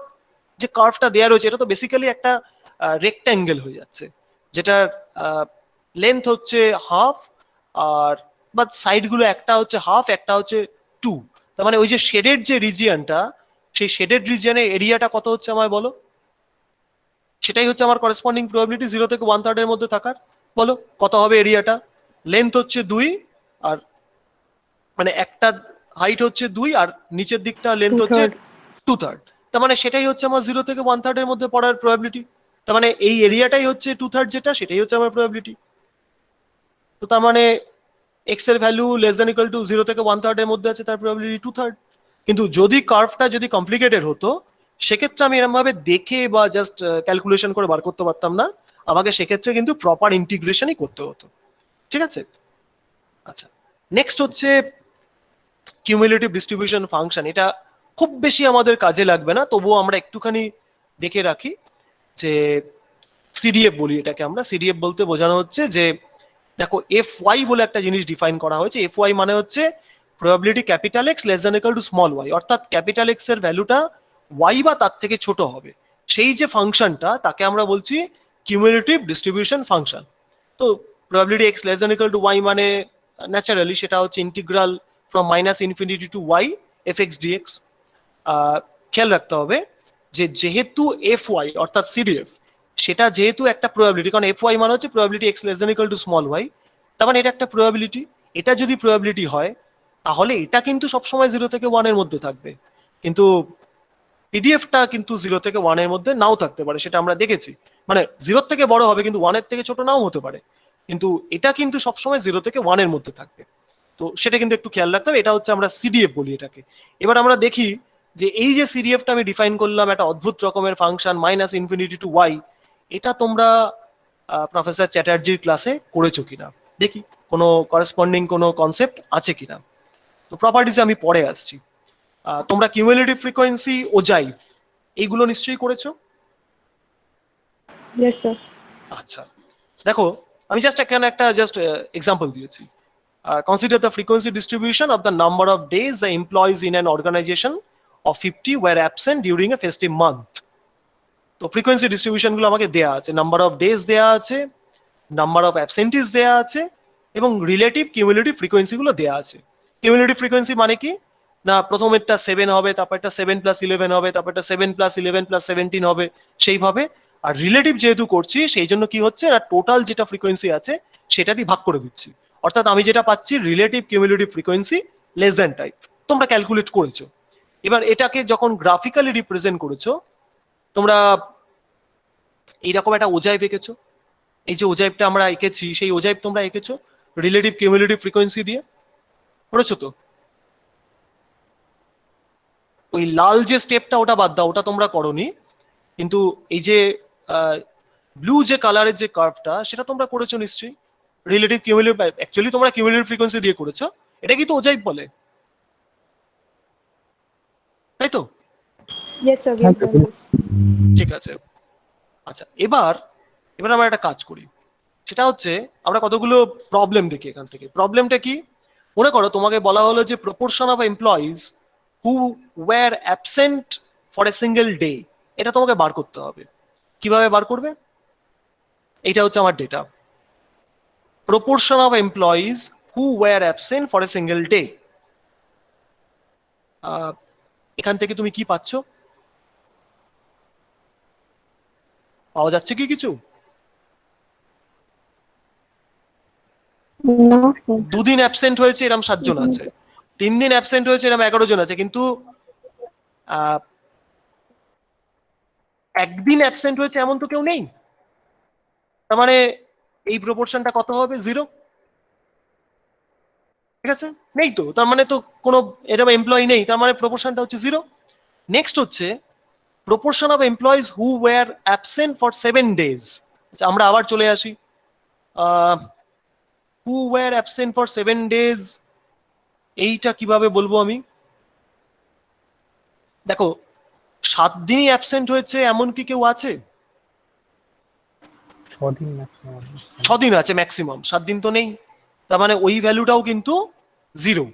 যে কার্ভটা দেয়া রয়েছে এটা তো বেসিক্যালি একটা রেক্ট্যাঙ্গেল হয়ে যাচ্ছে, যেটার লেন্থ হচ্ছে হাফ, আর বা সাইডগুলো একটা হচ্ছে হাফ একটা হচ্ছে 2, তার মানে ওই যে শেডেড যে রিজিয়নটা, সেই শেডেড রিজিয়নের এরিয়াটা কত হচ্ছে আমায় বলো, সেটাই হচ্ছে আমার করেসপন্ডিং প্রবাবিলিটি 0 থেকে 1/3 এর মধ্যে থাকার। বলো কত হবে এরিয়াটা? লেন্থ হচ্ছে 2, আর মানে একটা হাইট হচ্ছে 2 আর নিচের দিকটা লেন্থ হচ্ছে 2/3, তার মানে সেটাই হচ্ছে আমার 0 থেকে 1/3 এর মধ্যে পড়ার প্রবাবিলিটি, তার মানে এই এরিয়াটাই হচ্ছে 2/3 যেটা, সেটাই হচ্ছে আমার প্রবাবিলিটি। তো তার মানে এক্স এর value less than equal to 0 থেকে 1/3 এর মধ্যে আছে, তার প্রবাবিলিটি 2/3। কিন্তু যদি কার্ভটা যদি কমপ্লিকেটেড হতো সেক্ষেত্রে আমি এরকম ভাবে দেখে বা জাস্ট ক্যালকুলেশন করে বার করতে পারতাম না, আমাকে সেক্ষেত্রে কিন্তু প্রপার ইন্টিগ্রেশনই করতে হতো, ঠিক আছে? আচ্ছা, নেক্সট হচ্ছে কিউমুলেটিভ ডিস্ট্রিবিউশন ফাংশন। এটা খুব বেশি আমাদের কাজে লাগবে না, তবুও আমরা একটুখানি দেখে রাখি যে সিডিএফ বলি এটাকে আমরা। সিডিএফ বলতে বোঝানো হচ্ছে যে দেখো এফ ওয়াই বলে একটা জিনিস ডিফাইন করা হয়েছে। এফ ওয়াই মানে হচ্ছে probability capital x less than equal to small y, অর্থাৎ ক্যাপিটাল এক্স এর ভ্যালুটা ওয়াই বা তার থেকে ছোট হবে, সেই যে ফাংশনটা তাকে আমরা বলছি কিউমুলেটিভ ডিস্ট্রিবিউশন ফাংশন। তো probability x less than equal to y মানে ন্যাচারালি সেটা হচ্ছে integral from -minus infinity to y f x dx. খেয়াল রাখতে হবে যে যেহেতু এফ ওয়াই অর্থাৎ সিডিএফ সেটা যেহেতু একটা প্রবাবিলিটি, কারণ এফ ওয়াই মানে হচ্ছে probability x less than equal to small y, তার মানে এটা একটা প্রবাবিলিটি। এটা যদি প্রবাবিলিটি হয় তাহলে এটা কিন্তু সবসময় 0 থেকে 1 এর মধ্যে থাকবে, কিন্তু পিডিএফটা কিন্তু 0 থেকে 1 এর মধ্যে নাও থাকতে পারে, সেটা আমরা দেখেছি। মানে 0 থেকে বড় হবে কিন্তু 1 এর থেকে ছোট নাও হতে পারে, কিন্তু এটা কিন্তু সবসময় 0 থেকে 1 এর মধ্যে থাকবে। তো সেটা কিন্তু একটু খেয়াল রাখতে হবে, এটা হচ্ছে আমরা সিডিএফ বলি এটাকে। এবার আমরা দেখি যে এই যে সিডিএফটা আমি ডিফাইন করলাম একটা অদ্ভুত রকমের ফাংশন -ইনফিনিটি টু ওয়াই, এটা তোমরা প্রফেসর চ্যাটার্জির ক্লাসে করেছো কিনা দেখি, কোনো করেসপন্ডিং কোনো কনসেপ্ট আছে কিনা। তো প্রপার্টিসে আমি পরে আসছি। তোমরা কিউমুলেটিভ ফ্রিকোয়েন্সি, ওজাইভ এইগুলো নিশ্চয়ই করেছো। Yes sir. আচ্ছা দেখো আমি জাস্ট এখানে একটা এক্সাম্পল দিয়েছি। Consider the frequency distribution of the number of days the employees in an organization of 50 were absent during a festive month. তো ফ্রিকোয়েন্সি ডিস্ট্রিবিউশন গুলো আমাকে দেয়া আছে, নাম্বার অফ ডেজ দেয়া আছে, নাম্বার অফ অ্যাবসেন্টিস দেয়া আছে, এবং রিলেটিভ কিউমুলেটিভ ফ্রিকোয়েন্সি গুলো দেয়া আছে। কিউমুলেটিভ ফ্রিকোয়েন্সি মানে কি না, প্রথমেরটা 7 হবে, তারপরটা 7 + 11 হবে, তারপরটা 7 + 11 + 17 হবে, সেইভাবে। আর রিলেটিভ যেহেতু করছি সেই জন্য কি হচ্ছে না, টোটাল যেটা ফ্রিকোয়েন্সি আছে সেটা দিয়ে ভাগ করে দিচ্ছি, অর্থাৎ আমি যেটা পাচ্ছি relative cumulative frequency less than type. তোমরা ক্যালকুলেট করেছো। এবার এটাকে যখন গ্রাফিক্যালি রিপ্রেজেন্ট করেছো তোমরা এইরকম একটা ওজাইভ এঁকেছো, এই যে ওজাইভটা আমরা এঁকেছি সেই ওজাইভ তোমরা এঁকেছো রিলেটিভ কিউমুলেটিভ ফ্রিকোয়েন্সি দিয়ে, করেছো তো? ওই লাল যে স্টেপটা ওটা বাদ দাও, ওটা তোমরা করোনি, কিন্তু এই যে ব্লু যে কালারের যে কার্ভটা সেটা তোমরা করেছো নিশ্চয়ই রিলেটিভ কিউমুলেটিভ। অ্যাকচুয়ালি তোমরা কিউমুলেটিভ ফ্রিকোয়েন্সি দিয়ে করেছো, এটা কি তো ওজাইভ বলে, তাই তো? ইয়েস স্যার, ঠিক আছে। আচ্ছা এবার আমরা একটা কাজ করি, সেটা হচ্ছে আমরা কতগুলো প্রবলেম দেখি এখান থেকে। প্রবলেমটা কি, মনে করো তোমাকে বলা হলো যে proportion of employees who were absent for a single day, এটা তোমাকে বার করতে হবে। কিভাবে বার করবে? এইটা হচ্ছে আমার data. Proportion of employees who were absent for a single day. এখান থেকে তুমি কি পাচ্ছ? পাওয়া যাচ্ছে কি কিছু? না স্যার। দুদিন অ্যাবসেন্ট হয়েছে এরকম 7 জন আছে, 3 দিন অ্যাবসেন্ট হয়েছে এরকম 11 জন আছে, কিন্তু একদিন অ্যাবসেন্ট হয়েছে এমন তো কেউ নেই। তার মানে এই প্রপোর্শনটা কত হবে? 0। ঠিক আছে, নেই তো, তার মানে তো কোনো এরকম এমপ্লয়ি নেই, তার মানে প্রপোর্শনটা হচ্ছে 0। নেক্সট হচ্ছে proportion of employees who were absent for 7 days. আচ্ছা, আমরা আবার চলে আসি। Who were absent for 7 days, এইটা কিভাবে বলবো আমি? দেখো, 7 দিনই অ্যাবসেন্ট হয়েছে এমন কি কেউ আছে? 6 দিন ম্যাক্সিমাম। 6 দিন আছে ম্যাক্সিমাম, 7 দিন তো নেই, তার মানে ওই ভ্যালুটাও কিন্তু 0।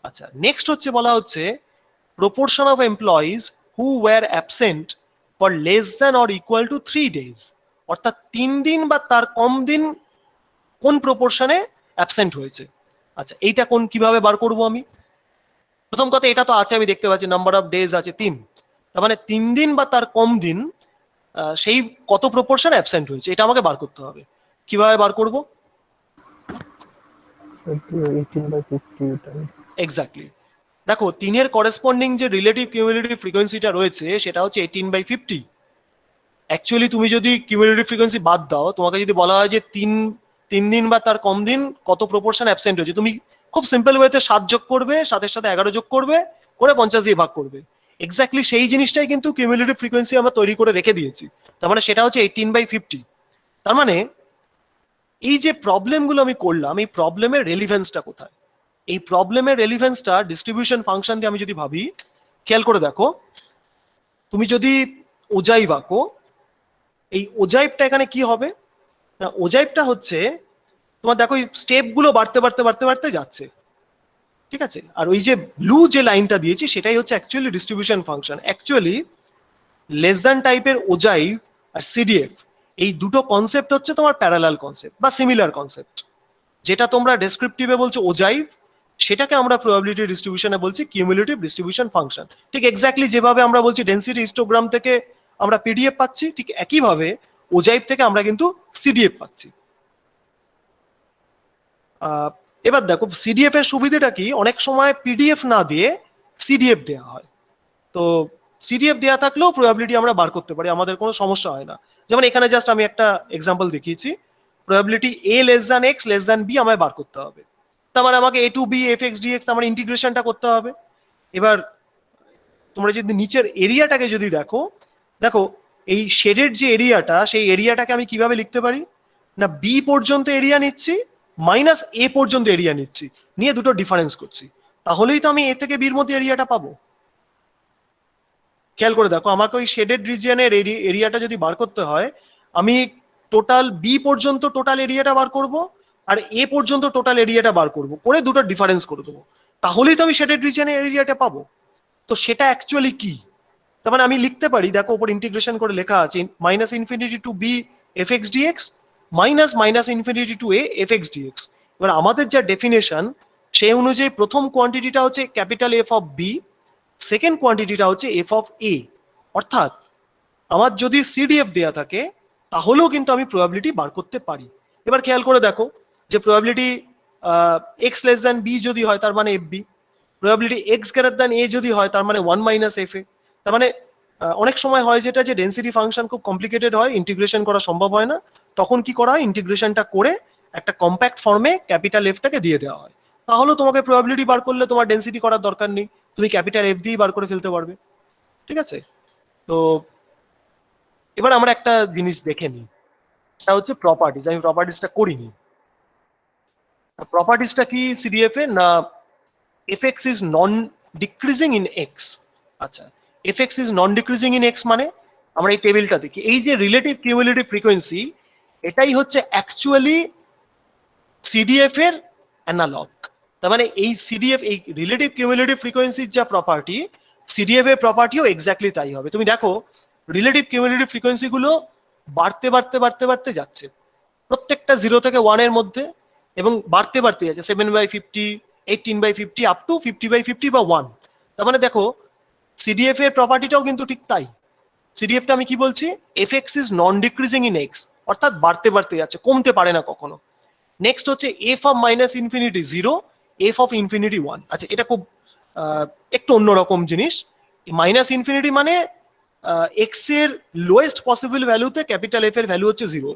আচ্ছা, নেক্সট হচ্ছে বলা হচ্ছে proportion of employees who were absent for less than or equal to 3 days, অর্থাৎ 3 দিন বা তার কম দিন কোন প্রপোর্শনে অ্যাবসেন্ট হয়েছে। আচ্ছা, এইটা কিভাবে বার করব আমি? প্রথম কথা, এটা তো আছে, আমি দেখতে পাচ্ছি নাম্বার অফ ডেজ আছে 3, তার মানে 3 দিন বা তার কম দিন সেই কত প্রপোর্শন অ্যাবসেন্ট হয়েছে, এটা আমাকে বার করতে হবে। কিভাবে বার করব? 18/50 এক্স্যাক্টলি। দেখো, 3 এর করেসপন্ডিং যে রিলেটিভ কিউমুলেটিভ ফ্রিকোয়েন্সিটা রয়েছে সেটা হচ্ছে 18/50। অ্যাকচুয়ালি তুমি যদি কিউমুলেটিভ ফ্রিকোয়েন্সি বাদ দাও, তোমাকে যদি বলা হয় যে 3 দিন বা তার কম দিন কত প্রপোর্শন অ্যাবসেন্ট হয়েছে, তুমি খুব সিম্পল ওয়েতে 7 যোগ করবে, 7-এর সাথে 11 যোগ করবে, করে 50 দিয়ে ভাগ করবে। এক্স্যাক্টলি সেই জিনিসটাই কিন্তু কিউমুলেটিভ ফ্রিকোয়েন্সি আমরা তৈরি করে রেখে দিয়েছি, তার মানে সেটা হচ্ছে 18/50। তার মানে এই যে প্রবলেমগুলো আমি করলাম, এই প্রবলেমের রেলিভেন্সটা কোথায়? এই প্রবলেমের রেলিভেন্সটা ডিস্ট্রিবিউশন ফাংশন দিয়ে আমি যদি ভাবি, খেয়াল করে দেখো, তুমি যদি ওজাইভ আঁকো, এই ওজাইভটা এখানে কি হবে না, ওজাইভটা হচ্ছে তোমার দেখো স্টেপগুলো বাড়তে বাড়তে বাড়তে বাড়তে যাচ্ছে, ঠিক আছে? আর ওই যে ব্লু যে লাইনটা দিয়েছি সেটাই হচ্ছে actually distribution function. Actually less than টাইপের ওজাইভ আর সিডিএফ, এই দুটো কনসেপ্ট হচ্ছে তোমার প্যারালাল কনসেপ্ট বা সিমিলার কনসেপ্ট। যেটা তোমরা ডেসক্রিপটিভে বলছো ওজাইভ, সেটাকে আমরা প্রবাবিলিটি ডিস্ট্রিবিউশনে বলছি কিউমুলেটিভ ডিস্ট্রিবিউশন ফাংশন। ঠিক এক্স্যাক্টলি যেভাবে আমরা বলছি ডেনসিটি হিস্টোগ্রাম থেকে আমরা পিডিএফ পাচ্ছি, ঠিক একইভাবে ওজাইভ থেকে আমরা কিন্তু সিডিএফ পাচ্ছি। এবার দেখো, সিডিএফ এর সুবিধাটা কি, অনেক সময় পিডিএফ না দিয়ে সিডিএফ দেওয়া হয়। তো সিডিএফ দেওয়া থাকলেও প্রবাবিলিটি আমরা বার করতে পারি, আমাদের কোনো সমস্যা হয় না। যেমন এখানে জাস্ট আমি একটা এক্সাম্পল দেখিয়েছি, probability a less than x less than b আমায় বার করতে হবে, তার মানে আমাকে a to b f x dx আমার ইন্টিগ্রেশনটা করতে হবে। এবার তোমরা যদি নিচের এরিয়াটাকে যদি দেখো, দেখো এই শেডের যে এরিয়াটা, সেই এরিয়াটাকে আমি কিভাবে লিখতে পারি না, বি পর্যন্ত এরিয়া নিচ্ছি মাইনাস এ পর্যন্ত এরিয়া নিচ্ছি, নিয়ে দুটো ডিফারেন্স করছি, তাহলেই তো আমি এ থেকে বির মধ্যে এরিয়াটা পাবো। খেয়াল করে দেখো, আমাকে ওই শেডেড রিজিয়নের এরিয়াটা যদি বার করতে হয়, আমি টোটাল বি পর্যন্ত টোটাল এরিয়াটা বার করব, আর এ পর্যন্ত টোটাল এরিয়াটা বার করব, করে দুটো ডিফারেন্স করে দেবো, তাহলেই তো আমি শেডেড রিজিয়নের এরিয়াটা পাবো। তো সেটা অ্যাকচুয়ালি কি? তার মানে আমি লিখতে পারি, দেখো ওপর ইন্টিগ্রেশন করে লেখা আছে minus infinity to b f x dx minus minus infinity to a f x dx. এবার আমাদের যা ডেফিনেশন সেই অনুযায়ী প্রথম কোয়ান্টিটিটা হচ্ছে capital F of b, second কোয়ান্টিটিটা হচ্ছে এফ অফ এ। অর্থাৎ আমার যদি সিডিএফ দেয়া থাকে তাহলেও কিন্তু আমি প্রবাবিলিটি বার করতে পারি। এবার খেয়াল করে দেখো যে probability x less than b যদি হয় তার মানে F b, probability x greater than a যদি হয় তার মানে 1 মাইনাস এফ এ। তার মানে অনেক সময় হয় যেটা, যে ডেন্সিটি ফাংশন খুব কমপ্লিকেটেড হয়, ইন্টিগ্রেশন করা সম্ভব হয় না, তখন কি করা হয়, ইন্টিগ্রেশনটা করে একটা কম্প্যাক্ট ফর্মে ক্যাপিটাল এফটাকে দিয়ে দেওয়া হয়, তাহলে তোমাকে প্রবাবিলিটি বার করলে তোমার ডেন্সিটি করার দরকার নেই, তুমি ক্যাপিটাল এফ দিয়েই বার করে ফেলতে পারবে। ঠিক আছে, তো এবার আমরা একটা জিনিস দেখে নিই, সেটা হচ্ছে প্রপার্টিজ। আমি প্রপার্টিজটা করিনি। প্রপার্টিজটা কি সিডিএফ এ না, F x is non decreasing in x. আচ্ছা, F x is non decreasing in x মানে আমরা এই টেবিলটা দেখি, এই যে রিলেটিভ কিউমুলেটিভ ফ্রিকোয়েন্সি, এটাই হচ্ছে অ্যাকচুয়ালি সিডিএফ এর অ্যানালগ। তার মানে এই সিডিএফ, এই রিলেটিভ কিউমুলেটিভ ফ্রিকোয়েন্সির যা প্রপার্টি, সিডিএফ এর প্রপার্টিও এক্স্যাক্টলি তাই হবে। তুমি দেখো রিলেটিভ কিউমুলেটিভ ফ্রিকোয়েন্সি গুলো বাড়তে বাড়তে বাড়তে বাড়তে যাচ্ছে প্রত্যেকটা 0 থেকে 1 এর মধ্যে, এবং বাড়তে বাড়তে যাচ্ছে 7/50, 18/50 আপ টু 50/50 বা 1। তার মানে দেখো সিডিএফ এর প্রপার্টিটাও কিন্তু ঠিক তাই। সিডিএফটা আমি কি বলছি, F x is non decreasing in x, অর্থাৎ বাড়তে বাড়তে যাচ্ছে, কমতে পারে না কখনো। নেক্সট হচ্ছে F of minus infinity 0, F of infinity 1। আচ্ছা, এটা খুব একটু অন্যরকম জিনিস। মাইনাস ইনফিনিটি মানে এক্স এর লোয়েস্ট পসিবল ভ্যালুতে ক্যাপিটাল এফ এর ভ্যালু হচ্ছে 0,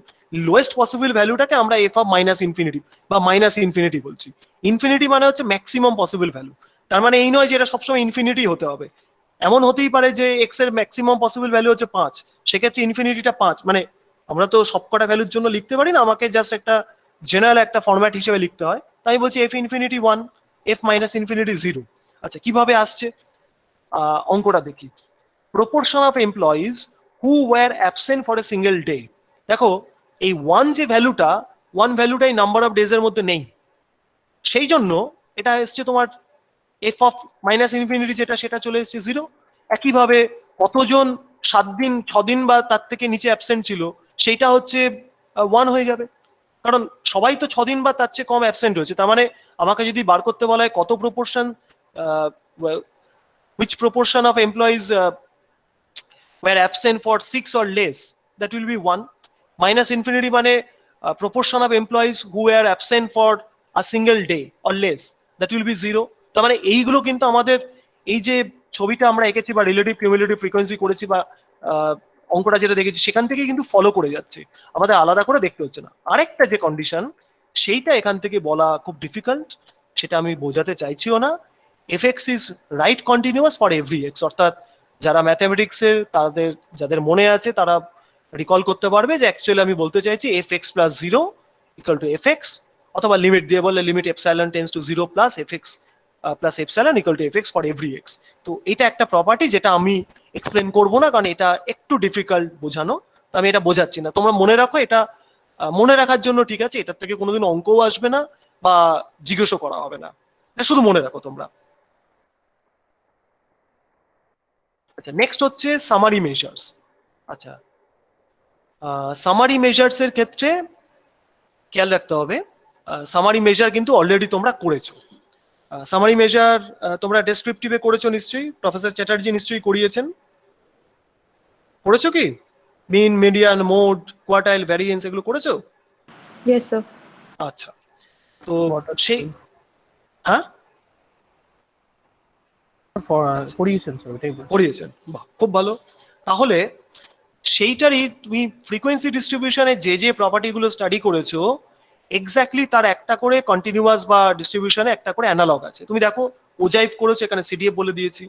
লোয়েস্ট পসিবল ভ্যালুটাকে আমরা এফ অফ মাইনাস ইনফিনিটি বা মাইনাস ইনফিনিটি বলছি। ইনফিনিটি মানে হচ্ছে ম্যাক্সিমাম পসিবল ভ্যালু, তার মানে এই নয় যে এটা সবসময় ইনফিনিটি হতে হবে। এমন হতেই পারে যে এক্স এর ম্যাক্সিমাম পসিবল ভ্যালু হচ্ছে 5, সেক্ষেত্রে ইনফিনিটিটা 5। মানে আমরা তো সবকটা ভ্যালুর জন্য লিখতে পারি না, আমাকে জাস্ট একটা জেনারেল একটা ফরম্যাট হিসেবে লিখতে হয়, তাই বলছি f infinity 1, f minus infinity 0। আচ্ছা, কিভাবে আসছে অঙ্কটা দেখি। Proportion of employees who were absent for a single day. দেখো এই 1 যে ভ্যালুটা, 1 ভ্যালুটাই নাম্বার অফ ডেজ এর মধ্যে নেই, সেই জন্য এটা এসছে তোমার এফ অফ মাইনাস ইনফিনিটি যেটা, সেটা চলে এসছে 0। একইভাবে কতজন 7 দিন 6 দিন বা তার থেকে নিচে অ্যাবসেন্ট ছিল, সেইটা হচ্ছে 1 হয়ে যাবে, কারণ সবাই তো 6 দিন বা তার চেয়ে কম অ্যাবসেন্ট হয়েছে। তার মানে আমাকে যদি বার করতে বলা হয় কত proportion, which proportion of employees were absent for 6 or less, that will be 1. Minus infinity মানে proportion of employees who were absent for a single day or less, that will be 0. তার মানে এইগুলো কিন্তু আমাদের এই যে ছবিটা আমরা এঁকেছি বা রিলেটিভ কিউমুলেটিভ ফ্রিকোয়েন্সি করেছি বা অঙ্কটা যেটা দেখেছি, সেখান থেকে কিন্তু ফলো করে যাচ্ছে, আমাদের আলাদা করে দেখতে হচ্ছে না। আরেকটা যে কন্ডিশন, সেইটা এখান থেকে বলা খুব ডিফিকাল্ট, সেটা আমি বোঝাতে চাইছিও না। F x is right continuous for every x, অর্থাৎ যারা ম্যাথামেটিক্সের তাদের যাদের মনে আছে তারা রিকল করতে পারবে যে অ্যাকচুয়ালি আমি বলতে চাইছি F x plus 0 equal to F x, অথবা লিমিট দিয়ে বললে limit epsilon tends to 0 plus F x plus epsilon equal to F x for every x. তো এটা একটা প্রপার্টি যেটা আমি এক্সপ্লেন করবো না, কারণ এটা একটু ডিফিকাল্ট বোঝানো, তো আমি এটা বোঝাচ্ছি না। তোমরা মনে রাখো, এটা মনে রাখার জন্য ঠিক আছে, এটার থেকে কোনোদিন অঙ্কও আসবে না বা জিজ্ঞেসও করা হবে না, এটা শুধু মনে রাখো তোমরা। আচ্ছা, নেক্সট হচ্ছে সামারি মেজার্স। আচ্ছা, সামারি মেজার্স এর ক্ষেত্রে খেয়াল রাখতে হবে, সামারি মেজার কিন্তু অলরেডি তোমরা করেছো। সামারি মেজার তোমরা ডেসক্রিপটিভে করেছো নিশ্চয়ই, প্রফেসর চ্যাটার্জি নিশ্চয়ই করিয়েছেন, করেছো কি? মিন, মিডিয়ান, মোড, কোয়ার্টাইল, ভ্যারিয়েন্স এগুলো করেছো? Yes, sir. আচ্ছা, তো সেই হ্যাঁ পড়িয়েছেন স্যার, ওটাই বলছি। পড়িয়েছেন, বাহ খুব ভালো। তাহলে সেইটারই তুমি ফ্রিকোয়েন্সি ডিস্ট্রিবিউশনে যে যে প্রপার্টিগুলো স্টাডি করেছো, এক্স্যাক্টলি তার একটা করে কন্টিনিউয়াস বা ডিস্ট্রিবিউশনে একটা করে অ্যানালগ আছে। তুমি দেখো ওজাইভ করেছো, এখানে সিডিএফ বলে দিয়েছি।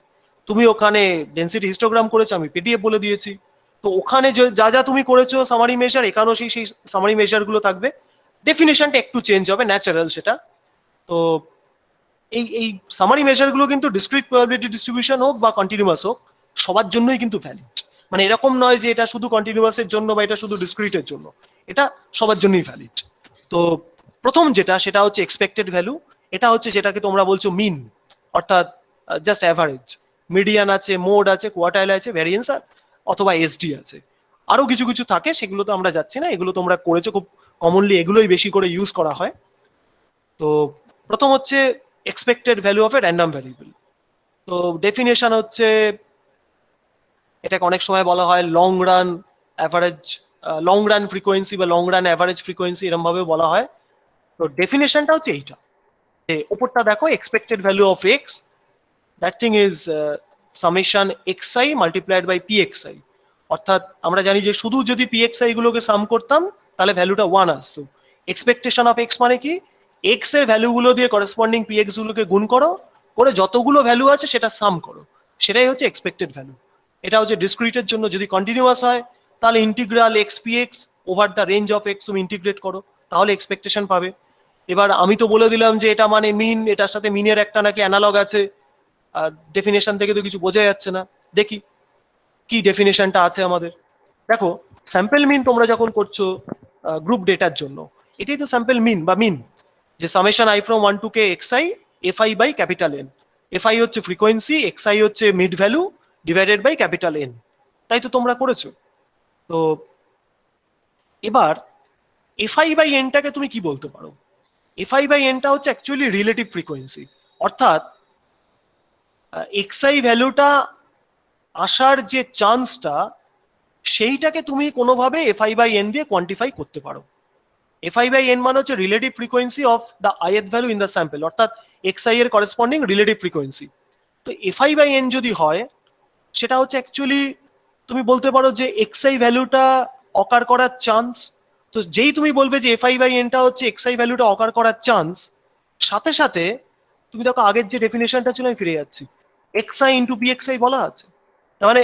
তুমি ওখানে ডেনসিটি হিস্টোগ্রাম করেছো, আমি পিডিএফ বলে দিয়েছি। তো ওখানে যা যা তুমি করেছো সামারি মেজার, এখানেও সেই সামারি মেজারগুলো থাকবে, ডেফিনেশনটা একটু চেঞ্জ হবে, ন্যাচারাল সেটা। তো এই সামারি মেজারগুলো কিন্তু ডিসক্রিট প্রবাবিলিটি ডিস্ট্রিবিউশন হোক বা কন্টিনিউয়াস হোক, সবার জন্যই কিন্তু ভ্যালিড। মানে এরকম নয় যে এটা শুধু কন্টিনিউয়াসের জন্য বা এটা শুধু ডিসক্রিটের জন্য, এটা সবার জন্যই ভ্যালিড। তো প্রথম যেটা, সেটা হচ্ছে এক্সপেক্টেড ভ্যালু। এটা হচ্ছে যেটাকে তোমরা বলছো মিন, অর্থাৎ জাস্ট অ্যাভারেজ। মিডিয়ান আছে, মোড আছে, কোয়ার্টাইল আছে, ভ্যারিয়েন্স অথবা এসডি আছে, আরো কিছু কিছু থাকে, সেগুলো তো আমরা যাচ্ছি না, এগুলো তোমরা করেছো খুব কমনলি, এগুলোই বেশি করে ইউজ করা হয়। তো প্রথম হচ্ছে expected value of A random variable. তো ডেফিনেশন হচ্ছে, এটাকে অনেক সময় বলা হয় long run average, long run frequency বা লং রান অ্যাভারেজ ফ্রিকোয়েন্সি, এরকম ভাবে বলা হয়। তো ডেফিনেশনটা হচ্ছে এইটা, যে ওপরটা দেখো, expected value of x, that thing is summation x i multiplied by p x i. অর্থাৎ আমরা জানি যে শুধু যদি পি এক্সআই গুলোকে সাম করতাম তাহলে ভ্যালুটা 1 আসতো। এক্সপেকটেশন অফ এক্স মানে কি, এক্স এর ভ্যালুগুলো দিয়ে করেসপন্ডিং পি এক্স গুলোকে গুণ করো, করে যতগুলো ভ্যালু আছে সেটা সাম করো, সেটাই হচ্ছে এক্সপেক্টেড ভ্যালু। এটা হচ্ছে ডিসক্রিটের জন্য। যদি কন্টিনিউয়াস হয় তাহলে integral x P x over the range of x তুমি ইন্টিগ্রেট করো, তাহলে এক্সপেকটেশন পাবে। এবার আমি তো বলে দিলাম যে এটা মানে মিন, এটার সাথে মিনের একটা নাকি অ্যানালগ আছে, ডেফিনেশন থেকে তো কিছু বোঝা যাচ্ছে না। দেখি কি ডেফিনেশনটা আছে আমাদের। দেখো, স্যাম্পল মিন তোমরা যখন করছো গ্রুপ ডেটার জন্য, এটাই তো স্যাম্পল মিন বা মিন, যে summation i from 1 to k xi fi by capital n. fi হচ্ছে ফ্রিকোয়েন্সি, xi হচ্ছে mid value divided by capital n, তাই তো তোমরা করেছো। তো এবার এফআই বাই এনটাকে তুমি কি বলতে পারো? এফআই বাই এনটা হচ্ছে অ্যাকচুয়ালি রিলেটিভ ফ্রিকোয়েন্সি, অর্থাৎ এক্সআই ভ্যালুটা আসার যে চান্সটা সেইটাকে তুমি কোনোভাবে এফআই বাই এন দিয়ে কোয়ান্টিফাই করতে পারো। এফআই বাই এন মানে হচ্ছে relative frequency of the ith value in the sample, অর্থাৎ এক্সআই এর করেসপন্ডিং রিলেটিভ ফ্রিকোয়েন্সি। তো এফআই বাই এন যদি হয় সেটা হচ্ছে অ্যাকচুয়ালি তুমি বলতে পারো যে এক্সআই ভ্যালুটা অকার করার চান্স। তো যেই তুমি বলবে যে এফআই বাই এনটা হচ্ছে এক্সআই ভ্যালুটা অকার করার চান্স, সাথে সাথে তুমি দেখো আগের যে ডেফিনেশনটা ছিল আমি ফিরে যাচ্ছি, এক্সআই ইন্টু পিএক্সআই বলা আছে। তার মানে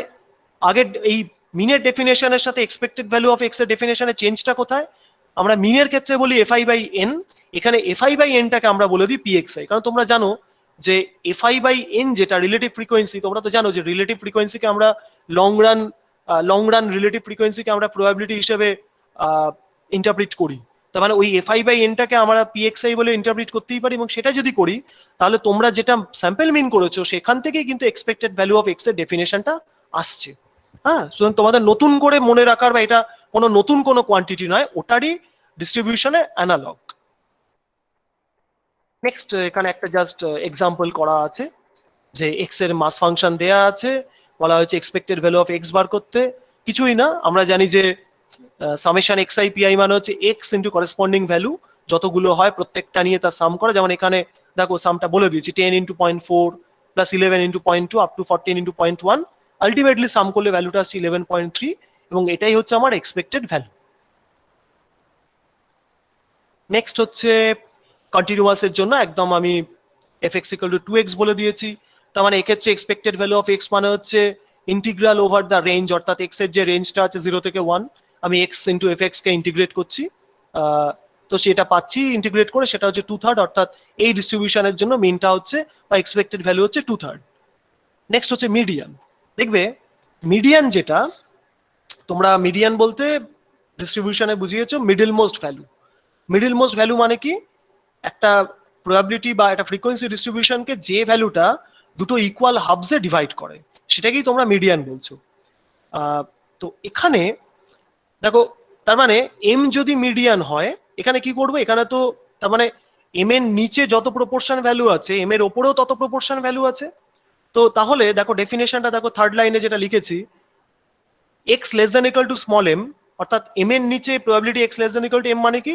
আগের এই মিনের ডেফিনেশনের সাথে এক্সপেক্টেড ভ্যালু অফ এক্স এর ডেফিনেশনের চেঞ্জটা কোথায়? আমরা মিনের ক্ষেত্রে বলি এফআই বাই এন, এখানে এফআই বাই এনটাকে আমরা বলে দিই পিএক্সআই। কারণ তোমরা জানো যে এফআই বাই এন যেটা রিলেটিভ ফ্রিকোয়েন্সি, তোমরা তো জানো যে রিলেটিভ ফ্রিকোয়েন্সিকে আমরা লং রান রিলেটিভ ফ্রিকোয়েন্সিকে আমরা প্রবাবিলিটি হিসেবে ইন্টারপ্রিট করি। তার মানে ওই এফআই বাই এনটাকে আমরা পিএক্সআই বলে ইন্টারপ্রিট করতেই পারি, এবং সেটা যদি করি তাহলে তোমরা যেটা স্যাম্পল মিন করেছো সেখান থেকেই কিন্তু এক্সপেক্টেড ভ্যালু অফ এক্স এর ডেফিনেশনটা আসছে। হ্যাঁ, সুতরাং তোমাদের নতুন করে মনে রাখার বা এটা কোনো নতুন কোনো কোয়ান্টিটি নয়, ওটারই ডিস্ট্রিবিউশনের অ্যানালগ। নেক্সট এখানে একটা জাস্ট এক্সাম্পল করা আছে যে এক্স এর মাস ফাংশন দেয়া আছে, বলা হয়েছে expected value of x bar করতে। কিছুই না, আমরা জানি যে summation x I P I মানে হচ্ছে এক্স ইন্টু করেসপন্ডিং ভ্যালু, যতগুলো হয় প্রত্যেকটা নিয়ে তার সাম করা। যেমন এখানে দেখো সামটা বলে দিয়েছি 10 into 0.4 plus 11 into 0.2 up to 14 into 0.1, ultimately sum করলে ভ্যালুটা আসছে 11.3, এবং এটাই হচ্ছে আমার এক্সপেক্টেড ভ্যালু। নেক্সট হচ্ছে কন্টিনিউয়াস এর জন্য একদম আমি fx ইকুয়াল টু 2x বলে দিয়েছি। তার মানে এক্ষেত্রে এক্সপেক্টেড ভ্যালু অফ x মানে হচ্ছে ইন্টিগ্রাল ওভার দ্য রেঞ্জ, অর্থাৎ x এর যে রেঞ্জটা আছে 0 থেকে 1, আমি x ইন্টু fx কে ইন্টিগ্রেট করছি, তো সেটা পাচ্ছি ইন্টিগ্রেট করে, সেটা হচ্ছে 2/3, অর্থাৎ এই ডিস্ট্রিবিউশনের জন্য মিনটা হচ্ছে বা এক্সপেক্টেড ভ্যালু হচ্ছে 2/3। নেক্সট হচ্ছে মিডিয়ান। দেখবে মিডিয়ান যেটা, তোমরা মিডিয়ান বলতে ডিস্ট্রিবিউশনে বুঝিয়েছো middle most value. Middle most value মানে কি? একটা প্রবাবিলিটি বা একটা ফ্রিকোয়েন্সি ডিস্ট্রিবিউশনকে যে ভ্যালুটা দুটো ইকুয়াল হাবসে ডিভাইড করে সেটাকেই তোমরা মিডিয়ান বলছো। তো এখানে দেখো, তার মানে এম যদি মিডিয়ান হয় এখানে কি করবো? এখানে তো তার মানে এম এর নিচে যত প্রপোর্শন ভ্যালু আছে এম এর ওপরেও তত প্রপোর্শন ভ্যালু আছে। তো তাহলে দেখো ডেফিনেশনটা দেখো, থার্ড লাইনে যেটা লিখেছি, x less than equal to small m, অর্থাৎ এম এর নিচে probability x less than equal to m মানে কি?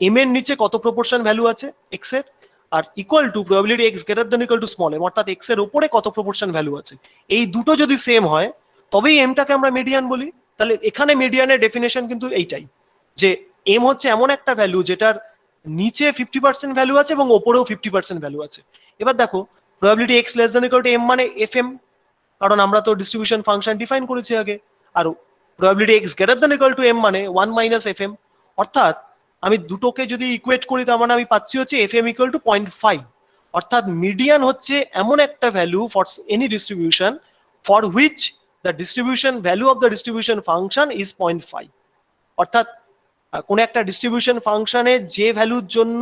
এম এর নিচে কত প্রপোর্শন ভ্যালু আছে এক্স এর, আর equal to probability x greater than equal to small m, অর্থাৎ এক্স এর উপরে কত প্রপোর্শন ভ্যালু আছে। এই দুটো যদি সেম হয় তবেই এমটাকে আমরা মিডিয়ান বলি। তাহলে এখানে মিডিয়ানের ডেফিনেশন কিন্তু এইটাই, যে এম হচ্ছে এমন একটা ভ্যালু যেটার নিচে 50% ভ্যালু আছে এবং ওপরেও 50% ভ্যালু আছে। এবার দেখো probability x less than equal to m মানে এফ এম, কারণ আমরা তো ডিস্ট্রিবিউশন ফাংশন ডিফাইন করেছি আগে। আর probability x greater than equal to m মানে 1 মাইনাস এফ এম, অর্থাৎ আমি দুটোকে যদি ইকুয়েট করি তার মানে আমি পাচ্ছি হচ্ছে এফ এম ইকুয়াল টু 0.5, অর্থাৎ মিডিয়ান হচ্ছে এমন একটা value for any distribution for which the distribution value of the distribution function is 0.5, অর্থাৎ কোন একটা ডিস্ট্রিবিউশন ফাংশনে যে ভ্যালুর জন্য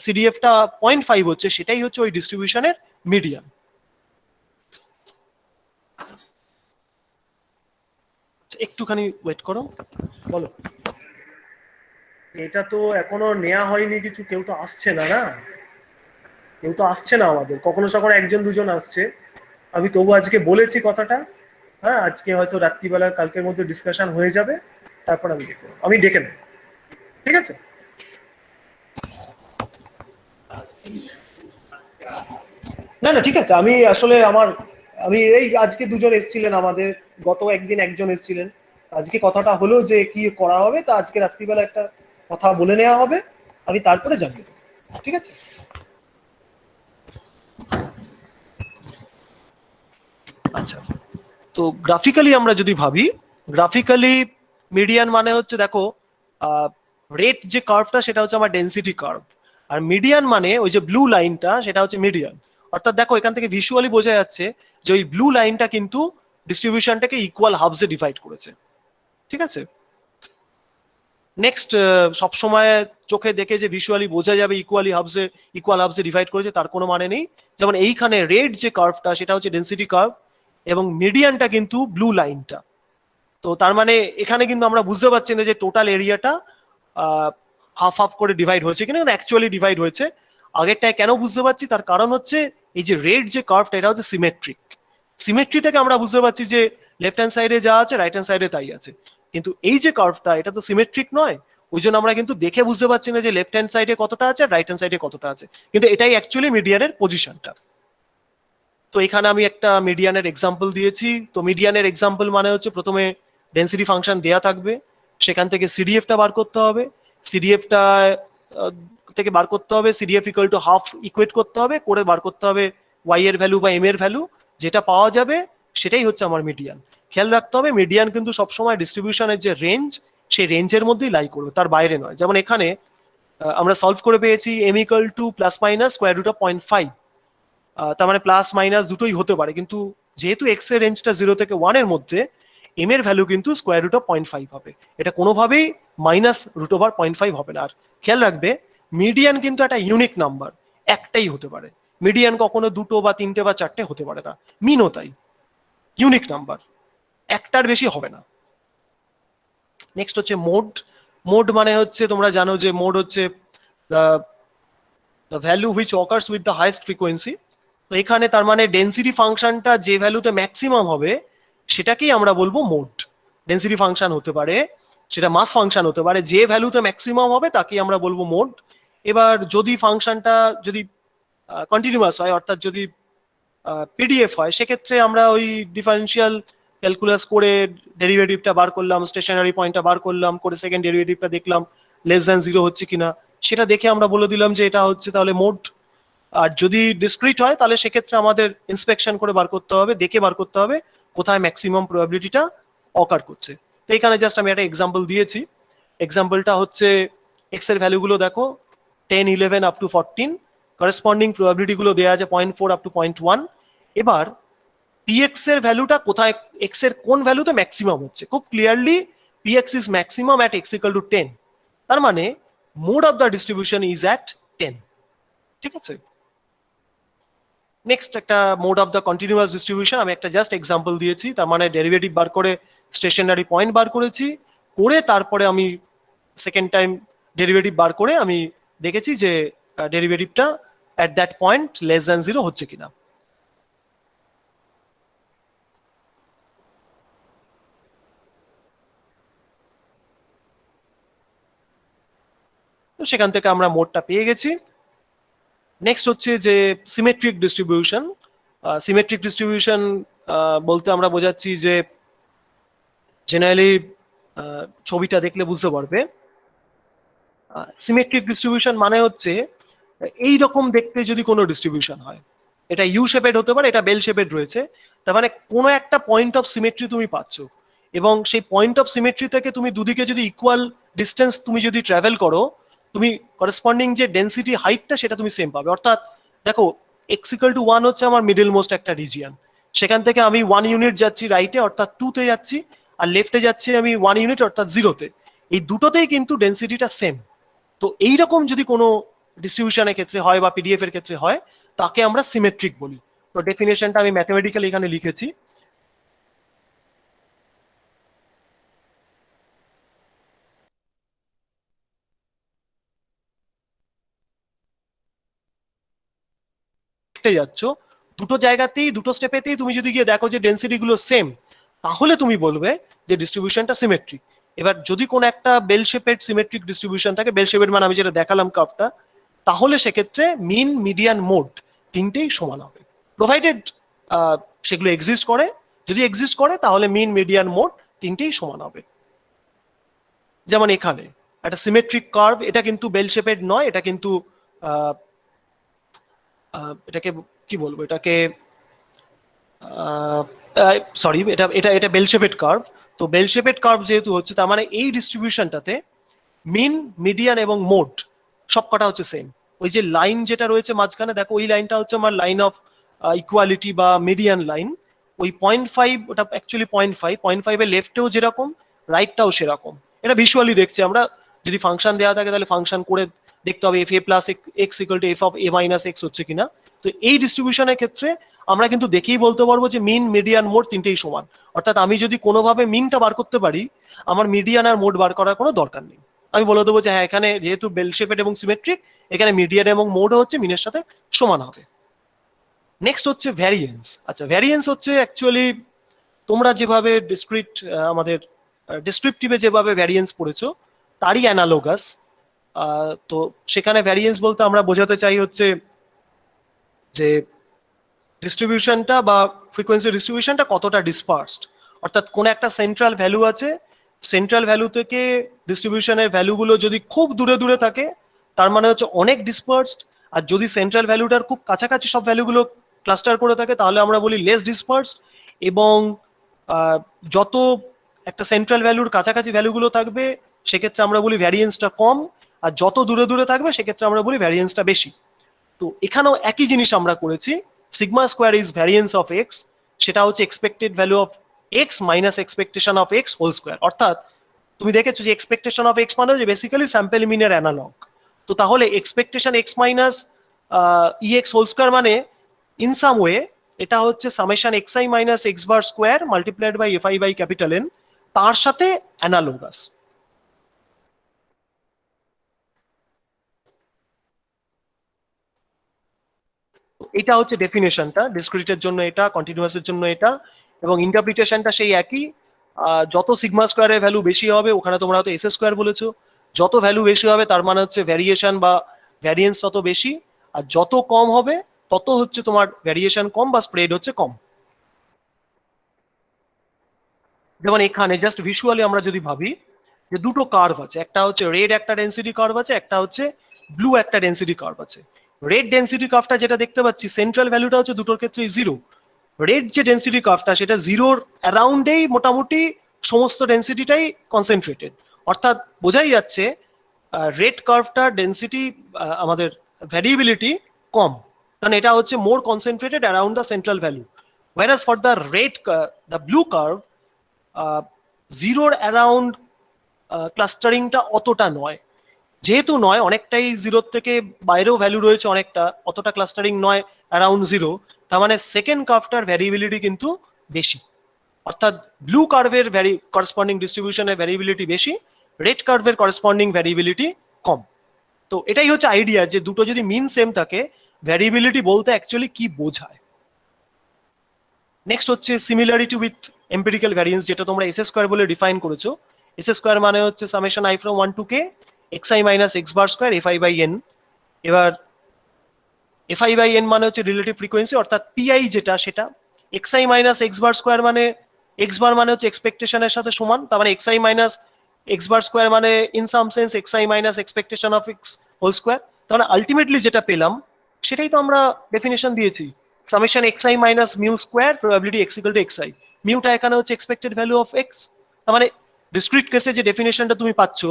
সিডিএফটা 0.5 হচ্ছে সেটাই হচ্ছে ওই ডিস্ট্রিবিউশনের মিডিয়ান। একটুখানি ওয়েট করো, বলো। এটা তো এখনো নেওয়া হয়নি কিছু, কেউ তো আসছে না, কেউ তো আসছে না আমাদের, কখনো কখনো একজন দুজন আসছে। আমি তবু আজকে বলেছি কথাটা, হ্যাঁ আজকে হয়তো রাত্রিবেলা কালকের মধ্যে ডিসকাশন হয়ে যাবে, তারপর আমি ডেকে নেব, ঠিক আছে? না না ঠিক আছে, আমি আসলে আমি এই আজকে দুজন এসেছিলেন আমাদের, গত একদিন একজন এসেছিলেন, আজকে কথাটা হলো যে কি করা হবে, তা আজকে রাত্রিবেলা একটা কথা বলে নেওয়া হবে, আমি তারপরে জানিয়ে দেবো, ঠিক আছে? আচ্ছা, তো গ্রাফিক্যালি আমরা যদি ভাবি, গ্রাফিক্যালি মিডিয়ান মানে হচ্ছে দেখো রেট যে কার্ভটা সেটা হচ্ছে আমার ডেনসিটি কার্ভ, আর মিডিয়ান মানে ওই যে ব্লু লাইনটা সেটা হচ্ছে মিডিয়ান। অর্থাৎ দেখো এখান থেকে ভিজুয়ালি বোঝা যাচ্ছে যে ওই ব্লু লাইনটা কিন্তু ডিস্ট্রিবিউশনটাকে ইকুয়াল হাবসে ডিভাইড করেছে, ঠিক আছে? নেক্সট, সবসময় চোখে দেখে যে ভিজুয়ালি বোঝা যাবে ইকুয়াল হাবসে ডিভাইড করেছে তার কোনো মানে নেই। যেমন এইখানে রেড যে কার্ভটা সেটা হচ্ছে ডেনসিটি কার্ভ, এবং মিডিয়ানটা কিন্তু ব্লু লাইনটা, তো তার মানে এখানে কিন্তু আমরা বুঝতে পারছি না যে টোটাল এরিয়াটা হাফ হাফ করে ডিভাইড হয়েছে কিনা, কিন্তু অ্যাকচুয়ালি ডিভাইড হয়েছে। আগেরটায় কেন বুঝতে পারছি তার কারণ হচ্ছে এই যে রেড যে কার্ভটা এটা হচ্ছে সিমেট্রিক। সিমেট্রি থেকে আমরা বুঝতে পারছি যে লেফট হ্যান্ড সাইডে যা আছে রাইট হ্যান্ড সাইডে তাই আছে, কিন্তু এই যে কার্ভটা এটা তো সিমেট্রিক নয়, ওই জন্য আমরা কিন্তু দেখে বুঝতে পারছি না যে লেফট হ্যান্ড সাইডে কতটা আছে আর রাইট হ্যান্ড সাইডে কতটা আছে, কিন্তু এটাই অ্যাকচুয়ালি মিডিয়ানের পজিশনটা। তো এখানে আমি একটা মিডিয়ানের এক্সাম্পল দিয়েছি। তো মিডিয়ানের এক্সাম্পল মানে হচ্ছে প্রথমে ডেন্সিটি ফাংশন দেয়া থাকবে, সেখান থেকে সিডিএফটা বার করতে হবে, সিডিএফটা থেকে বার করতে হবে CDF equal to half equate করতে হবে, করে বার করতে হবে ওয়াই এর ভ্যালু বা এম এর ভ্যালু, যেটা পাওয়া যাবে সেটাই হচ্ছে আমার মিডিয়ান। খেয়াল রাখতে হবে মিডিয়ান কিন্তু সবসময় ডিস্ট্রিবিউশনের যে রেঞ্জ সেই রেঞ্জের মধ্যেই লাই করবে, তার বাইরে নয়। যেমন এখানে আমরা সলভ করে পেয়েছি m equal to plus minus square root of 0.5, তার মানে প্লাস মাইনাস দুটোই হতে পারে, কিন্তু যেহেতু এক্স এর রেঞ্জটা 0 থেকে 1 এর মধ্যে এম এর ভ্যালু কিন্তু স্কোয়ার রুট অফ 0.5 হবে, এটা কোনোভাবেই মাইনাস রুট ওভার 0.5 হবে না। আর খেয়াল রাখবে মিডিয়ান কিন্তু একটা ইউনিক নাম্বার, একটাই হতে পারে, মিডিয়ান কখনো দুটো বা তিনটে বা চারটে হতে পারে না, মিনও তাই, ইউনিক নাম্বার, একটার বেশি হবে না। নেক্সট হচ্ছে মোড। মোড মানে হচ্ছে তোমরা জানো যে মোড হচ্ছে the value which occurs with the highest frequency। তো এখানে তার মানে ডেন্সিটি ফাংশনটা যে ভ্যালুতে ম্যাক্সিমাম হবে সেটাকেই আমরা বলবো মোড। ডেন্সিটি ফাংশন হতে পারে, সেটা মাস ফাংশন হতে পারে, যে ভ্যালুতে ম্যাক্সিমাম হবে তাকেই আমরা বলবো মোড। এবার যদি ফাংশনটা যদি কন্টিনিউয়াস হয়, অর্থাৎ যদি পিডিএফ হয়, সেক্ষেত্রে আমরা ওই ডিফারেন্সিয়াল ক্যালকুলাস করে ডেরিভেটিভটা বার করলাম, স্টেশনারি পয়েন্টটা বার করলাম, করে সেকেন্ড ডেরিভেটিভটা দেখলাম লেস দ্যান 0 হচ্ছে কিনা, সেটা দেখে আমরা বলে দিলাম যে এটা হচ্ছে তাহলে মোড। আর যদি ডিসক্রিট হয় তাহলে সেক্ষেত্রে আমাদের ইন্সপেকশন করে বার করতে হবে, দেখে বার করতে হবে কোথায় ম্যাক্সিমাম প্রবাবিলিটিটা অকার করছে। তো এখানে জাস্ট আমি একটা এক্সাম্পল দিয়েছি। এক্সাম্পলটা হচ্ছে এক্স এর ভ্যালুগুলো দেখো 10, 11 আপ টু 14, করেসপন্ডিং প্রবাবিলিটিগুলো দেওয়া আছে 0.4 আপ টু 0.1। এবার পিএক্স এর ভ্যালুটা কোথায়, এক্স এর কোন ভ্যালুতে ম্যাক্সিমাম হচ্ছে, খুব clearly PX is maximum at x equal two 10, তার মানে mode of the distribution is at 10। ঠিক আছে, নেক্সট একটা mode of the continuous distribution, আমি একটা জাস্ট এক্সাম্পল দিয়েছি, তার মানে ডেরিভেটিভ বার করে স্টেশনারি পয়েন্ট বার করেছি, করে তারপরে আমি সেকেন্ড টাইম ডেরিভেটিভ বার করে আমি দেখেছি যে ডেরিভেটিভটা at that point less than 0 হচ্ছে কিনা। তো সেখান থেকে আমরা মোডটা পেয়ে গেছি। নেক্সট হচ্ছে যে সিমেট্রিক ডিস্ট্রিবিউশন। সিমেট্রিক ডিস্ট্রিবিউশন বলতে আমরা বোঝাচ্ছি যে জেনারেলি ছবিটা দেখলে বুঝতে পারবে, সিমেট্রিক ডিস্ট্রিবিউশন মানে হচ্ছে এই রকম দেখতে যদি কোনো ডিস্ট্রিবিউশন হয়, এটা ইউ শেপেড হতে পারে, এটা বেল শেপেড রয়েছে, তার মানে কোনো একটা পয়েন্ট অফ সিমেট্রি তুমি পাচ্ছ, এবং সেই পয়েন্ট অফ সিমেট্রি থেকে তুমি দুদিকে যদি ইকুয়াল ডিস্টেন্স তুমি যদি ট্রাভেল করো, তুমি করেসপন্ডিং যে ডেন্সিটি হাইটটা সেটা তুমি সেম পাবে। অর্থাৎ দেখো এক্স ইকুয়াল টু 1 হচ্ছে আমার মিডল মোস্ট একটা রিজিয়ন, সেখান থেকে আমি 1 ইউনিট যাচ্ছি রাইটে অর্থাৎ 2-তে যাচ্ছি, আর লেফটে যাচ্ছি আমি 1 ইউনিট অর্থাৎ 0-তে, এই দুটোতেই কিন্তু ডেন্সিটিটা সেম। তো এইরকম যদি কোনো ডিস্ট্রিবিউশনের ক্ষেত্রে হয় বা পিডিএফ এর ক্ষেত্রে হয় তাকে আমরা সিমেট্রিক বলি। তো ডেফিনেশনটা আমি ম্যাথমেটিক্যালি এখানে লিখেছি। যাচ্ছ দুটো জায়গাতেই, দুটো স্টেপেতেই তুমি যদি গিয়ে দেখো যে ডেন্সিটি গুলো সেম, তাহলে তুমি বলবে যে ডিস্ট্রিবিউশনটা সিমেট্রিক। এবার যদি কোনো একটা বেল শেপেড সিমেট্রিক ডিস্ট্রিবিউশন থাকে, বেল শেপেড মানে আমি যেটা দেখালাম কার্ভটা, তাহলে সেক্ষেত্রে মিন, মিডিয়ান, মোড তিনটেই সমান হবে, প্রোভাইডেড সেগুলো এক্সিস্ট করে। যদি এক্সিস্ট করে তাহলে মিন, মিডিয়ান, মোড তিনটেই সমান হবে। যেমন এখানে একটা সিমেট্রিক কার্ভ, এটা কিন্তু বেল শেপেড নয়, এটা কিন্তু এটাকে কি বলবো, এটাকে সরি, এটা এটা এটা বেল শেপেড কার্ভ। তো বেল শেপেড কার্ভ যেহেতু হচ্ছে, তার মানে এই ডিস্ট্রিবিউশনটাতে মিন, মিডিয়ান এবং মোড সবকটা হচ্ছে সেম। ওই যে লাইন যেটা রয়েছে মাঝখানে দেখো, ওই লাইনটা হচ্ছে আমার লাইন অফ ইকুয়ালিটি বা মিডিয়ান লাইন। ওই 0.5, ওটা অ্যাকচুয়ালি 0.5 এর লেফটেও যেরকম রাইটটাও সেরকম। এটা ভিজুয়ালি দেখছি আমরা, যদি ফাংশন দেওয়া থাকে তাহলে ফাংশন করে দেখতে হবে F A plus x equal two F of A minus x হচ্ছে কিনা। তো এই ডিস্ট্রিবিউশনের ক্ষেত্রে আমরা কিন্তু দেখেই বলতে পারবো যে মিন, মিডিয়ান, মোড তিনটেই সমান। অর্থাৎ আমি যদি কোনোভাবে মিনটা বার করতে পারি, আমার মিডিয়ান আর মোড বার করার কোনো দরকার নেই। আমি বলে দেবো যে হ্যাঁ, এখানে যেহেতু বেল শেপেড এবং সিমেট্রিক, এখানে মিডিয়ান এবং মোডও হচ্ছে মিনের সাথে সমান হবে। নেক্সট হচ্ছে ভ্যারিয়েন্স। আচ্ছা, ভ্যারিয়েন্স হচ্ছে অ্যাকচুয়ালি তোমরা যেভাবে ডিসক্রিট আমাদের ডিসক্রিপটিভে যেভাবে ভ্যারিয়েন্স পড়েছো তারই অ্যানালোগাস। তো সেখানে ভ্যারিয়েন্স বলতে আমরা বোঝাতে চাই হচ্ছে যে ডিস্ট্রিবিউশনটা বা ফ্রিকোয়েন্সি ডিস্ট্রিবিউশনটা কতটা ডিসপার্সড। অর্থাৎ কোন একটা সেন্ট্রাল ভ্যালু আছে, সেন্ট্রাল ভ্যালু থেকে ডিস্ট্রিবিউশনের ভ্যালুগুলো যদি খুব দূরে দূরে থাকে তার মানে হচ্ছে অনেক ডিসপার্সড। আর যদি সেন্ট্রাল ভ্যালুটার খুব কাছাকাছি সব ভ্যালুগুলো ক্লাস্টার করে থাকে তাহলে আমরা বলি লেস ডিসপার্সড। এবং যত একটা সেন্ট্রাল ভ্যালুর কাছাকাছি ভ্যালুগুলো থাকবে সেক্ষেত্রে আমরা বলি ভ্যারিয়েন্সটা কম, আর যত দূরে দূরে থাকবে সেক্ষেত্রে আমরা বলি ভ্যারিয়েন্সটা বেশি। তো এখানেও একই জিনিস আমরা করেছি, sigma square is variance of x, সেটা হচ্ছে expected value of x minus expectation of x whole square. অর্থাৎ তুমি দেখেছো যে এক্সপেকটেশন অফ এক্স মানে হচ্ছে বেসিক্যালি স্যাম্পল মিনের অ্যানালগ। তো তাহলে expectation x minus e x whole square মানে ইন সাম ওয়ে এটা হচ্ছে summation x i minus x bar square multiplied by f i by capital n, তার সাথে অ্যানালোগাস। এটা হচ্ছে ডেফিনেশনটা, ডিসক্রিটের জন্য এটা, কন্টিনিউয়াসের জন্য এটা, এবং ইন্টারপ্রিটেশনটা সেই একই। যত সিগমা স্কোয়ারের ভ্যালু বেশি হবে, ওখানে তোমরা হয়তো এস স্কোয়ার বলেছো, যত ভ্যালু বেশি হবে তার মানে হচ্ছে ভ্যারিয়েশন বা ভ্যারিয়েন্স তত বেশি, আর যত কম হবে তত হচ্ছে তোমার ভ্যারিয়েশন কম বা স্প্রেড হচ্ছে কম। যেমন এখানে জাস্ট ভিজুয়ালি আমরা যদি ভাবি যে দুটো কার্ভ আছে, একটা হচ্ছে রেড একটা ডেন্সিটি কার্ভ আছে, একটা হচ্ছে ব্লু একটা ডেন্সিটি কার্ভ আছে। রেড ডেন্সিটি কার্ভটা যেটা দেখতে পাচ্ছি সেন্ট্রাল ভ্যালুটা হচ্ছে দুটোর ক্ষেত্রেই জিরো। রেড যে ডেন্সিটি কার্ভটা সেটা জিরোর অ্যারাউন্ডেই মোটামুটি সমস্ত ডেন্সিটিটাই কনসেন্ট্রেটেড। অর্থাৎ বোঝাই যাচ্ছে রেড কার্ভটা ডেন্সিটি আমাদের ভ্যারিয়েবিলিটি কম, কারণ এটা হচ্ছে more concentrated around the central value. whereas for the the blue curve জিরোর অ্যারাউন্ড ক্লাস্টারিংটা অতটা নয়, যেহেতু নয় অনেকটাই জিরোর থেকে বাইরেও ভ্যালু রয়েছে অনেকটা, অতটা ক্লাস্টারিং নয় অ্যারাউন্ড জিরো, তার মানে সেকেন্ড কার্ভটার ভ্যারিয়েবিলিটি কিন্তু বেশি। অর্থাৎ ব্লু কার্ভের করেসপন্ডিং ডিস্ট্রিবিউশনের ভ্যারিয়েবিলিটি বেশি, রেড কার্ভের করেসপন্ডিং ভ্যারিয়েবিলিটি কম। তো এটাই হচ্ছে আইডিয়া যে দুটো যদি মিন সেম থাকে ভ্যারিয়েবিলিটি বলতে অ্যাকচুয়ালি কি বোঝায়। নেক্সট হচ্ছে সিমিলারিটি উইথ এম্পিরিক্যাল ভ্যারিয়েন্স, যেটা তোমরা এস স্কোয়ার বলে ডিফাইন করেছো। এস স্কোয়ার মানে হচ্ছে summation i from 1 to k x i minus x bar square f i by n. এবার এফ আই বাই এন মানে হচ্ছে রিলেটিভ ফ্রিকোয়েন্সি, অর্থাৎ পিআই যেটা সেটা। X i minus x bar square মানে এক্স বার মানে হচ্ছে এক্সপেকটেশনের সাথে সমান, তার মানে x i minus x bar square মানে in some sense x i minus expectation of x whole square. তাহলে আলটিমেটলি যেটা পেলাম সেটাই তো আমরা ডেফিনেশন দিয়েছি, summation x i minus mu square probability x equal to x i. মিউটা এখানে হচ্ছে এক্সপেক্টেড ভ্যালু অফ এক্স। তার মানে ডিসক্রিট কেসে যে ডেফিনেশনটা তুমি পাচ্ছ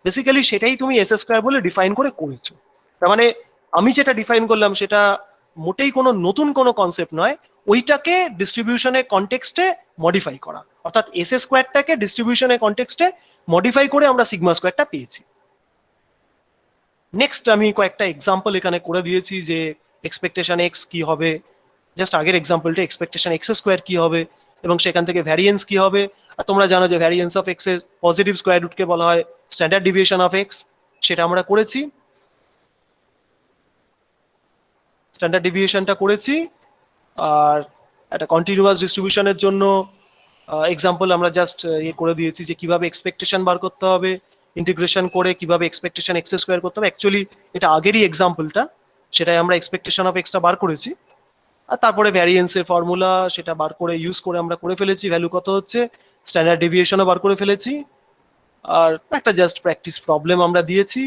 বেসিক্যালি সেটাই তুমি এস স্কোয়ার বলে ডিফাইন করে করেছো। তার মানে আমি যেটা ডিফাইন করলাম সেটা মোটেই কোনো নতুন কোনো কনসেপ্ট নয়, ওইটাকে ডিস্ট্রিবিউশনের কনটেক্সটে মডিফাই করা। অর্থাৎ এস স্কোয়ারটাকে ডিস্ট্রিবিউশনের কনটেক্সটে মডিফাই করে আমরা সিগমা স্কোয়ারটা পেয়েছি। নেক্সট আমি কয়েকটা এক্সাম্পল এখানে করে দিয়েছি যে এক্সপেকটেশন এক্স কি হবে, জাস্ট আগের এক্সাম্পলটা এক্সপেকটেশন এক্স স্কোয়ার কি হবে এবং সেখান থেকে ভ্যারিয়েন্স কি হবে। আর তোমরা জানো যে ভ্যারিয়েন্স অফ এক্স এর পজিটিভ স্কোয়ার রুটকে বলা হয় স্ট্যান্ডার্ড ডিভিয়েশন অফ এক্স, সেটা আমরা করেছি, স্ট্যান্ডার্ড ডিভিয়েশনটা করেছি। আর একটা কন্টিনিউয়াস ডিস্ট্রিবিউশনের জন্য এক্সাম্পল আমরা জাস্ট ইয়ে করে দিয়েছি যে কিভাবে এক্সপেকটেশন বার করতে হবে, ইন্টিগ্রেশন করে কিভাবে এক্সপেকটেশন এক্স স্কোয়ার করতে হবে। অ্যাকচুয়ালি এটা আগেরই এক্সাম্পলটা, সেটাই আমরা এক্সপেকটেশন অফ এক্সটা বার করেছি। আর তারপরে ভ্যারিয়েন্সের ফর্মুলা সেটা বার করে ইউজ করে আমরা করে ফেলেছি, ভ্যালু কত হচ্ছে, স্ট্যান্ডার্ড ডেভিয়েশনও বার করে ফেলেছি। আর একটা জাস্ট প্র্যাকটিস প্রবলেম আমরা দিয়েছি,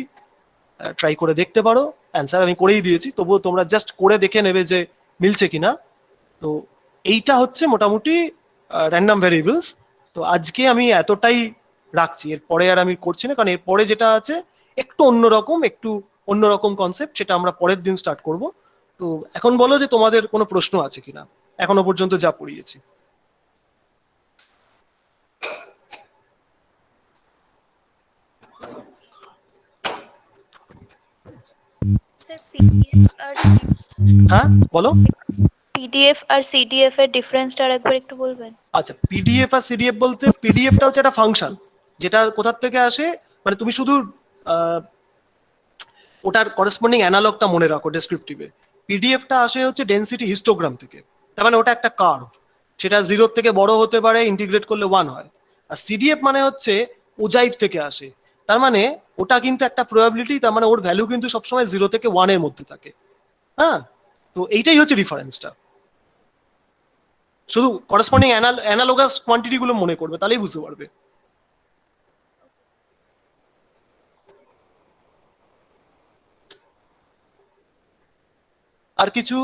ট্রাই করে দেখতে পারো। অ্যান্সার আমি করেই দিয়েছি, তবুও তোমরা জাস্ট করে দেখে নেবে যে মিলছে কিনা। তো এইটা হচ্ছে মোটামুটি র্যান্ডম ভ্যারিয়েবলস। তো আজকে আমি এতটাই রাখছি, এরপরে আর আমি করছি না, কারণ এরপরে যেটা আছে একটু অন্যরকম কনসেপ্ট, সেটা আমরা পরের দিন স্টার্ট করব। তো এখন বলো যে তোমাদের কোনো প্রশ্ন আছে কিনা এখনো পর্যন্ত যা পড়িয়েছি। স্যার পিডিএফ আর হ্যাঁ বলো। পিডিএফ আর সিডিএফ এর ডিফারেন্সটা আরেকবার একটু বলবেন? আচ্ছা, পিডিএফ আর সিডিএফ বলতে পিডিএফটা হচ্ছে একটা ফাংশন, যেটা কোথার থেকে আসে, মানে তুমি শুধু ওটার করেসপন্ডিং অ্যানালগটা মনে রাখো ডেসক্রিপটিভে। পিডিএফটা আসে হচ্ছে ডেনসিটি হিস্টোগ্রাম থেকে, তার মানে ওটা একটা কার্ভ, সেটা 0 থেকে বড় হতে পারে, ইন্টিগ্রেট করলে 1 হয়। আর সিডিএফ মানে হচ্ছে ওজাইভ থেকে আসে, তার মানে ওটা কিন্তু একটা প্রবাবিলিটি, তার মানে ওর ভ্যালু কিন্তু সবসময় 0 থেকে 1 এর মধ্যে থাকে। হ্যাঁ, তো এইটাই হচ্ছে ডিফারেন্সটা। শুধু করেসপন্ডিং অ্যানালোগাস কোয়ান্টিটি গুলো মনে করবে, তাহলেই বুঝতে পারবে। আর কিছু